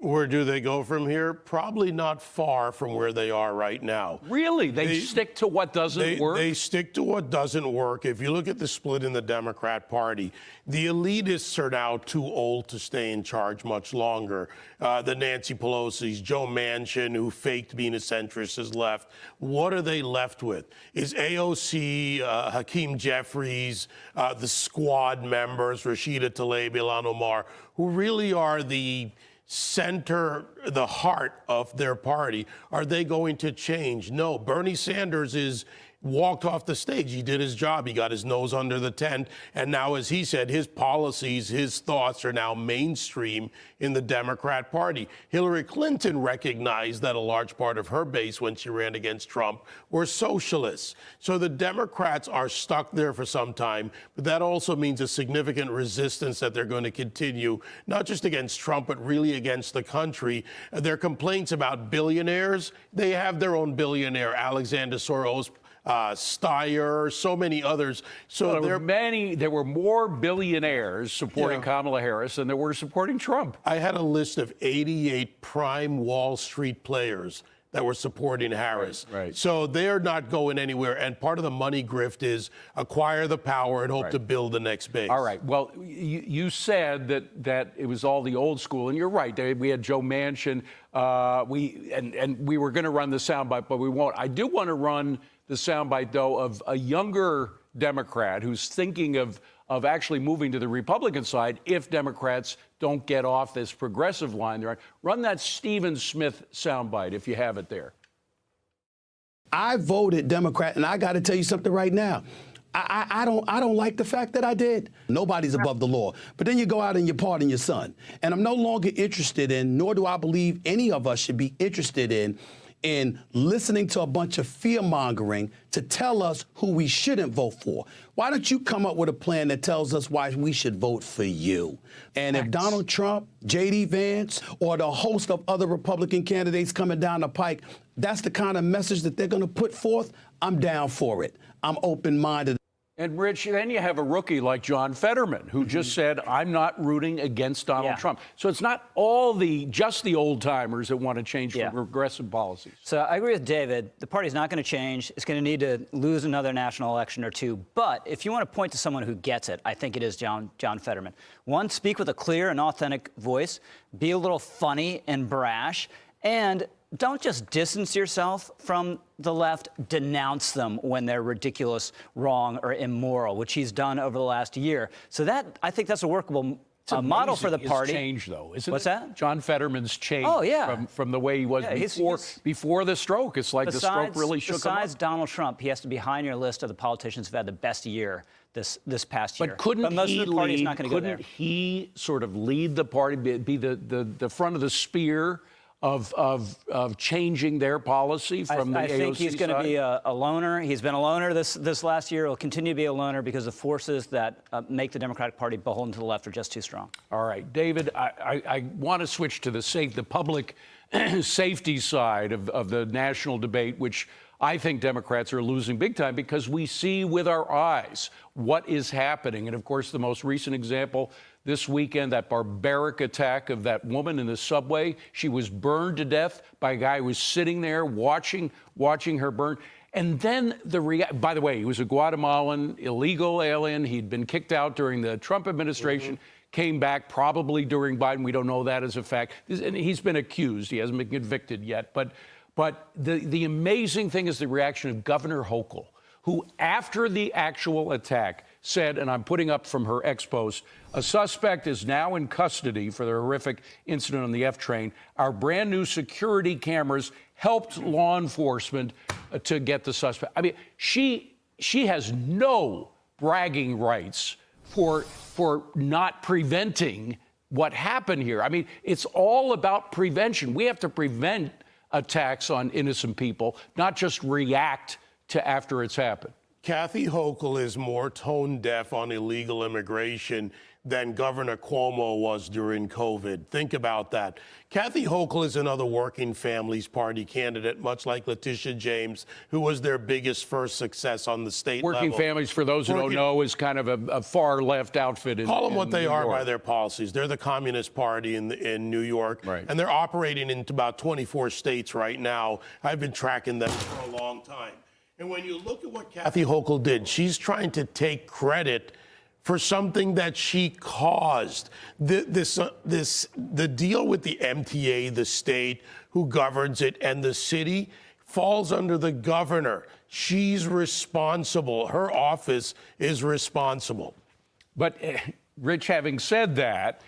Where do they go from here? Probably not far from where they are right now. Really? They stick to what doesn't work? They stick to what doesn't work. If you look at the split in the Democrat Party, the elitists are now too old to stay in charge much longer. The Nancy Pelosi's, Joe Manchin, who faked being a centrist, has left. What are they left with? Is AOC, Hakeem Jeffries, the squad members, Rashida Tlaib, Ilhan Omar, who really are the center, the heart of their party? Are they going to change? No. Bernie Sanders is walked off the stage. He did his job. He got his nose under the tent. And now, as he said, his policies, his thoughts are now mainstream in the Democrat Party. Hillary Clinton recognized that a large part of her base when she ran against Trump were socialists. So the Democrats are stuck there for some time, but that also means a significant resistance that they're going to continue, not just against Trump, but really against the country. Their complaints about billionaires, they have their own billionaire, Alexander Soros, Steyer, so many others. So well, there were more billionaires supporting Kamala Harris than there were supporting Trump. I had a list of 88 prime Wall Street players that were supporting Harris. Right. So they're not going anywhere. And part of the money grift is acquire the power and hope to build the next base. All right. Well, you said that it was all the old school, and you're right. We had Joe Manchin. We were going to run the soundbite, but we won't. I do want to run the soundbite, though, of a younger Democrat who's thinking of actually moving to the Republican side if Democrats don't get off this progressive line. Run that Stephen Smith soundbite if you have it there. I voted Democrat, and I got to tell you something right now. I don't like the fact that I did. Nobody's above the law. But then you go out and you pardon your son. And I'm no longer interested in, nor do I believe any of us should be interested in listening to a bunch of fear-mongering to tell us who we shouldn't vote for. Why don't you come up with a plan that tells us why we should vote for you? And if Donald Trump, J.D. Vance, or the host of other Republican candidates coming down the pike, that's the kind of message that they're going to put forth, I'm down for it. I'm open-minded. And, Rich, then you have a rookie like John Fetterman, who just said, I'm not rooting against Donald Trump. So it's not just the old-timers that want to change from progressive policies. So I agree with David. The party's not going to change. It's going to need to lose another national election or two. But if you want to point to someone who gets it, I think it is John Fetterman. One, speak with a clear and authentic voice. Be a little funny and brash. And don't just distance yourself from the left, denounce them when they're ridiculous, wrong, or immoral, which he's done over the last year. So that, I think that's a workable model for the party. His change, though, isn't What's it? that? John Fetterman's change from the way he was before the stroke. It's like the stroke really shook him up. Besides Donald Trump, he has to be high on your list of the politicians who've had the best year this past year. But couldn't most of the party's not going to go there. He sort of lead the party, be the front of the spear of changing their policy from the AOC side? I think he's going to be a loner. He's been a loner this last year. He'll continue to be a loner because the forces that make the Democratic Party beholden to the left are just too strong. All right, David, I want to switch to the public safety side of the national debate, which I think Democrats are losing big time because we see with our eyes what is happening. And, of course, the most recent example this weekend, that barbaric attack of that woman in the subway. She was burned to death by a guy who was sitting there watching her burn. And then by the way, he was a Guatemalan illegal alien. He'd been kicked out during the Trump administration, came back probably during Biden. We don't know that as a fact. And he's been accused. He hasn't been convicted yet. But the amazing thing is the reaction of Governor Hochul, who, after the actual attack, said, and I'm putting up from her ex-post, a suspect is now in custody for the horrific incident on the F train. Our brand new security cameras helped law enforcement to get the suspect. I mean, she has no bragging rights for not preventing what happened here. I mean, it's all about prevention. We have to prevent attacks on innocent people, not just react to after it's happened. Kathy Hochul is more tone deaf on illegal immigration than Governor Cuomo was during COVID. Think about that. Kathy Hochul is another Working Families Party candidate, much like Letitia James, who was their biggest first success on the state level. Working Families, for those who don't know, is kind of a far left outfit in Call them what they are New York. by their policies. They're the Communist Party in New York, right. And they're operating in about 24 states right now. I've been tracking them for a long time. And when you look at what Kathy Hochul did, she's trying to take credit for something that she caused. The deal with the MTA, the state who governs it, and the city falls under the governor. She's responsible. Her office is responsible. But Rich, having said that,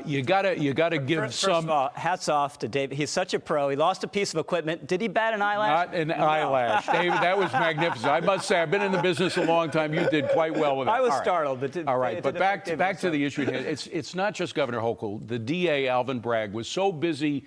you gotta give First some. of all, hats off to David. He's such a pro. He lost a piece of equipment. Did he bat an eyelash? Not an eyelash, David. That was magnificent. I must say, I've been in the business a long time. You did quite well with it. I was All right. startled, but all right. But back to the issue. It's not just Governor Hochul. The DA Alvin Bragg was so busy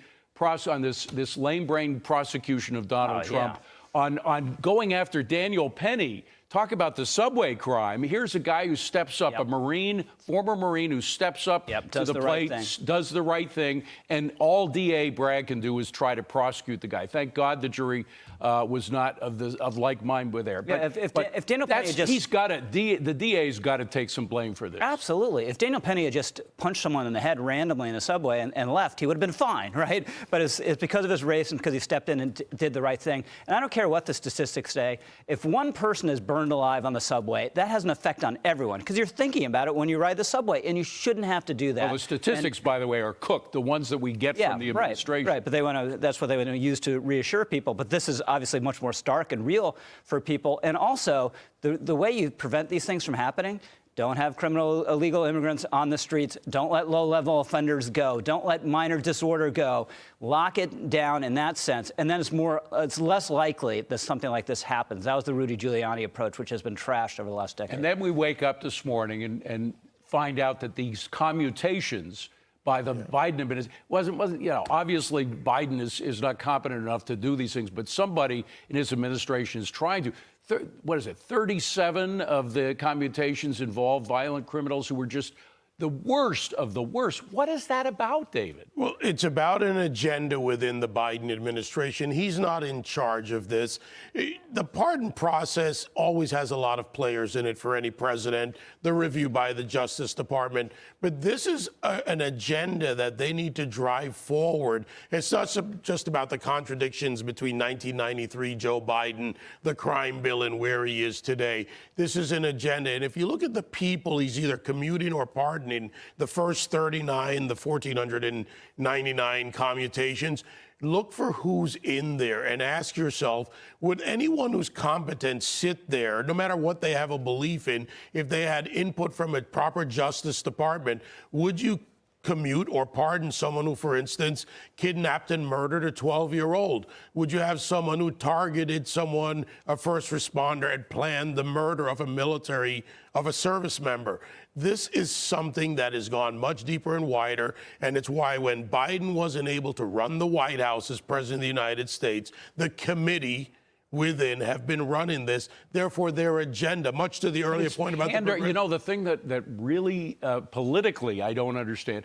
on this lame-brained prosecution of Donald Trump on going after Daniel Penny. Talk about the subway crime. Here's a guy who steps up, a Marine, former Marine who steps up to the plate, does the right thing, and all DA Bragg can do is try to prosecute the guy. Thank God the jury was not of like mind with there. Yeah, But if Daniel Penny the DA's got to take some blame for this. Absolutely. If Daniel Penny had just punched someone in the head randomly in a subway and left, he would have been fine, right? But it's because of his race and because he stepped in and did the right thing. And I don't care what the statistics say. If one person is burned alive on the subway, that has an effect on everyone because you're thinking about it when you ride the subway, and you shouldn't have to do that. Well, the statistics, by the way, are cooked, the ones that we get from the administration. Right, but that's what they want to use to reassure people. But this is obviously much more stark and real for people. And also, the way you prevent these things from happening, don't have illegal immigrants on the streets. Don't let low-level offenders go. Don't let minor disorder go. Lock it down in that sense, and then it's less likely that something like this happens. That was the Rudy Giuliani approach, which has been trashed over the last decade. And then we wake up this morning and find out that these commutations by the Biden administration wasn't obviously Biden is not competent enough to do these things, but somebody in his administration is trying to. 37 of the commutations involve violent criminals who were just the worst of the worst. What is that about, David? Well, it's about an agenda within the Biden administration. He's not in charge of this. The pardon process always has a lot of players in it for any president, the review by the Justice Department. But this is an agenda that they need to drive forward. It's not just about the contradictions between 1993 Joe Biden, the crime bill, and where he is today. This is an agenda. And if you look at the people he's either commuting or pardoning, the first 39, the 1,499 commutations, look for who's in there and ask yourself, would anyone who's competent sit there, no matter what they have a belief in, if they had input from a proper Justice Department, would you commute or pardon someone who, for instance, kidnapped and murdered a 12-year-old? Would you have someone who targeted someone, a first responder, and planned the murder of a service member? This is something that has gone much deeper and wider, and it's why when Biden wasn't able to run the White House as president of the United States, the committee within have been running this. Therefore, their agenda, much to the earlier point about the thing that really politically I don't understand.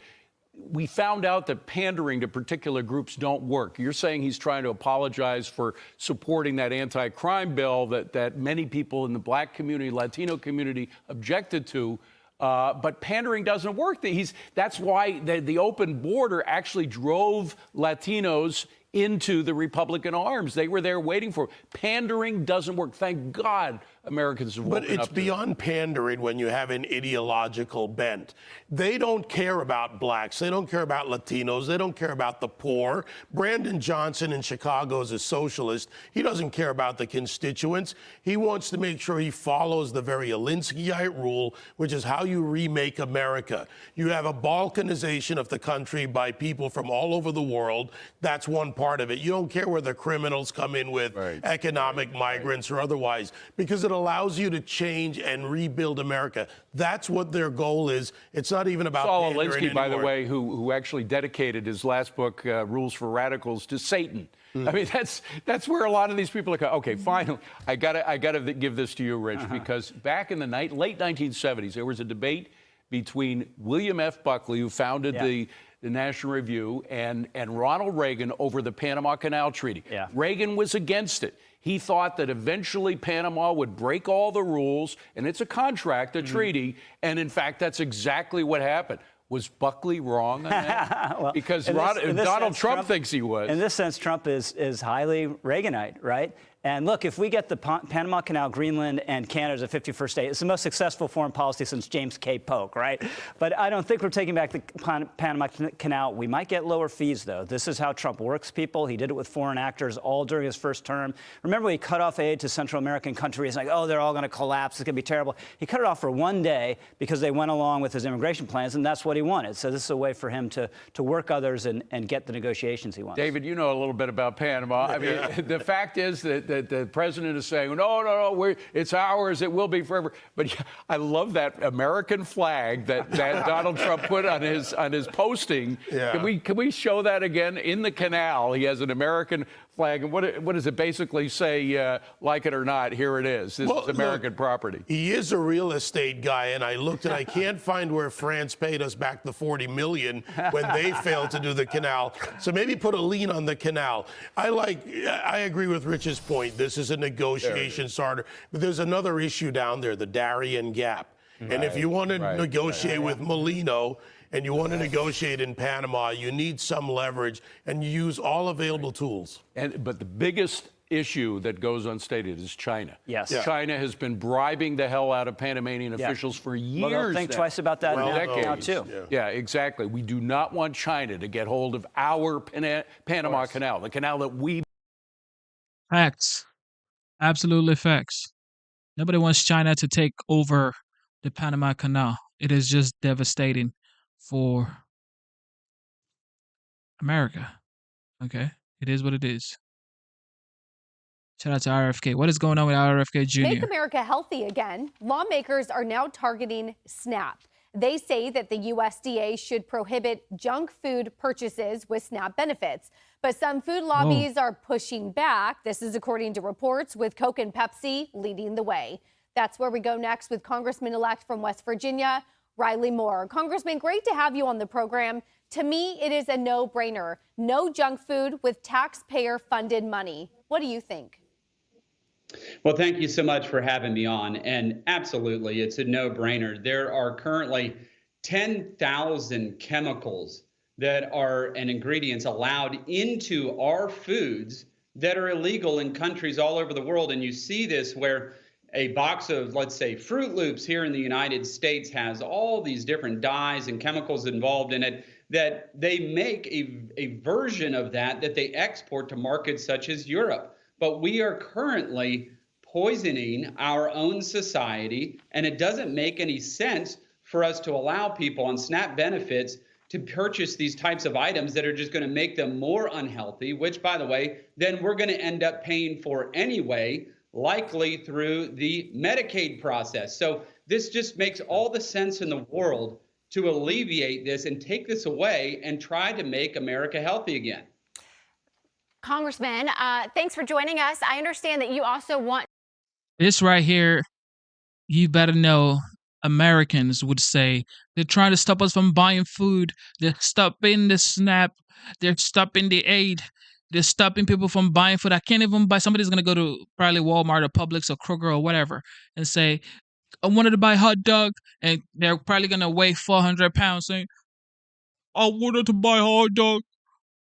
We found out that pandering to particular groups don't work. You're saying he's trying to apologize for supporting that anti-crime bill that many people in the Black community, Latino community objected to. But pandering doesn't work. That's why the open border actually drove Latinos into the Republican arms. They were there waiting for it. Pandering doesn't work. Thank God Americans have woken up. But it's beyond pandering when you have an ideological bent. They don't care about blacks. They don't care about Latinos. They don't care about the poor. Brandon Johnson in Chicago is a socialist. He doesn't care about the constituents. He wants to make sure he follows the very Alinskyite rule, which is how you remake America. You have a balkanization of the country by people from all over the world. That's one part of it. You don't care where the criminals come in with economic migrants or otherwise, because it allows you to change and rebuild America. That's what their goal is. It's not even about Saul pandering Alinsky, by the anymore. way, who actually dedicated his last book, Rules for Radicals, to Satan. I mean, that's where a lot of these people are. Okay, finally, I gotta give this to you, Rich, because back in the late 1970s, there was a debate between William F. Buckley, who founded the National Review, and Ronald Reagan over the Panama Canal Treaty. Reagan was against it. He thought that eventually Panama would break all the rules, and it's a contract, a treaty, and in fact, that's exactly what happened. Was Buckley wrong on that? Well, because in this Donald sense, Trump thinks he was. In this sense, Trump is highly Reaganite, right? And look, if we get the Panama Canal, Greenland, and Canada as a 51st state, it's the most successful foreign policy since James K. Polk, right? But I don't think we're taking back the Panama Canal. We might get lower fees, though. This is how Trump works people. He did it with foreign actors all during his first term. Remember, he cut off aid to Central American countries, like, oh, they're all going to collapse. It's going to be terrible. He cut it off for one day because they went along with his immigration plans, and that's what he wanted. So this is a way for him to work others and get the negotiations he wants. David, you know a little bit about Panama. I mean, the fact is that the president is saying, no, it's ours, it will be forever. But I love that American flag that Donald Trump put on his posting. Yeah. Can we show that again? In the canal, he has an American flag. And what does it basically say, like it or not, here it is. This is American property. He is a real estate guy, and I looked and I can't find where France paid us back the $40 million when they failed to do the canal. So maybe put a lien on the canal. I agree with Rich's point. This is a negotiation starter. But there's another issue down there, the Darien Gap. And if you want to negotiate with Molino, and you want to negotiate in Panama, you need some leverage, and you use all available tools. But the biggest issue that goes unstated is China. Yes. China has been bribing the hell out of Panamanian officials for years. Well, they'll think twice about that now, too. Yeah, exactly. We do not want China to get hold of our Panama Canal, the canal that we... Facts. Absolutely facts. Nobody wants China to take over the Panama Canal. It is just devastating for America. Okay? It is what it is. Shout out to RFK. What is going on with RFK Jr.? Make America healthy again. Lawmakers are now targeting SNAP. They say that the USDA should prohibit junk food purchases with SNAP benefits. But some food lobbies are pushing back. This is according to reports, with Coke and Pepsi leading the way. That's where we go next with Congressman-elect from West Virginia, Riley Moore. Congressman, great to have you on the program. To me, it is a no-brainer. No junk food with taxpayer-funded money. What do you think? Well, thank you so much for having me on. And absolutely, it's a no-brainer. There are currently 10,000 chemicals that are and ingredients allowed into our foods that are illegal in countries all over the world. And you see this where a box of, let's say, Fruit Loops here in the United States has all these different dyes and chemicals involved in it, that they make a version of that they export to markets such as Europe. But we are currently poisoning our own society, and it doesn't make any sense for us to allow people on SNAP benefits to purchase these types of items that are just going to make them more unhealthy, which, by the way, then we're going to end up paying for anyway, likely through the Medicaid process. So this just makes all the sense in the world to alleviate this and take this away and try to make America healthy again. Congressman, thanks for joining us. I understand that you also want... This right here, you better know Americans would say they're trying to stop us from buying food. They're stopping the SNAP. They're stopping the aid. They're stopping people from buying food. I can't even buy. Somebody's going to go to probably Walmart or Publix or Kroger or whatever and say, I wanted to buy a hot dog. And they're probably going to weigh 400 pounds saying, I wanted to buy a hot dog,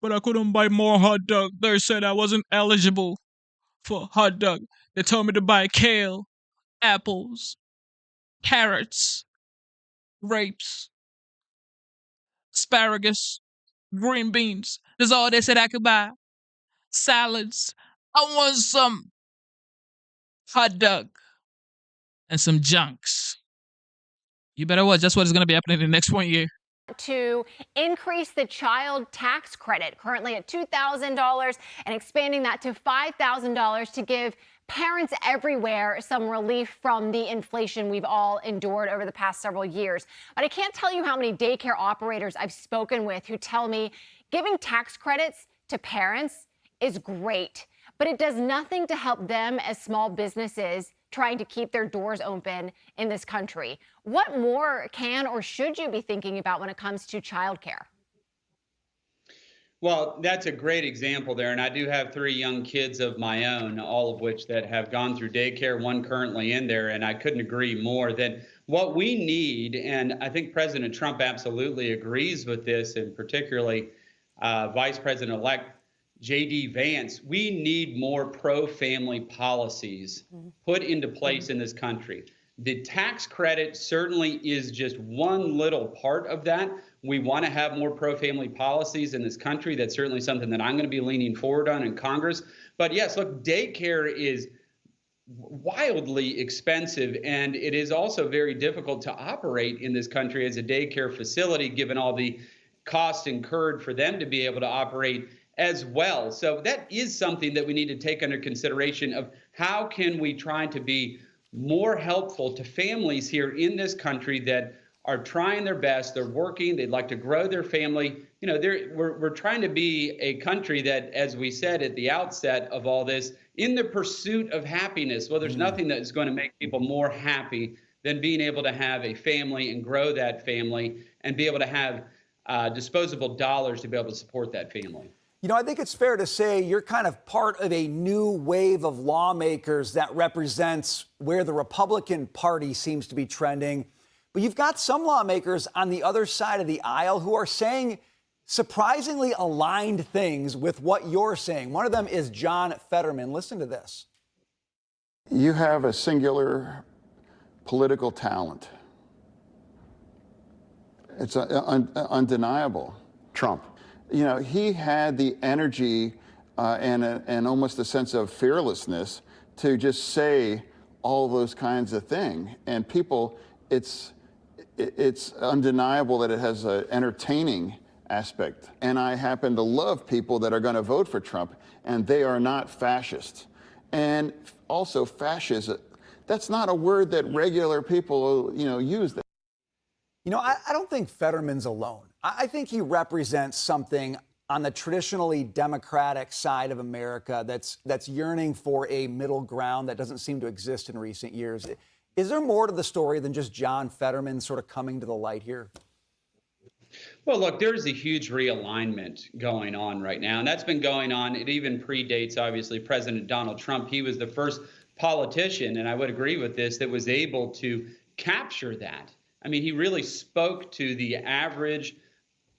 but I couldn't buy more hot dog. They said I wasn't eligible for hot dog. They told me to buy kale, apples, carrots, grapes, asparagus, green beans. That's all they said I could buy. Salads. I want some hot dog and some junks. You better watch. That's what is going to be happening in the next 1 year. to increase the child tax credit, currently at $2,000, and expanding that to $5,000 to give parents everywhere some relief from the inflation we've all endured over the past several years. But I can't tell you how many daycare operators I've spoken with who tell me giving tax credits to parents is great, but it does nothing to help them as small businesses trying to keep their doors open in this country. What more can or should you be thinking about when it comes to childcare? Well, that's a great example there. And I do have 3 young kids of my own, all of which that have gone through daycare, one currently in there. And I couldn't agree more that what we need, and I think President Trump absolutely agrees with this, and particularly Vice President-elect J.D. Vance, we need more pro-family policies put into place in this country. The tax credit certainly is just one little part of that. We want to have more pro-family policies in this country. That's certainly something that I'm going to be leaning forward on in Congress. But yes, look, daycare is wildly expensive, and it is also very difficult to operate in this country as a daycare facility, given all the costs incurred for them to be able to operate as well. So that is something that we need to take under consideration of how can we try to be more helpful to families here in this country that are trying their best, they're working, they'd like to grow their family. You know, we're trying to be a country that, as we said at the outset of all this, in the pursuit of happiness. Well, there's nothing that is going to make people more happy than being able to have a family and grow that family and be able to have disposable dollars to be able to support that family. You know, I think it's fair to say you're kind of part of a new wave of lawmakers that represents where the Republican Party seems to be trending. But you've got some lawmakers on the other side of the aisle who are saying surprisingly aligned things with what you're saying. One of them is John Fetterman. Listen to this. You have a singular political talent. It's undeniable. Trump. You know, he had the energy and almost a sense of fearlessness to just say all those kinds of things. And people, it's undeniable that it has an entertaining aspect. And I happen to love people that are going to vote for Trump, and they are not fascists. And also fascism, that's not a word that regular people, use. You know, I don't think Fetterman's alone. I think he represents something on the traditionally Democratic side of America that's yearning for a middle ground that doesn't seem to exist in recent years. Is there more to the story than just John Fetterman sort of coming to the light here? Well, look, there's a huge realignment going on right now, and that's been going on. It even predates, obviously, President Donald Trump. He was the first politician, and I would agree with this, that was able to capture that. I mean, he really spoke to the average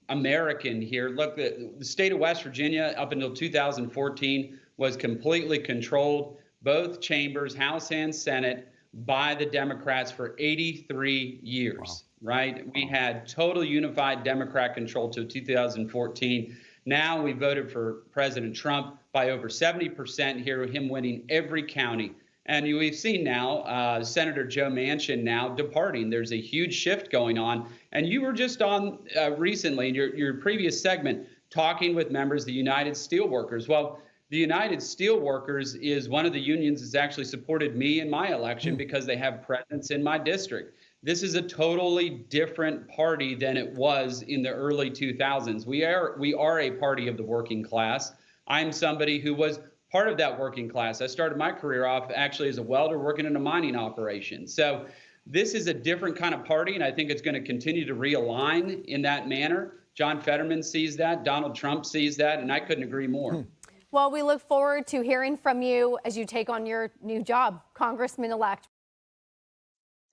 American here. Look, the state of West Virginia up until 2014 was completely controlled, both chambers, House and Senate, by the Democrats for 83 years, right? We had total unified Democrat control till 2014. Now we voted for President Trump by over 70% here, him winning every county. And we've seen now Senator Joe Manchin now departing. There's a huge shift going on. And you were just on recently in your previous segment talking with members of the United Steelworkers. Well, the United Steelworkers is one of the unions that's actually supported me in my election because they have presence in my district. This is a totally different party than it was in the early 2000s. We are a party of the working class. I'm somebody who was part of that working class. I started my career off actually as a welder working in a mining operation. So this is a different kind of party, and I think it's going to continue to realign in that manner. John Fetterman sees that. Donald Trump sees that, and I couldn't agree more. Well, we look forward to hearing from you as you take on your new job, Congressman-elect.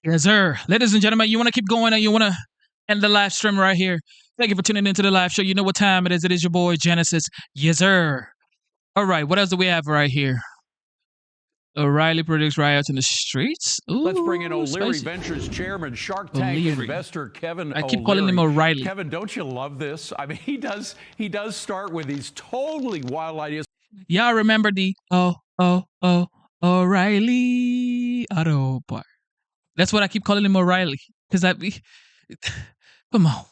Yes, sir. Ladies and gentlemen, you want to keep going and you want to end the live stream right here. Thank you for tuning into the live show. You know what time it is. It is your boy, Genesis. Yes, sir. All right, what else do we have right here? O'Reilly predicts riots in the streets. Ooh, let's bring in O'Leary spicy. Ventures chairman, Shark Tank investor Kevin O'Leary. I keep calling him O'Reilly. Kevin, don't you love this? I mean, he does start with these totally wild ideas. Y'all remember the O'Reilly Auto Part? That's what I keep calling him, O'Reilly, because come on.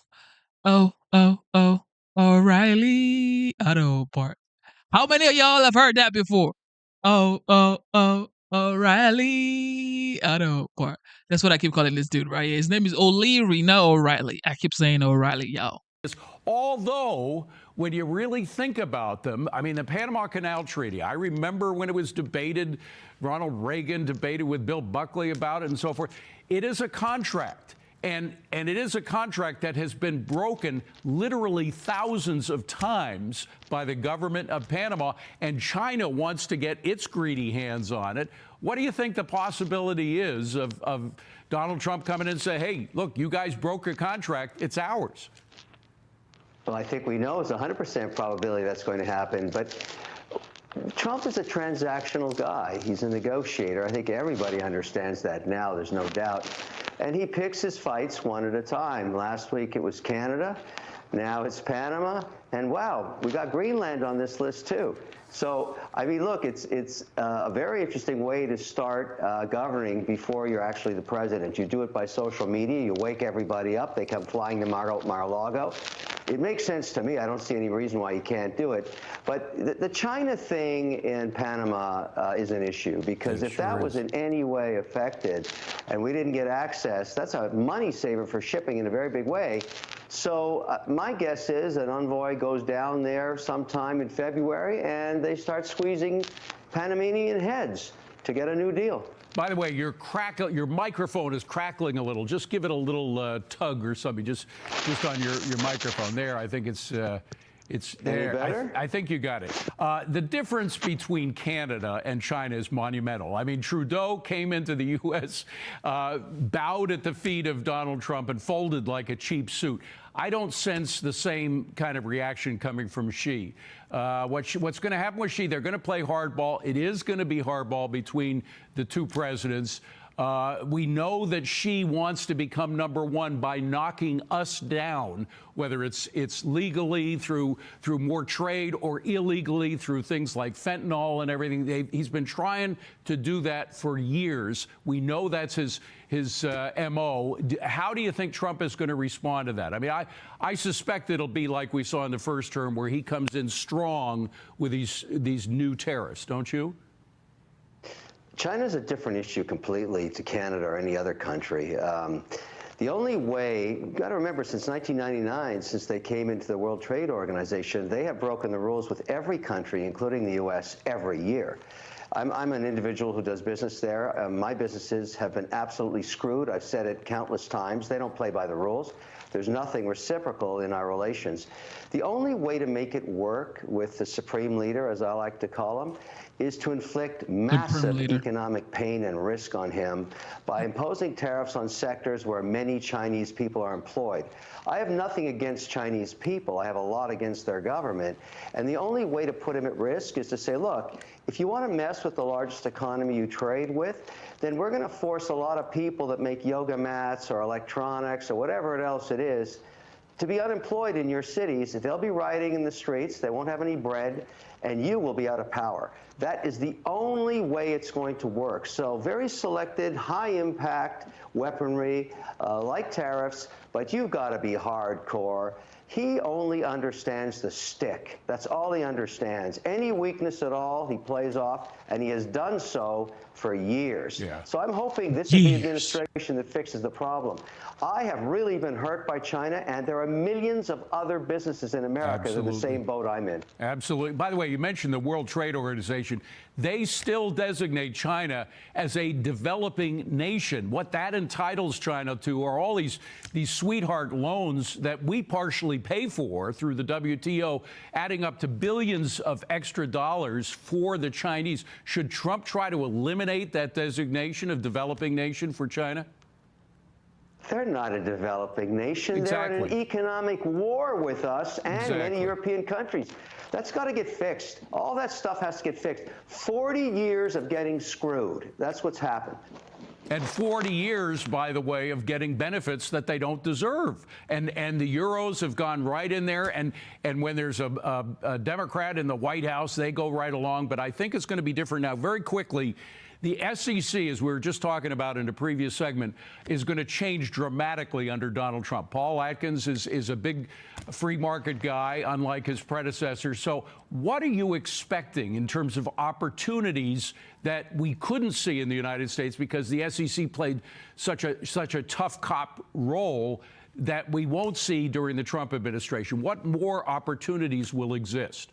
Oh, oh, oh, O'Reilly Auto Parts. How many of y'all have heard that before? Oh, oh, oh, O'Reilly Auto Parts. That's what I keep calling this dude right here. His name is O'Leary, not O'Reilly. I keep saying O'Reilly, y'all. Although, when you really think about them, I mean, the Panama Canal Treaty, I remember when it was debated, Ronald Reagan debated with Bill Buckley about it and so forth. It is a contract. And it is a contract that has been broken literally thousands of times by the government of Panama, and China wants to get its greedy hands on it. What do you think the possibility is of Donald Trump coming in and say, hey, look, you guys broke a contract, it's ours? Well, I think we know it's 100% probability that's going to happen, but Trump is a transactional guy. He's a negotiator. I think everybody understands that now, there's no doubt. And he picks his fights one at a time. Last week it was Canada, now it's Panama, and wow, we got Greenland on this list too. So, I mean, look, it's a very interesting way to start governing before you're actually the president. You do it by social media, you wake everybody up, they come flying to Mar-a-Lago. It makes sense to me. I don't see any reason why you can't do it. But the China thing in Panama is an issue, because if that was in any way affected and we didn't get access, that's a money saver for shipping in a very big way. So my guess is an envoy goes down there sometime in February and they start squeezing Panamanian heads to get a new deal. By the way, your microphone is crackling a little. Just give it a little tug or something, just on your microphone. There, I think it's there. Better? I think you got it. The difference between Canada and China is monumental. I mean, Trudeau came into the U.S., bowed at the feet of Donald Trump, and folded like a cheap suit. I don't sense the same kind of reaction coming from Xi. What's going to happen with Xi? They're going to play hardball. It is going to be hardball between the two presidents. We know that Xi wants to become number one by knocking us down, whether it's legally through more trade or illegally through things like fentanyl and everything. He's been trying to do that for years. We know that's his MO. How do you think Trump is going to respond to that? I mean, I suspect it'll be like we saw in the first term, where he comes in strong with these new tariffs, don't you? China's a different issue completely to Canada or any other country. The only way, you've got to remember, since 1999, since they came into the World Trade Organization, they have broken the rules with every country, including the U.S., every year. I'm an individual who does business there. My businesses have been absolutely screwed. I've said it countless times. They don't play by the rules. There's nothing reciprocal in our relations. The only way to make it work with the supreme leader, as I like to call him, is to inflict massive economic pain and risk on him by imposing tariffs on sectors where many Chinese people are employed. I have nothing against Chinese people. I have a lot against their government. And the only way to put him at risk is to say, look, if you want to mess with the largest economy you trade with, then we're going to force a lot of people that make yoga mats or electronics or whatever else it is to be unemployed in your cities. They'll be rioting in the streets. They won't have any bread, and you will be out of power. That is the only way it's going to work. So very selected, high-impact weaponry, like tariffs, but you've got to be hardcore. He only understands the stick. That's all he understands. Any weakness at all, he plays off, and he has done so for years. Yeah. So I'm hoping this is the administration that fixes the problem. I have really been hurt by China, and there are millions of other businesses in America that are in the same boat I'm in. Absolutely. By the way, you mentioned the World Trade Organization. They still designate China as a developing nation. What that entitles China to are all these sweetheart loans that we partially pay for through the WTO, adding up to billions of extra dollars for the Chinese. Should Trump try to eliminate that designation of developing nation for China? They're not a developing nation. Exactly. They're in an economic war with us and many European countries. That's got to get fixed. All that stuff has to get fixed. 40 years of getting screwed. That's what's happened. And 40 years, by the way, of getting benefits that they don't deserve. And the Euros have gone right in there. And when there's a Democrat in the White House, they go right along. But I think it's going to be different now. Very quickly, The SEC, as we were just talking about in a previous segment, is going to change dramatically under Donald Trump. Paul Atkins is a big free market guy, unlike his predecessor. So what are you expecting in terms of opportunities that we couldn't see in the United States because the SEC played such a tough cop role that we won't see during the Trump administration? What more opportunities will exist?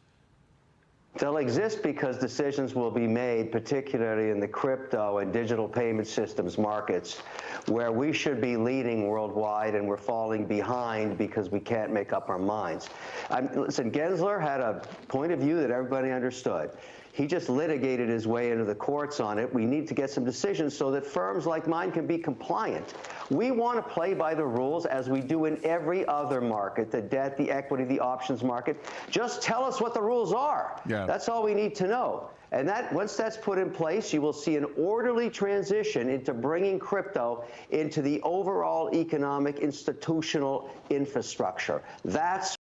They'll exist because decisions will be made, particularly in the crypto and digital payment systems markets, where we should be leading worldwide and we're falling behind because we can't make up our minds. Listen, Gensler had a point of view that everybody understood. He just litigated his way into the courts on it. We need to get some decisions so that firms like mine can be compliant. We want to play by the rules as we do in every other market, the debt, the equity, the options market. Just tell us what the rules are. Yeah. That's all we need to know. And that once that's put in place, you will see an orderly transition into bringing crypto into the overall economic institutional infrastructure. That's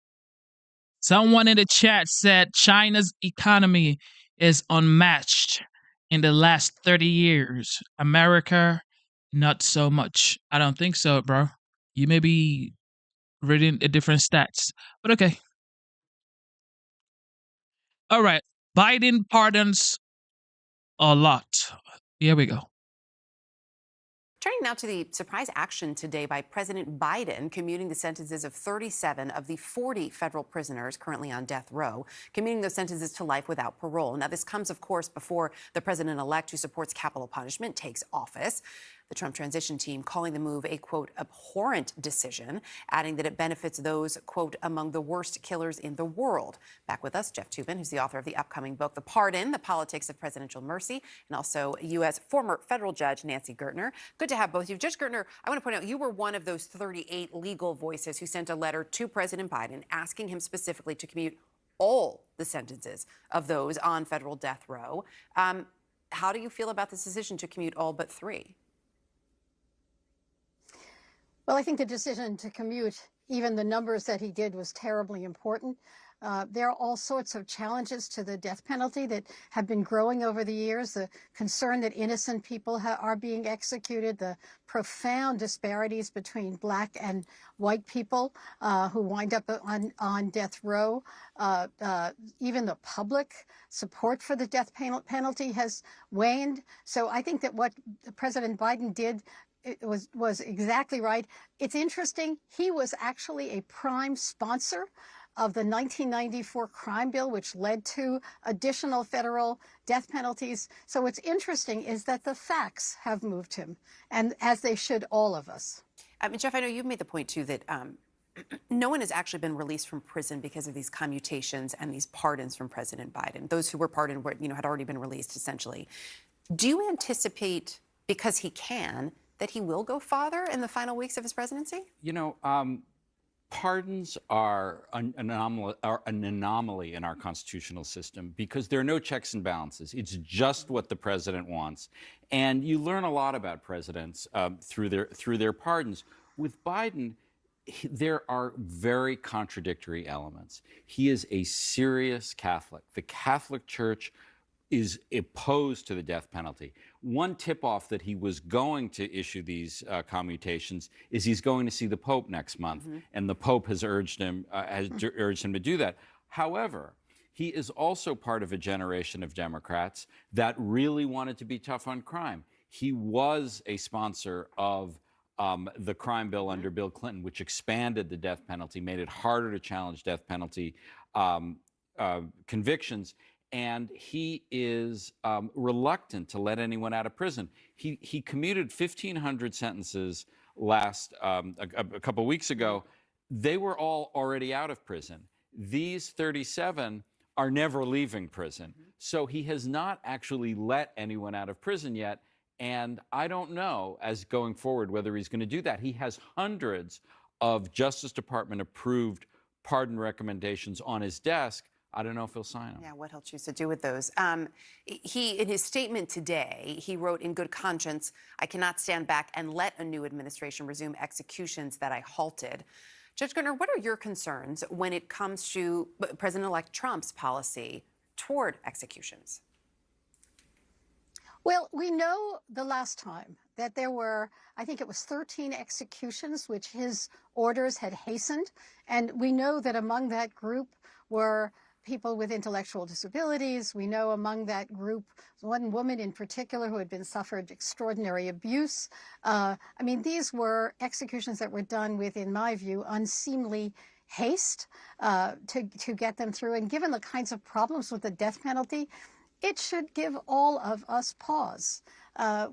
someone in the chat said China's economy is unmatched in the last 30 years. America, not so much. I don't think so, bro. You may be reading a different stats, but okay. All right. Biden pardons a lot. Here we go. Turning now to the surprise action today by President Biden commuting the sentences of 37 of the 40 federal prisoners currently on death row, commuting those sentences to life without parole. Now, this comes, of course, before the president-elect who supports capital punishment takes office. The Trump transition team calling the move a, quote, abhorrent decision, adding that it benefits those, quote, among the worst killers in the world. Back with us, Jeff Toobin, who's the author of the upcoming book, The Pardon, The Politics of Presidential Mercy, and also U.S. former federal judge Nancy Gertner. Good to have both of you. Judge Gertner, I want to point out you were one of those 38 legal voices who sent a letter to President Biden asking him specifically to commute all the sentences of those on federal death row. How do you feel about this decision to commute all but 3? Well, I think the decision to commute even the numbers that he did was terribly important. There are all sorts of challenges to the death penalty that have been growing over the years. The concern that innocent people are being executed, the profound disparities between black and white people who wind up on death row. Even the public support for the death penalty has waned. So I think that what President Biden did was exactly right. It's interesting. He was actually a prime sponsor of the 1994 crime bill, which led to additional federal death penalties. So what's interesting is that the facts have moved him, and as they should all of us. Jeff, I know you've made the point, too, that no one has actually been released from prison because of these commutations and these pardons from President Biden. Those who were pardoned were, had already been released, essentially. Do you anticipate, because he can, that he will go farther in the final weeks of his presidency? Pardons are an anomaly in our constitutional system because there are no checks and balances. It's just what the president wants. And you learn a lot about presidents through their pardons. With Biden, there are very contradictory elements. He is a serious Catholic. The Catholic Church is opposed to the death penalty. One tip-off that he was going to issue these commutations is he's going to see the Pope next month, and the Pope has urged him to do that. However, he is also part of a generation of Democrats that really wanted to be tough on crime. He was a sponsor of the crime bill under Bill Clinton, which expanded the death penalty, made it harder to challenge death penalty convictions. And he is reluctant to let anyone out of prison. He commuted 1,500 sentences a couple weeks ago. They were all already out of prison. These 37 are never leaving prison. So he has not actually let anyone out of prison yet. And I don't know, as going forward, whether he's going to do that. He has hundreds of Justice Department approved pardon recommendations on his desk. I don't know if he'll sign them. Yeah, what he'll choose to do with those. He, in his statement today, he wrote, in good conscience, I cannot stand back and let a new administration resume executions that I halted. Judge Gertner, what are your concerns when it comes to President-elect Trump's policy toward executions? Well, we know the last time that there were, I think it was 13 executions, which his orders had hastened. And we know that among that group were people with intellectual disabilities. We know among that group one woman in particular who had been suffered extraordinary abuse. I mean, these were executions that were done with, in my view, unseemly haste to get them through. And given the kinds of problems with the death penalty, it should give all of us pause.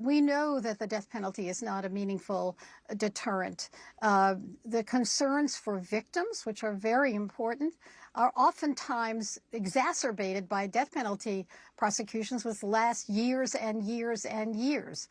We know that the death penalty is not a meaningful deterrent. The concerns for victims, which are very important, are oftentimes exacerbated by death penalty prosecutions, which last years and years and years.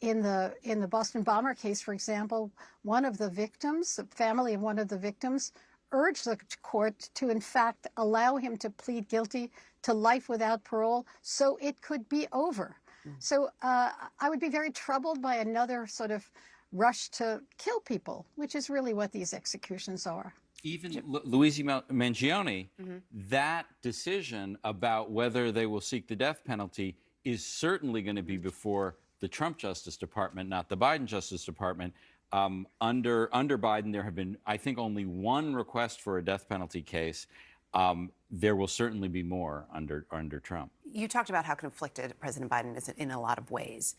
In the Boston bomber case, for example, one of the victims, the family of one of the victims, urged the court to, in fact, allow him to plead guilty to life without parole so it could be over. So I would be very troubled by another sort of rush to kill people, which is really what these executions are. Even Luigi Mangione, that decision about whether they will seek the death penalty is certainly going to be before the Trump Justice Department, not the Biden Justice Department. Under Biden, there have been, I think, only one request for a death penalty case. There will certainly be more under Trump. You talked about how conflicted President Biden is in a lot of ways.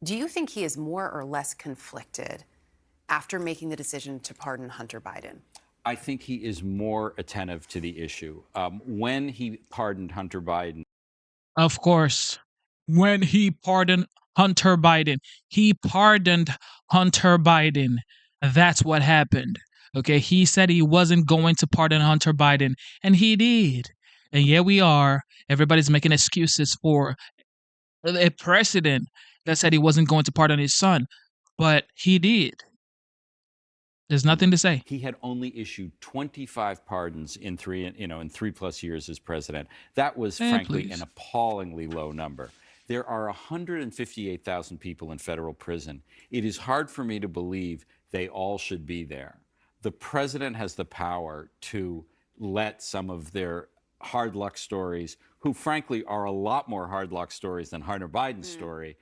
Do you think he is more or less conflicted after making the decision to pardon Hunter Biden? I think he is more attentive to the issue. When he pardoned Hunter Biden. Of course, when he pardoned Hunter Biden, That's what happened. Okay, he said he wasn't going to pardon Hunter Biden, and he did. And here we are. Everybody's making excuses for a president that said he wasn't going to pardon his son, but he did. There's nothing to say. He had only issued 25 pardons in 3+ years as president. That was, frankly, an appallingly low number. There are 158,000 people in federal prison. It is hard for me to believe they all should be there. The president has the power to let some of their hard luck stories, who frankly are a lot more hard luck stories than Hunter Biden's story,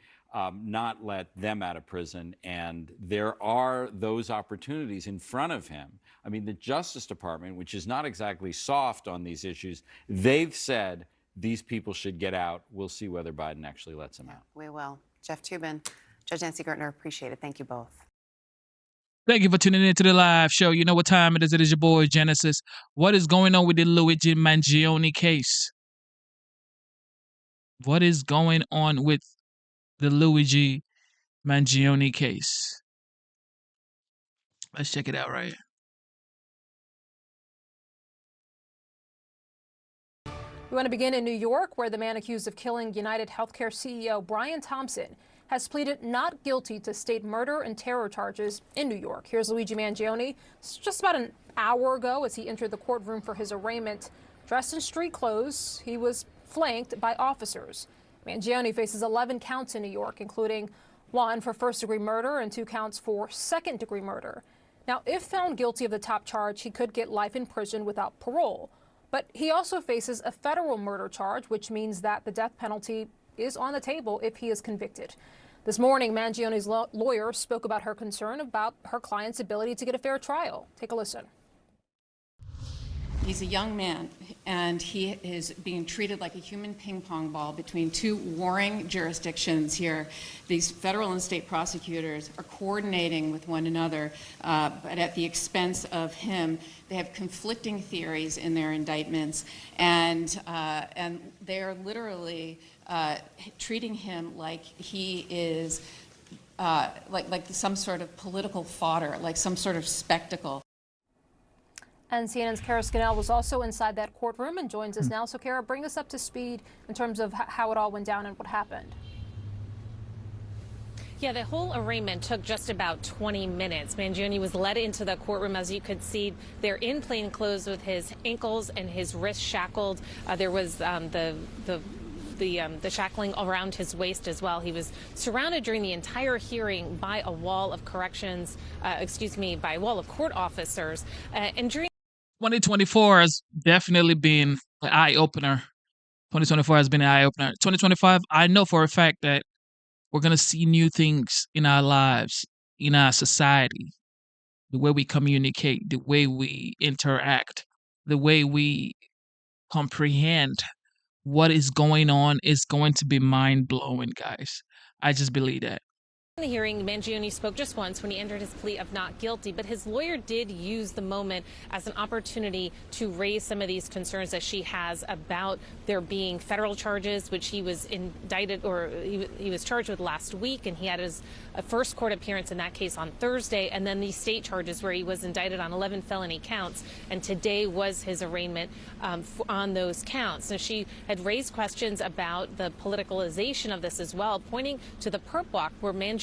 not let them out of prison. And there are those opportunities in front of him. I mean, the Justice Department, which is not exactly soft on these issues, they've said these people should get out. We'll see whether Biden actually lets them out. We will. Jeff Toobin, Judge Nancy Gertner, appreciate it. Thank you both. Thank you for tuning in to the live show. You know what time it is. It is your boy, Genesis. What is going on with the Luigi Mangione case? What is going on with the Luigi Mangione case? Let's check it out right here. We want to begin in New York, where the man accused of killing United Healthcare CEO Brian Thompson has pleaded not guilty to state murder and terror charges in New York. Here's Luigi Mangione just about an hour ago as he entered the courtroom for his arraignment. Dressed in street clothes, he was flanked by officers. Mangione faces 11 counts in New York, including 1 for first-degree murder and 2 counts for second-degree murder. Now, if found guilty of the top charge, he could get life in prison without parole. But he also faces a federal murder charge, which means that the death penalty is on the table if he is convicted. This morning, Mangione's lawyer spoke about her concern about her client's ability to get a fair trial. Take a listen. He's a young man, and he is being treated like a human ping pong ball between 2 warring jurisdictions here. These federal and state prosecutors are coordinating with one another, but at the expense of him. They have conflicting theories in their indictments, and they are literally treating him like he is like some sort of political fodder, like some sort of spectacle. And CNN's Kara Scannell was also inside that courtroom and joins us now. So, Kara, bring us up to speed in terms of how it all went down and what happened. Yeah, the whole arraignment took just about 20 minutes. Mangione was led into the courtroom. As you could see, they're in plain clothes with his ankles and his wrists shackled. There was the shackling around his waist as well. He was surrounded during the entire hearing by a wall of by a wall of court officers. And during 2024 has definitely been an eye-opener 2024 has been an eye-opener. 2025, I know for a fact that we're going to see new things in our lives, in our society, the way we communicate, the way we interact, the way we comprehend what is going on is going to be mind-blowing, guys. I just believe that. In the hearing, Mangione spoke just once when he entered his plea of not guilty, but his lawyer did use the moment as an opportunity to raise some of these concerns that she has about there being federal charges, which he was indicted or he was charged with last week, and he had his first court appearance in that case on Thursday, and then these state charges where he was indicted on 11 felony counts, and today was his arraignment on those counts. Now, she had raised questions about the politicalization of this as well, pointing to the perp walk where Mangione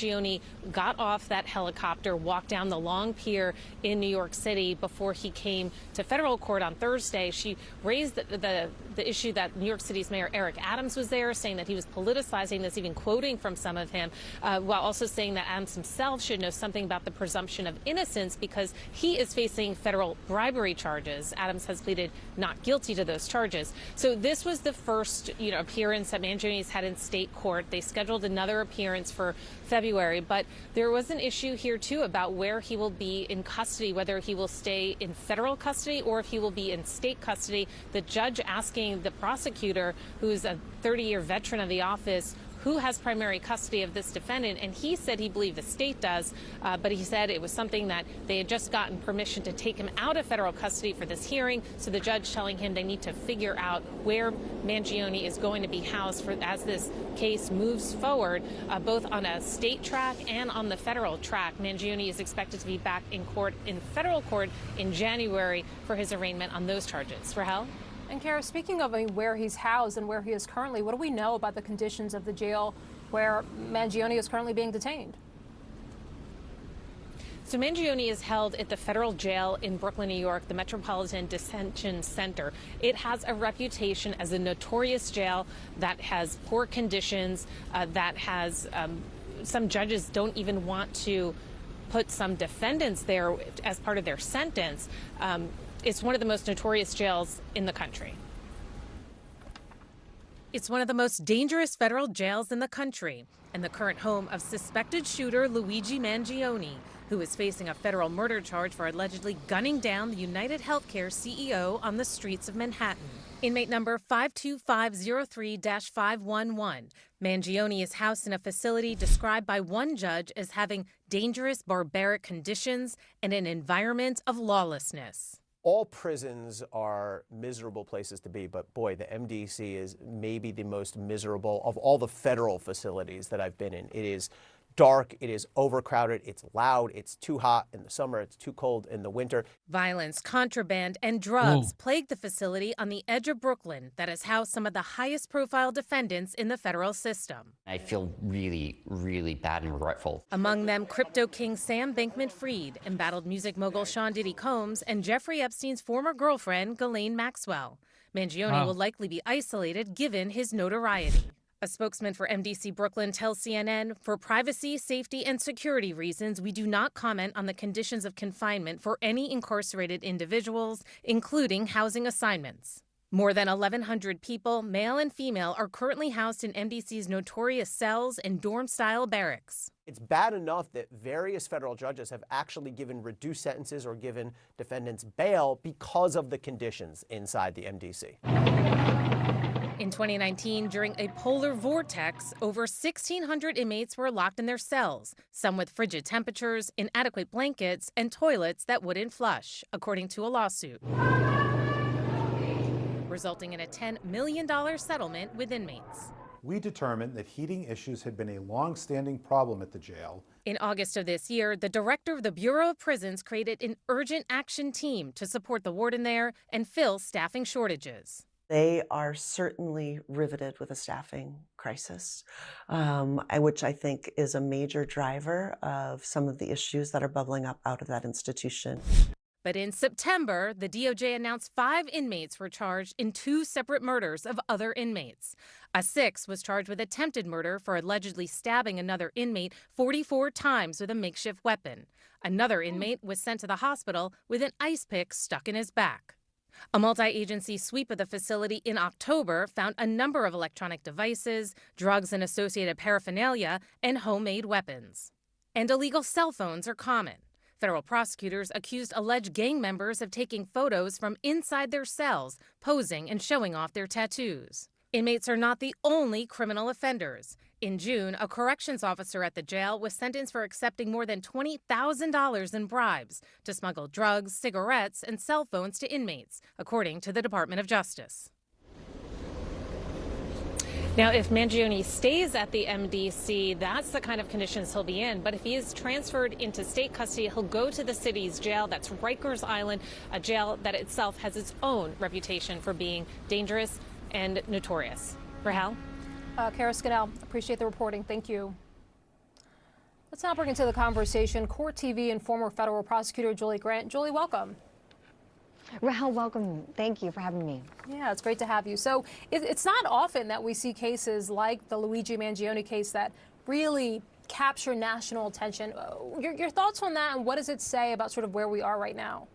got off that helicopter, walked down the long pier in New York City before he came to federal court on Thursday. She raised the issue that New York City's Mayor Eric Adams was there, saying that he was politicizing this, even quoting from some of him, while also saying that Adams himself should know something about the presumption of innocence because he is facing federal bribery charges. Adams has pleaded not guilty to those charges. So this was the first, appearance that Mangione's had in state court. They scheduled another appearance for February, but there was an issue here too about where he will be in custody, whether he will stay in federal custody or if he will be in state custody. The judge asking the prosecutor, who's a 30-year veteran of the office, who has primary custody of this defendant, and he said he believed the state does, but he said it was something that they had just gotten permission to take him out of federal custody for this hearing, so the judge telling him they need to figure out where Mangione is going to be housed as this case moves forward, both on a state track and on the federal track. Mangione is expected to be back in federal court in January for his arraignment on those charges. Rahel? And Kara, speaking of where he's housed and where he is currently, what do we know about the conditions of the jail where Mangione is currently being detained? So Mangione is held at the federal jail in Brooklyn, New York, the Metropolitan Detention Center. It has a reputation as a notorious jail that has poor conditions, that has some judges don't even want to put some defendants there as part of their sentence. It's one of the most notorious jails in the country. It's one of the most dangerous federal jails in the country and the current home of suspected shooter Luigi Mangione, who is facing a federal murder charge for allegedly gunning down the United Healthcare CEO on the streets of Manhattan. Inmate number 52503-511. Mangione is housed in a facility described by one judge as having dangerous, barbaric conditions and an environment of lawlessness. All prisons are miserable places to be, but boy, the MDC is maybe the most miserable of all the federal facilities that I've been in. It is dark, it is overcrowded, it's loud, it's too hot in the summer, it's too cold in the winter. Violence, contraband, and drugs plague the facility on the edge of Brooklyn that has housed some of the highest profile defendants in the federal system. I feel really, really bad and regretful. Among them, crypto king Sam Bankman-Fried, embattled music mogul Sean Diddy Combs, and Jeffrey Epstein's former girlfriend, Ghislaine Maxwell. Mangione will likely be isolated given his notoriety. A spokesman for MDC Brooklyn tells CNN, for privacy, safety, and security reasons, we do not comment on the conditions of confinement for any incarcerated individuals, including housing assignments. More than 1,100 people, male and female, are currently housed in MDC's notorious cells and dorm-style barracks. It's bad enough that various federal judges have actually given reduced sentences or given defendants bail because of the conditions inside the MDC. In 2019, during a polar vortex, over 1,600 inmates were locked in their cells, some with frigid temperatures, inadequate blankets, and toilets that wouldn't flush, according to a lawsuit, resulting in a $10 million settlement with inmates. We determined that heating issues had been a long-standing problem at the jail. In August of this year, the director of the Bureau of Prisons created an urgent action team to support the warden there and fill staffing shortages. They are certainly riveted with a staffing crisis, which I think is a major driver of some of the issues that are bubbling up out of that institution. But in September, the DOJ announced 5 inmates were charged in 2 separate murders of other inmates. A 6th was charged with attempted murder for allegedly stabbing another inmate 44 times with a makeshift weapon. Another inmate was sent to the hospital with an ice pick stuck in his back. A multi-agency sweep of the facility in October found a number of electronic devices, drugs and associated paraphernalia, and homemade weapons. And illegal cell phones are common. Federal prosecutors accused alleged gang members of taking photos from inside their cells, posing and showing off their tattoos. Inmates are not the only criminal offenders. In June, a corrections officer at the jail was sentenced for accepting more than $20,000 in bribes to smuggle drugs, cigarettes, and cell phones to inmates, according to the Department of Justice. Now, if Mangione stays at the MDC, that's the kind of conditions he'll be in. But if he is transferred into state custody, he'll go to the city's jail. That's Rikers Island, a jail that itself has its own reputation for being dangerous and notorious. Rahel? Kara Scannell, appreciate the reporting. Thank you. Let's now bring into the conversation Court TV and former federal prosecutor Julie Grant. Julie, welcome. Rahel, welcome. Thank you for having me. Yeah, it's great to have you. So it's not often that we see cases like the Luigi Mangione case that really capture national attention. Your thoughts on that, and what does it say about sort of where we are right now?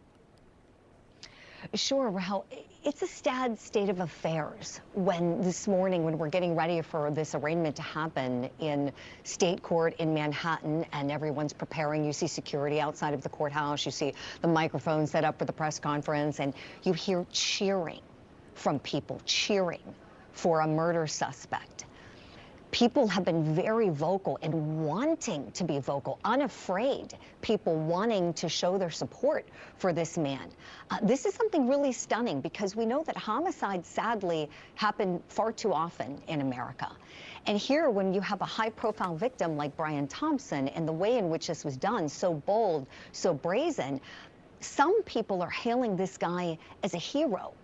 Sure, Rahel. It's a sad state of affairs when this morning, when we're getting ready for this arraignment to happen in state court in Manhattan, and everyone's preparing. You see security outside of the courthouse. You see the microphone set up for the press conference, and you hear cheering from people, cheering for a murder suspect. People have been very vocal and wanting to be vocal, unafraid, people wanting to show their support for this man. This is something really stunning because we know that homicides, sadly, happen far too often in America. And here, when you have a high-profile victim like Brian Thompson, and the way in which this was done, so bold, so brazen, some people are hailing this guy as a hero.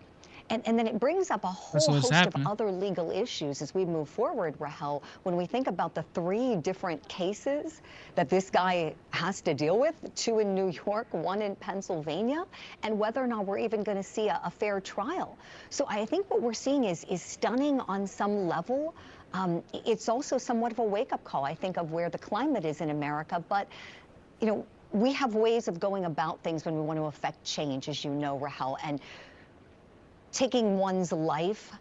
And then it brings up a whole host of other legal issues as we move forward, Rahel, when we think about the 3 different cases that this guy has to deal with, 2 in New York, 1 in Pennsylvania, and whether or not we're even going to see a fair trial. So I think what we're seeing is stunning on some level. It's also somewhat of a wake-up call, I think, of where the climate is in America. But, you know, we have ways of going about things when we want to affect change, as you know, Rahel. And taking one's life,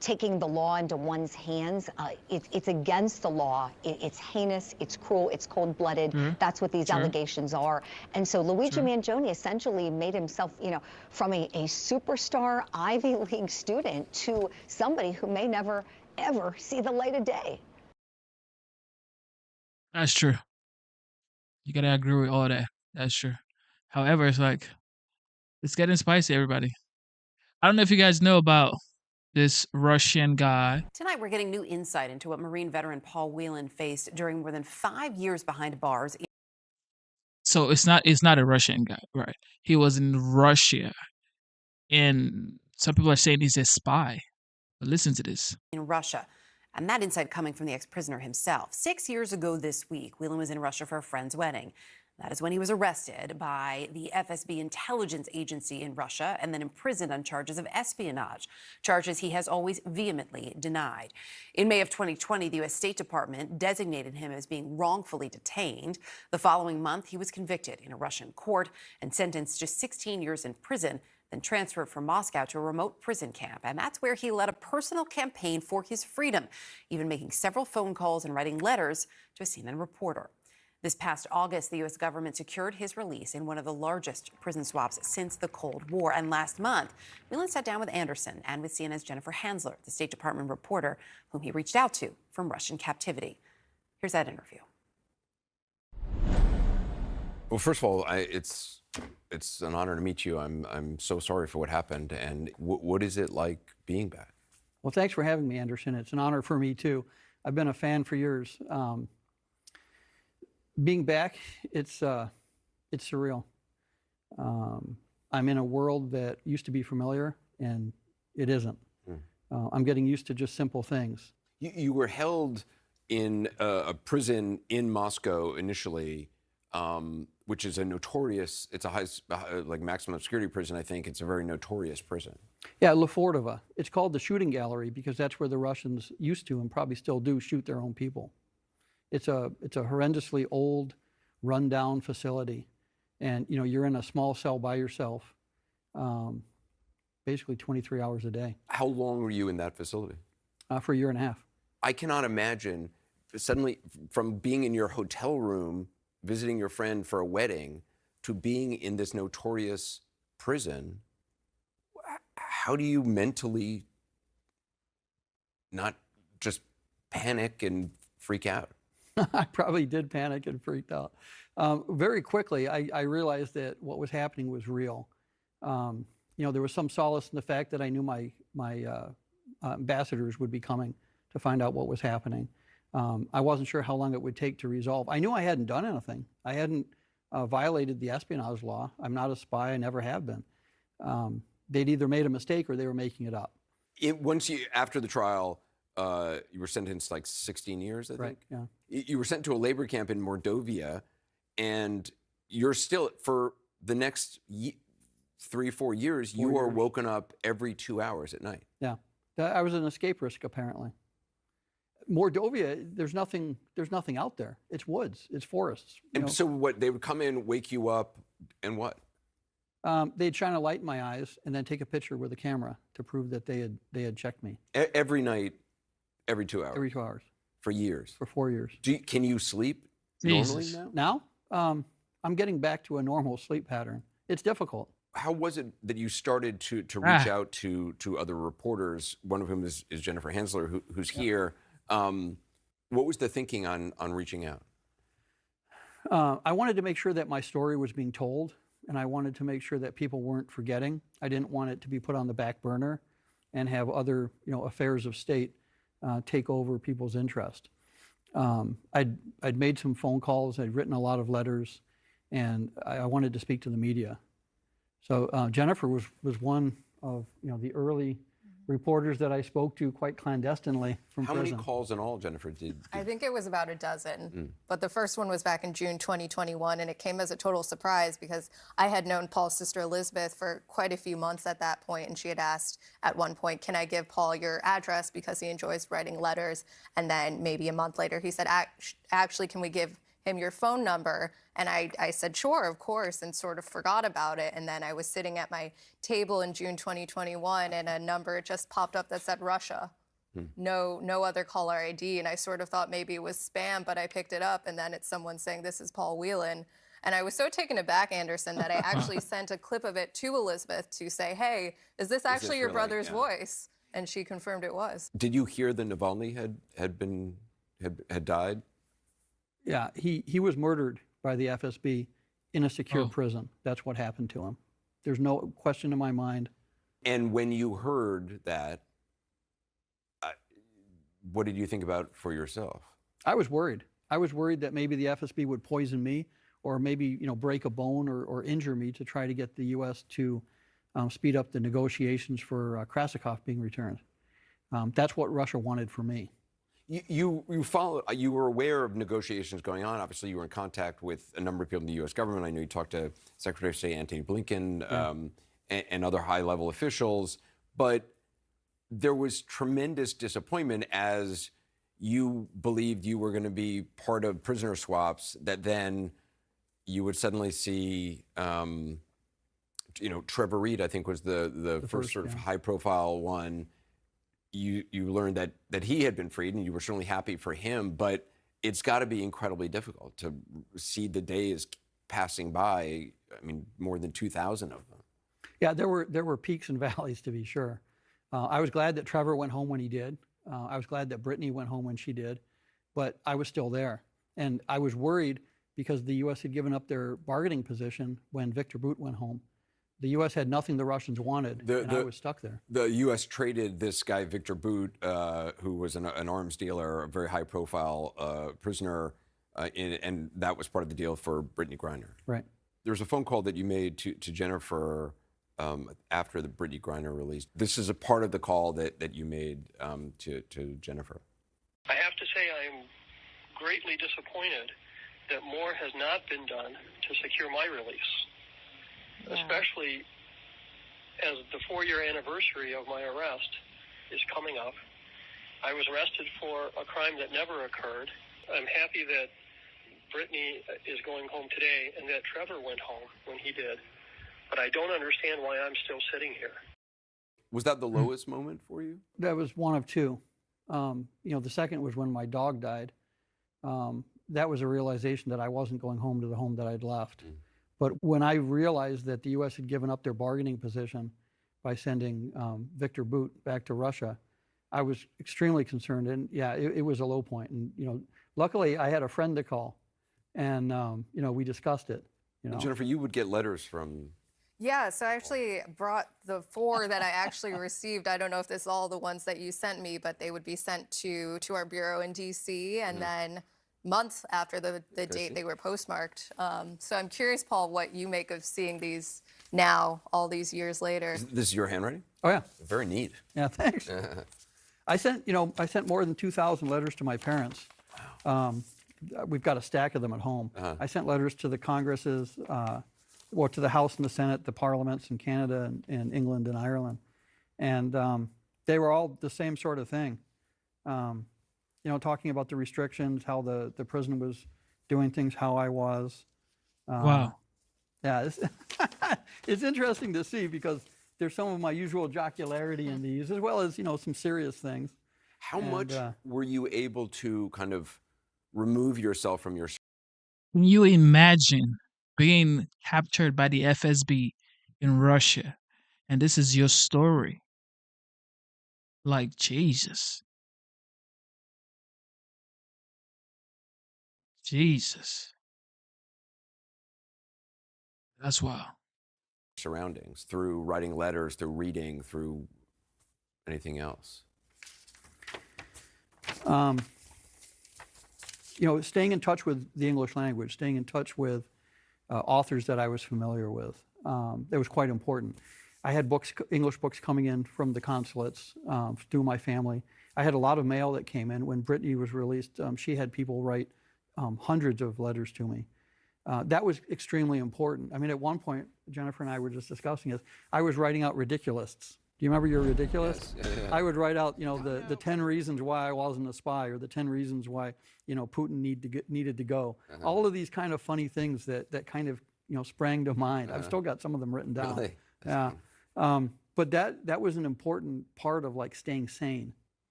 taking the law into one's hands, it's against the law. It's heinous, it's cruel, it's cold-blooded. That's what these allegations are. And so Luigi Mangione essentially made himself, you know, from a superstar Ivy League student to somebody who may never, ever see the light of day. That's true. You gotta agree with all that. That's true. However, it's like, it's getting spicy, everybody. I don't know if you guys know about this Russian guy. Tonight, we're getting new insight into what Marine veteran Paul Whelan faced during more than 5 years behind bars. So it's not a Russian guy, right? He was in Russia, and some people are saying he's a spy. But listen to this. In Russia. And that insight coming from the ex-prisoner himself. 6 years ago this week, Whelan was in Russia for a friend's wedding. That is when he was arrested by the FSB intelligence agency in Russia and then imprisoned on charges of espionage, charges he has always vehemently denied. In May of 2020, the U.S. State Department designated him as being wrongfully detained. The following month, he was convicted in a Russian court and sentenced to 16 years in prison, then transferred from Moscow to a remote prison camp. And that's where he led a personal campaign for his freedom, even making several phone calls and writing letters to a CNN reporter. This past August, the U.S. government secured his release in one of the largest prison swaps since the Cold War. And last month, Whelan sat down with Anderson and with CNN's Jennifer Hansler, the State Department reporter whom he reached out to from Russian captivity. Here's that interview. Well, first of all, it's an honor to meet you. I'm so sorry for what happened. And what is it like being back? Well, thanks for having me, Anderson. It's an honor for me, too. I've been a fan for years. Being back, it's surreal. I'm in a world that used to be familiar, and it isn't. I'm getting used to just simple things. You were held in a prison in Moscow initially, which is a notorious, it's a high, like maximum security prison, I think. It's a very notorious prison. Yeah, Lefortovo. It's called the shooting gallery because that's where the Russians used to and probably still do shoot their own people. It's a horrendously old, run-down facility, and you know you're in a small cell by yourself. basically 23 hours a day. How long were you in that facility? For a year and a half. I cannot imagine suddenly from being in your hotel room, visiting your friend for a wedding, to being in this notorious prison. How do you mentally not just panic and freak out? I probably did panic and freaked out. Very quickly, I realized that what was happening was real. There was some solace in the fact that I knew my ambassadors would be coming to find out what was happening. I wasn't sure how long it would take to resolve. I knew I hadn't done anything. I hadn't violated the espionage law. I'm not a spy. I never have been. They'd either made a mistake or they were making it up. After the trial, you were sentenced like 16 years, I think? Right, yeah. You were sent to a labor camp in Mordovia, and you're still, for the next 3-4 years, you are woken up every 2 hours at night. Yeah. I was an escape risk, apparently. Mordovia, there's nothing out there. It's woods, it's forests. And so what, they would come in, wake you up, and what? They'd shine a light in my eyes and then take a picture with a camera to prove that they had checked me. Every night, every 2 hours? Every 2 hours. For years? For 4 years. Can you sleep normally now? Now? I'm getting back to a normal sleep pattern. It's difficult. How was it that you started to reach out to other reporters, one of whom is Jennifer Hansler, who's here? What was the thinking on reaching out? I wanted to make sure that my story was being told, and I wanted to make sure that people weren't forgetting. I didn't want it to be put on the back burner and have other affairs of state take over people's interest. I'd made some phone calls, I'd written a lot of letters, and I wanted to speak to the media. So Jennifer was one of the early reporters that I spoke to quite clandestinely from prison. How many calls in all, Jennifer, did? I think it was about a dozen, but the first one was back in June 2021, and it came as a total surprise because I had known Paul's sister Elizabeth for quite a few months at that point, and she had asked at one point, can I give Paul your address because he enjoys writing letters? And then maybe a month later, he said, actually, can we give him your phone number? And I said, sure, of course, and sort of forgot about it. And then I was sitting at my table in June 2021, and a number just popped up that said Russia. No other caller ID. And I sort of thought maybe it was spam, but I picked it up, and then it's someone saying, this is Paul Whelan. And I was so taken aback, Anderson, that I actually sent a clip of it to Elizabeth to say, hey, is this actually your brother's voice? And she confirmed it was. Did you hear that Navalny had died? Yeah, he was murdered by the FSB in a secure prison. That's what happened to him. There's no question in my mind. And when you heard that, what did you think about for yourself? I was worried. I was worried that maybe the FSB would poison me, or maybe break a bone or injure me to try to get the U.S. to speed up the negotiations for Krasikov being returned. That's what Russia wanted for me. You were aware of negotiations going on. Obviously, you were in contact with a number of people in the U.S. government. I know you talked to Secretary of State Antony Blinken and other high-level officials. But there was tremendous disappointment as you believed you were going to be part of prisoner swaps, that then you would suddenly see, Trevor Reed, I think, was the first sort of high-profile one. You learned that he had been freed, and you were certainly happy for him, but it's got to be incredibly difficult to see the days passing by. I mean, more than 2,000 of them. Yeah, there were peaks and valleys, to be sure. I was glad that Trevor went home when he did. I was glad that Brittany went home when she did, but I was still there. And I was worried because the U.S. had given up their bargaining position when Victor Bout went home. The U.S. had nothing the Russians wanted, and I was stuck there. The U.S. traded this guy, Victor Bout, who was an arms dealer, a very high-profile prisoner, and that was part of the deal for Brittany Griner. Right. There was a phone call that you made to Jennifer after the Brittany Griner release. This is a part of the call that you made to Jennifer. I have to say I'm greatly disappointed that more has not been done to secure my release. Especially as the 4-year anniversary of my arrest is coming up. I was arrested for a crime that never occurred. I'm happy that Brittany is going home today and that Trevor went home when he did. But I don't understand why I'm still sitting here. Was that the lowest moment for you? That was one of two. The second was when my dog died. That was a realization that I wasn't going home to the home that I'd left. But when I realized that the U.S. had given up their bargaining position by sending Victor Bout back to Russia, I was extremely concerned. And yeah, it was a low point. And, luckily I had a friend to call and, we discussed it. And Jennifer, you would get letters from... Yeah, so I actually brought the 4 that I actually received. I don't know if this is all the ones that you sent me, but they would be sent to our bureau in D.C. and then months after the date they were postmarked. So I'm curious, Paul, what you make of seeing these now, all these years later. This is your handwriting? Oh, yeah. Very neat. Yeah, thanks. I sent more than 2,000 letters to my parents. We've got a stack of them at home. I sent letters to the Congresses, to the House and the Senate, the parliaments in Canada and England and Ireland. And they were all the same sort of thing. Talking about the restrictions, how the prison was doing things, how I was. Wow. Yeah, it's interesting to see because there's some of my usual jocularity in these, as well as, some serious things. How much were you able to kind of remove yourself from your... Can you imagine being captured by the FSB in Russia, and this is your story? Like, Jesus. Jesus. That's wild. Surroundings, through writing letters, through reading, through anything else? Staying in touch with the English language, staying in touch with authors that I was familiar with, that was quite important. I had English books coming in from the consulates through my family. I had a lot of mail that came in. When Brittany was released, she had people write hundreds of letters to me. That was extremely important. I mean, at one point, Jennifer and I were just discussing this, I was writing out ridiculists. Do you remember your ridiculous? Yes. Yeah. I would write out, the 10 reasons why I wasn't a spy, or the 10 reasons why, Putin needed to go. All of these kind of funny things that kind of, sprang to mind. I've still got some of them written down. Really? Yeah. But that was an important part of staying sane.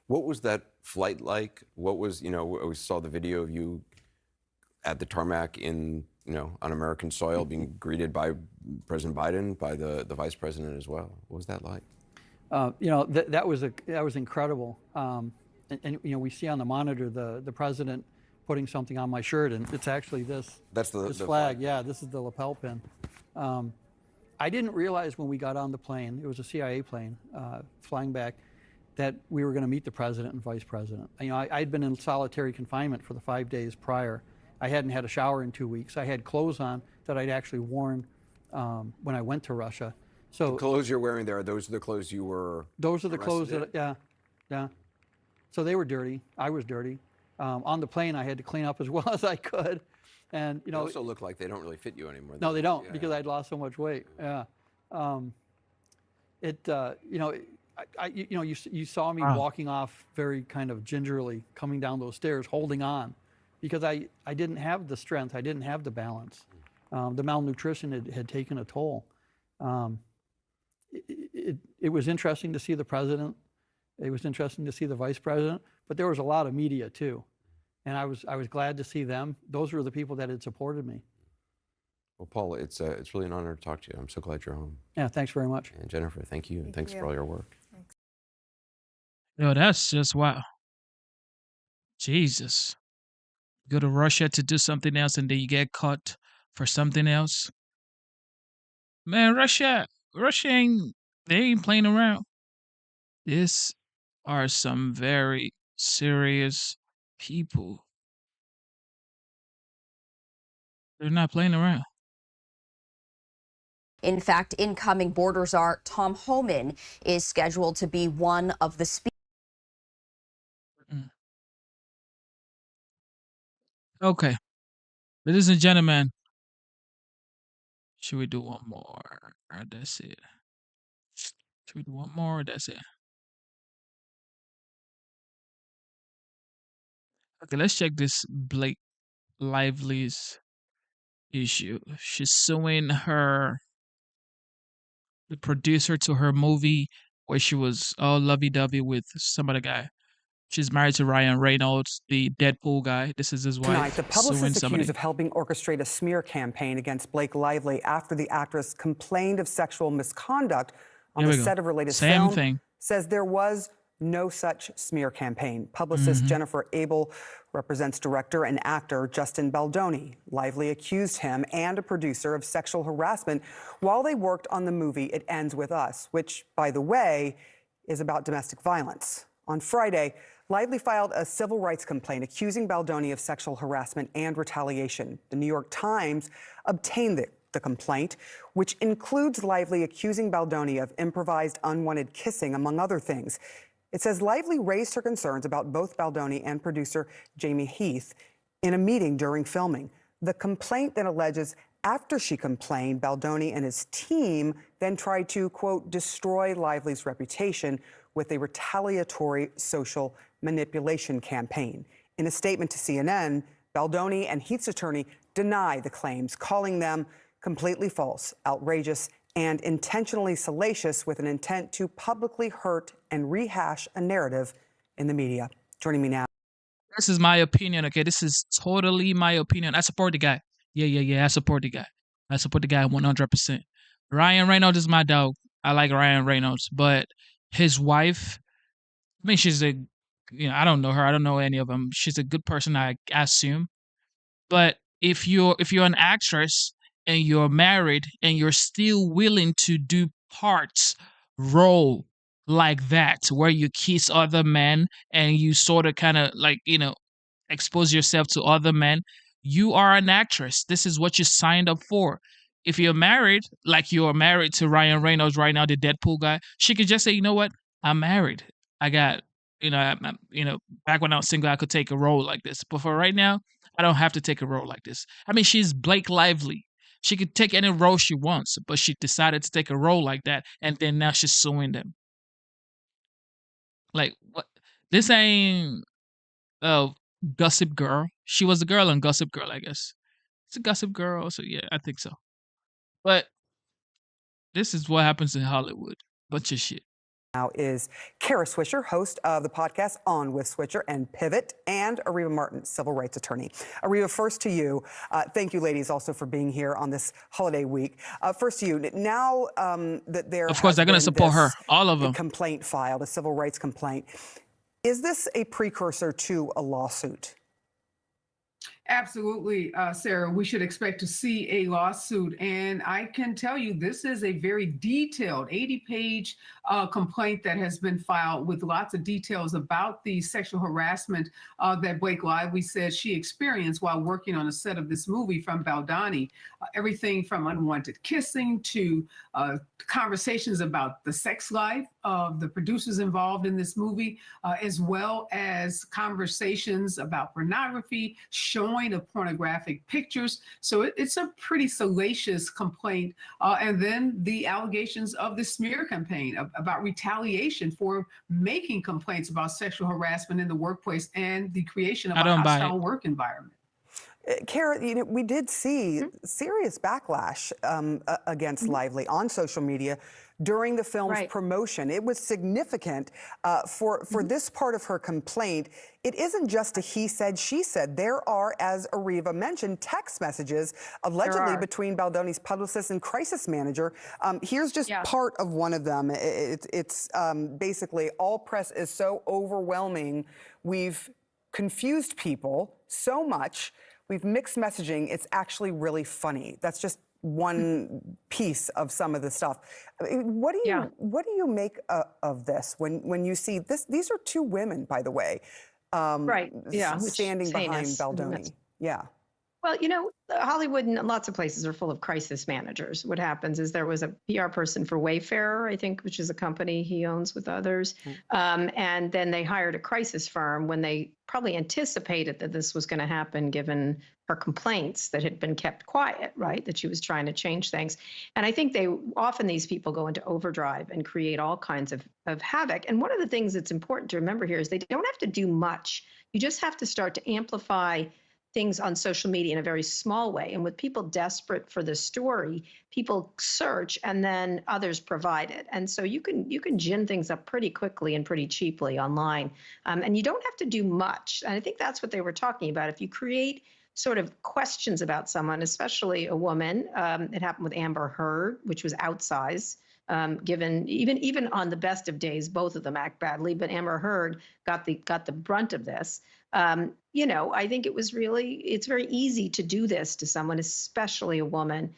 What was that flight like? What was, we saw the video of you at the tarmac on American soil being greeted by President Biden, by the vice president as well. What was that like? That was incredible. And we see on the monitor the president putting something on my shirt, and it's actually this. That's this the flag. Yeah, this is the lapel pin. I didn't realize when we got on the plane, it was a CIA plane flying back, that we were going to meet the president and vice president. I'd been in solitary confinement for the 5 days prior. I hadn't had a shower in 2 weeks. I had clothes on that I'd actually worn when I went to Russia. So the clothes you're wearing there, those are the clothes you were Those are the clothes arrested that, yeah. So they were dirty. I was dirty. On the plane, I had to clean up as well as I could. And, They also look like they don't really fit you anymore. no, they don't, Yeah. because I'd lost so much weight. Yeah. You saw me Wow. walking off very kind of gingerly, coming down those stairs, holding on, because I didn't have the strength, I didn't have the balance. The malnutrition had taken a toll. It was interesting to see the president. It was interesting to see the vice president, but there was a lot of media too. And I was glad to see them. Those were the people that had supported me. Well, Paul, it's really an honor to talk to you. I'm so glad you're home. Yeah, thanks very much. And Jennifer, thank you, and thanks you. for all your work. Yo, that's just wow. Jesus. Go to Russia to do something else and then you get caught for something else. Man, Russia they ain't playing around. These are some very serious people. They're not playing around. In fact, incoming border czar Tom Homan is scheduled to be one of the speakers. Okay. Ladies and gentlemen, should we do one more? Or that's it. Should we do one more? Or that's it. Okay, let's check this Blake Lively's issue. She's suing the producer to her movie where she was all lovey-dovey with some other guy. She's married to Ryan Reynolds, the Deadpool guy. This is his Tonight, wife the suing publicist somebody. accused of helping orchestrate a smear campaign against Blake Lively after the actress complained of sexual misconduct on There the we go. set of her latest Same film, thing. says there was no such smear campaign. Publicist Jennifer Abel represents director and actor Justin Baldoni. Lively accused him and a producer of sexual harassment while they worked on the movie It Ends With Us, which, by the way, is about domestic violence. On Friday, Lively filed a civil rights complaint accusing Baldoni of sexual harassment and retaliation. The New York Times obtained the complaint, which includes Lively accusing Baldoni of improvised unwanted kissing, among other things. It says Lively raised her concerns about both Baldoni and producer Jamie Heath in a meeting during filming. The complaint then alleges after she complained, Baldoni and his team then tried to, quote, destroy Lively's reputation with a retaliatory social manipulation campaign. In a statement to CNN, Baldoni and Heath's attorney deny the claims, calling them completely false, outrageous, and intentionally salacious with an intent to publicly hurt and rehash a narrative in the media. Joining me now. This is my opinion, okay? This is totally my opinion. I support the guy. Yeah. I support the guy. I support the guy 100%. Ryan Reynolds is my dog. I like Ryan Reynolds, but his wife, I mean, she's a, I don't know her. I don't know any of them. She's a good person, I assume. But if you're an actress and you're married and you're still willing to do role like that, where you kiss other men and you sort of kind of like, expose yourself to other men, you are an actress. This is what you signed up for. If you're married, like you're married to Ryan Reynolds right now, the Deadpool guy, she could just say, you know what? I'm married. I got, back when I was single, I could take a role like this. But for right now, I don't have to take a role like this. I mean, she's Blake Lively. She could take any role she wants, but she decided to take a role like that, and then now she's suing them. Like, what? This ain't Gossip Girl. She was the girl on Gossip Girl, I guess. It's a Gossip Girl, so yeah, I think so. But this is what happens in Hollywood. Bunch of shit. Now is Kara Swisher, host of the podcast On with Swisher and Pivot, and Areva Martin, civil rights attorney. Areva, first to you. Thank you, ladies, also for being here on this holiday week. First to you. Now that there, of course, they're going to support her. All of them. Complaint filed, a civil rights complaint. Is this a precursor to a lawsuit? Absolutely, Sarah. We should expect to see a lawsuit. And I can tell you this is a very detailed 80-page complaint that has been filed with lots of details about the sexual harassment that Blake Lively said she experienced while working on a set of this movie from Baldoni. Everything from unwanted kissing to conversations about the sex life of the producers involved in this movie, as well as conversations about pornography, showing of pornographic pictures. So it's a pretty salacious complaint. And then the allegations of the smear campaign about retaliation for making complaints about sexual harassment in the workplace and the creation of a hostile work environment. Kara, we did see serious backlash against Lively on social media during the film's promotion. It was significant for this part of her complaint. It isn't just a he said, she said. There are, as Areva mentioned, text messages allegedly between Baldoni's publicist and crisis manager. Here's just part of one of them. It's basically, all press is so overwhelming. We've confused people so much. We've mixed messaging. It's actually really funny. That's just one piece of some of the stuff. What do you make of this when you see this? These are two women, by the way, standing behind Baldoni. Yeah. Well, Hollywood and lots of places are full of crisis managers. What happens is there was a PR person for Wayfarer, I think, which is a company he owns with others. And then they hired a crisis firm when they probably anticipated that this was going to happen, given her complaints that had been kept quiet, right? That she was trying to change things. And I think often these people go into overdrive and create all kinds of havoc. And one of the things that's important to remember here is they don't have to do much. You just have to start to amplify things on social media in a very small way. And with people desperate for the story, people search and then others provide it. And so you can gin things up pretty quickly and pretty cheaply online. And you don't have to do much. And I think that's what they were talking about. If you create sort of questions about someone, especially a woman, it happened with Amber Heard, which was outsized. Given even on the best of days, both of them act badly, but Amber Heard got the brunt of this. I think it's very easy to do this to someone, especially a woman.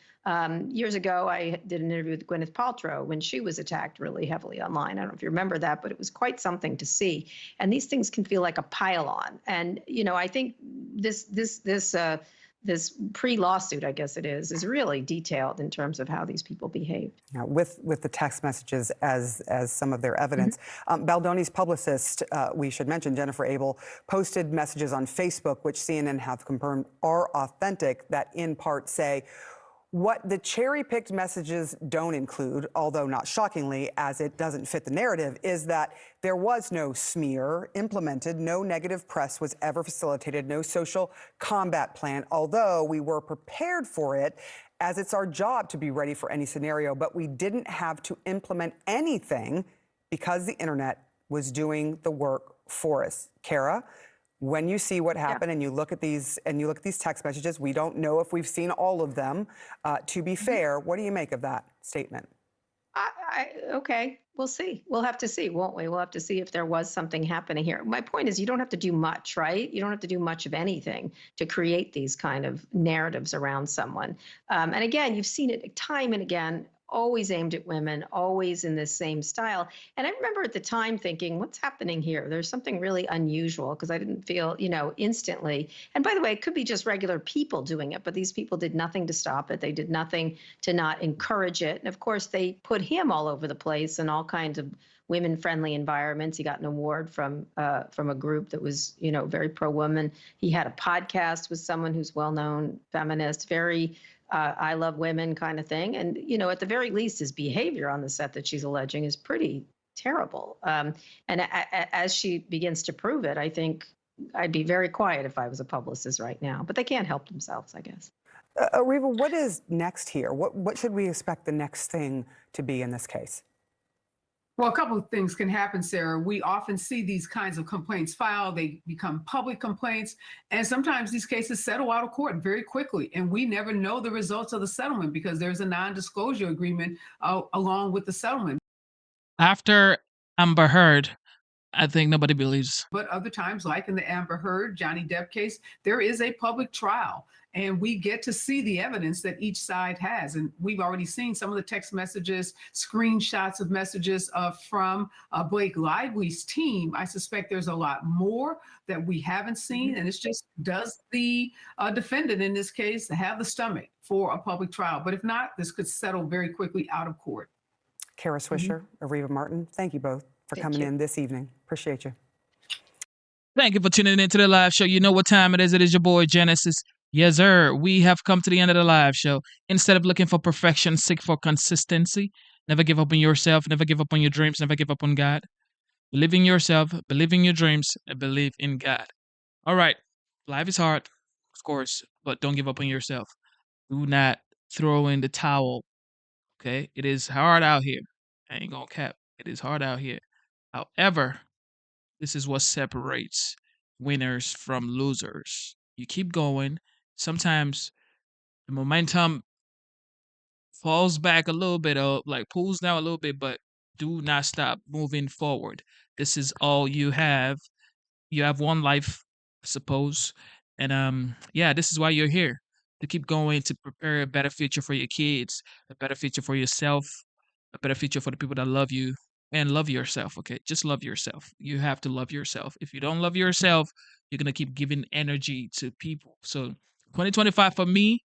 Years ago, I did an interview with Gwyneth Paltrow when she was attacked really heavily online. I don't know if you remember that, but it was quite something to see. And these things can feel like a pile-on. And I think this pre-lawsuit, I guess it is really detailed in terms of how these people behaved. Now, with the text messages as some of their evidence, Baldoni's publicist, we should mention, Jennifer Abel, posted messages on Facebook, which CNN have confirmed are authentic, that in part say, what the cherry-picked messages don't include, although not shockingly, as it doesn't fit the narrative, is that there was no smear implemented, no negative press was ever facilitated, no social combat plan, although we were prepared for it, as it's our job to be ready for any scenario, but we didn't have to implement anything because the internet was doing the work for us. Kara, when you see what happened and you look at these text messages, we don't know if we've seen all of them. To be fair, what do you make of that statement? Okay, we'll see. We'll have to see, won't we? We'll have to see if there was something happening here. My point is, you don't have to do much, right? You don't have to do much of anything to create these kind of narratives around someone. And again, you've seen it time and again, always aimed at women, always in this same style. And I remember at the time thinking, what's happening here? There's something really unusual, because I didn't feel, instantly. And by the way, it could be just regular people doing it, but these people did nothing to stop it. They did nothing to not encourage it. And of course, they put him all over the place in all kinds of women-friendly environments. He got an award from a group that was, very pro-woman. He had a podcast with someone who's well-known feminist, very I love women kind of thing. And, at the very least, his behavior on the set that she's alleging is pretty terrible. And as she begins to prove it, I think I'd be very quiet if I was a publicist right now. But they can't help themselves, I guess. Areva, what is next here? What should we expect the next thing to be in this case? Well, a couple of things can happen, Sarah. We often see these kinds of complaints filed. They become public complaints. And sometimes these cases settle out of court very quickly. And we never know the results of the settlement because there's a non-disclosure agreement along with the settlement. After Amber Heard, I think nobody believes. But other times, like in the Amber Heard, Johnny Depp case, there is a public trial. And we get to see the evidence that each side has. And we've already seen some of the text messages, screenshots of messages from Blake Lively's team. I suspect there's a lot more that we haven't seen. And it's just, does the defendant in this case have the stomach for a public trial? But if not, this could settle very quickly out of court. Kara Swisher, Areva Martin, thank you both for coming in this evening. Appreciate you. Thank you for tuning in to the live show. You know what time it is. It is your boy, Genesis. Yes, sir. We have come to the end of the live show. Instead of looking for perfection, seek for consistency. Never give up on yourself. Never give up on your dreams. Never give up on God. Believe in yourself. Believe in your dreams. And believe in God. All right. Life is hard, of course, but don't give up on yourself. Do not throw in the towel. Okay? It is hard out here. I ain't gonna cap. It is hard out here. However, this is what separates winners from losers. You keep going. Sometimes the momentum falls back a little bit, or like pulls down a little bit, but do not stop moving forward. This is all you have. You have one life, I suppose. And this is why you're here. To keep going, to prepare a better future for your kids, a better future for yourself, a better future for the people that love you, and love yourself, okay? Just love yourself. You have to love yourself. If you don't love yourself, you're going to keep giving energy to people. So 2025 for me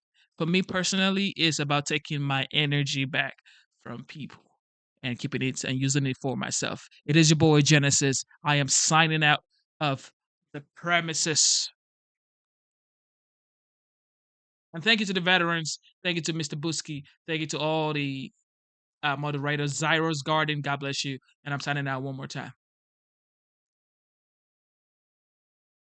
personally, is about taking my energy back from people and keeping it and using it for myself. It is your boy, Genesis. I am signing out of the premises. And thank you to the veterans. Thank you to Mr. Buski. Thank you to all the moderators. Zyros Garden, God bless you. And I'm signing out one more time.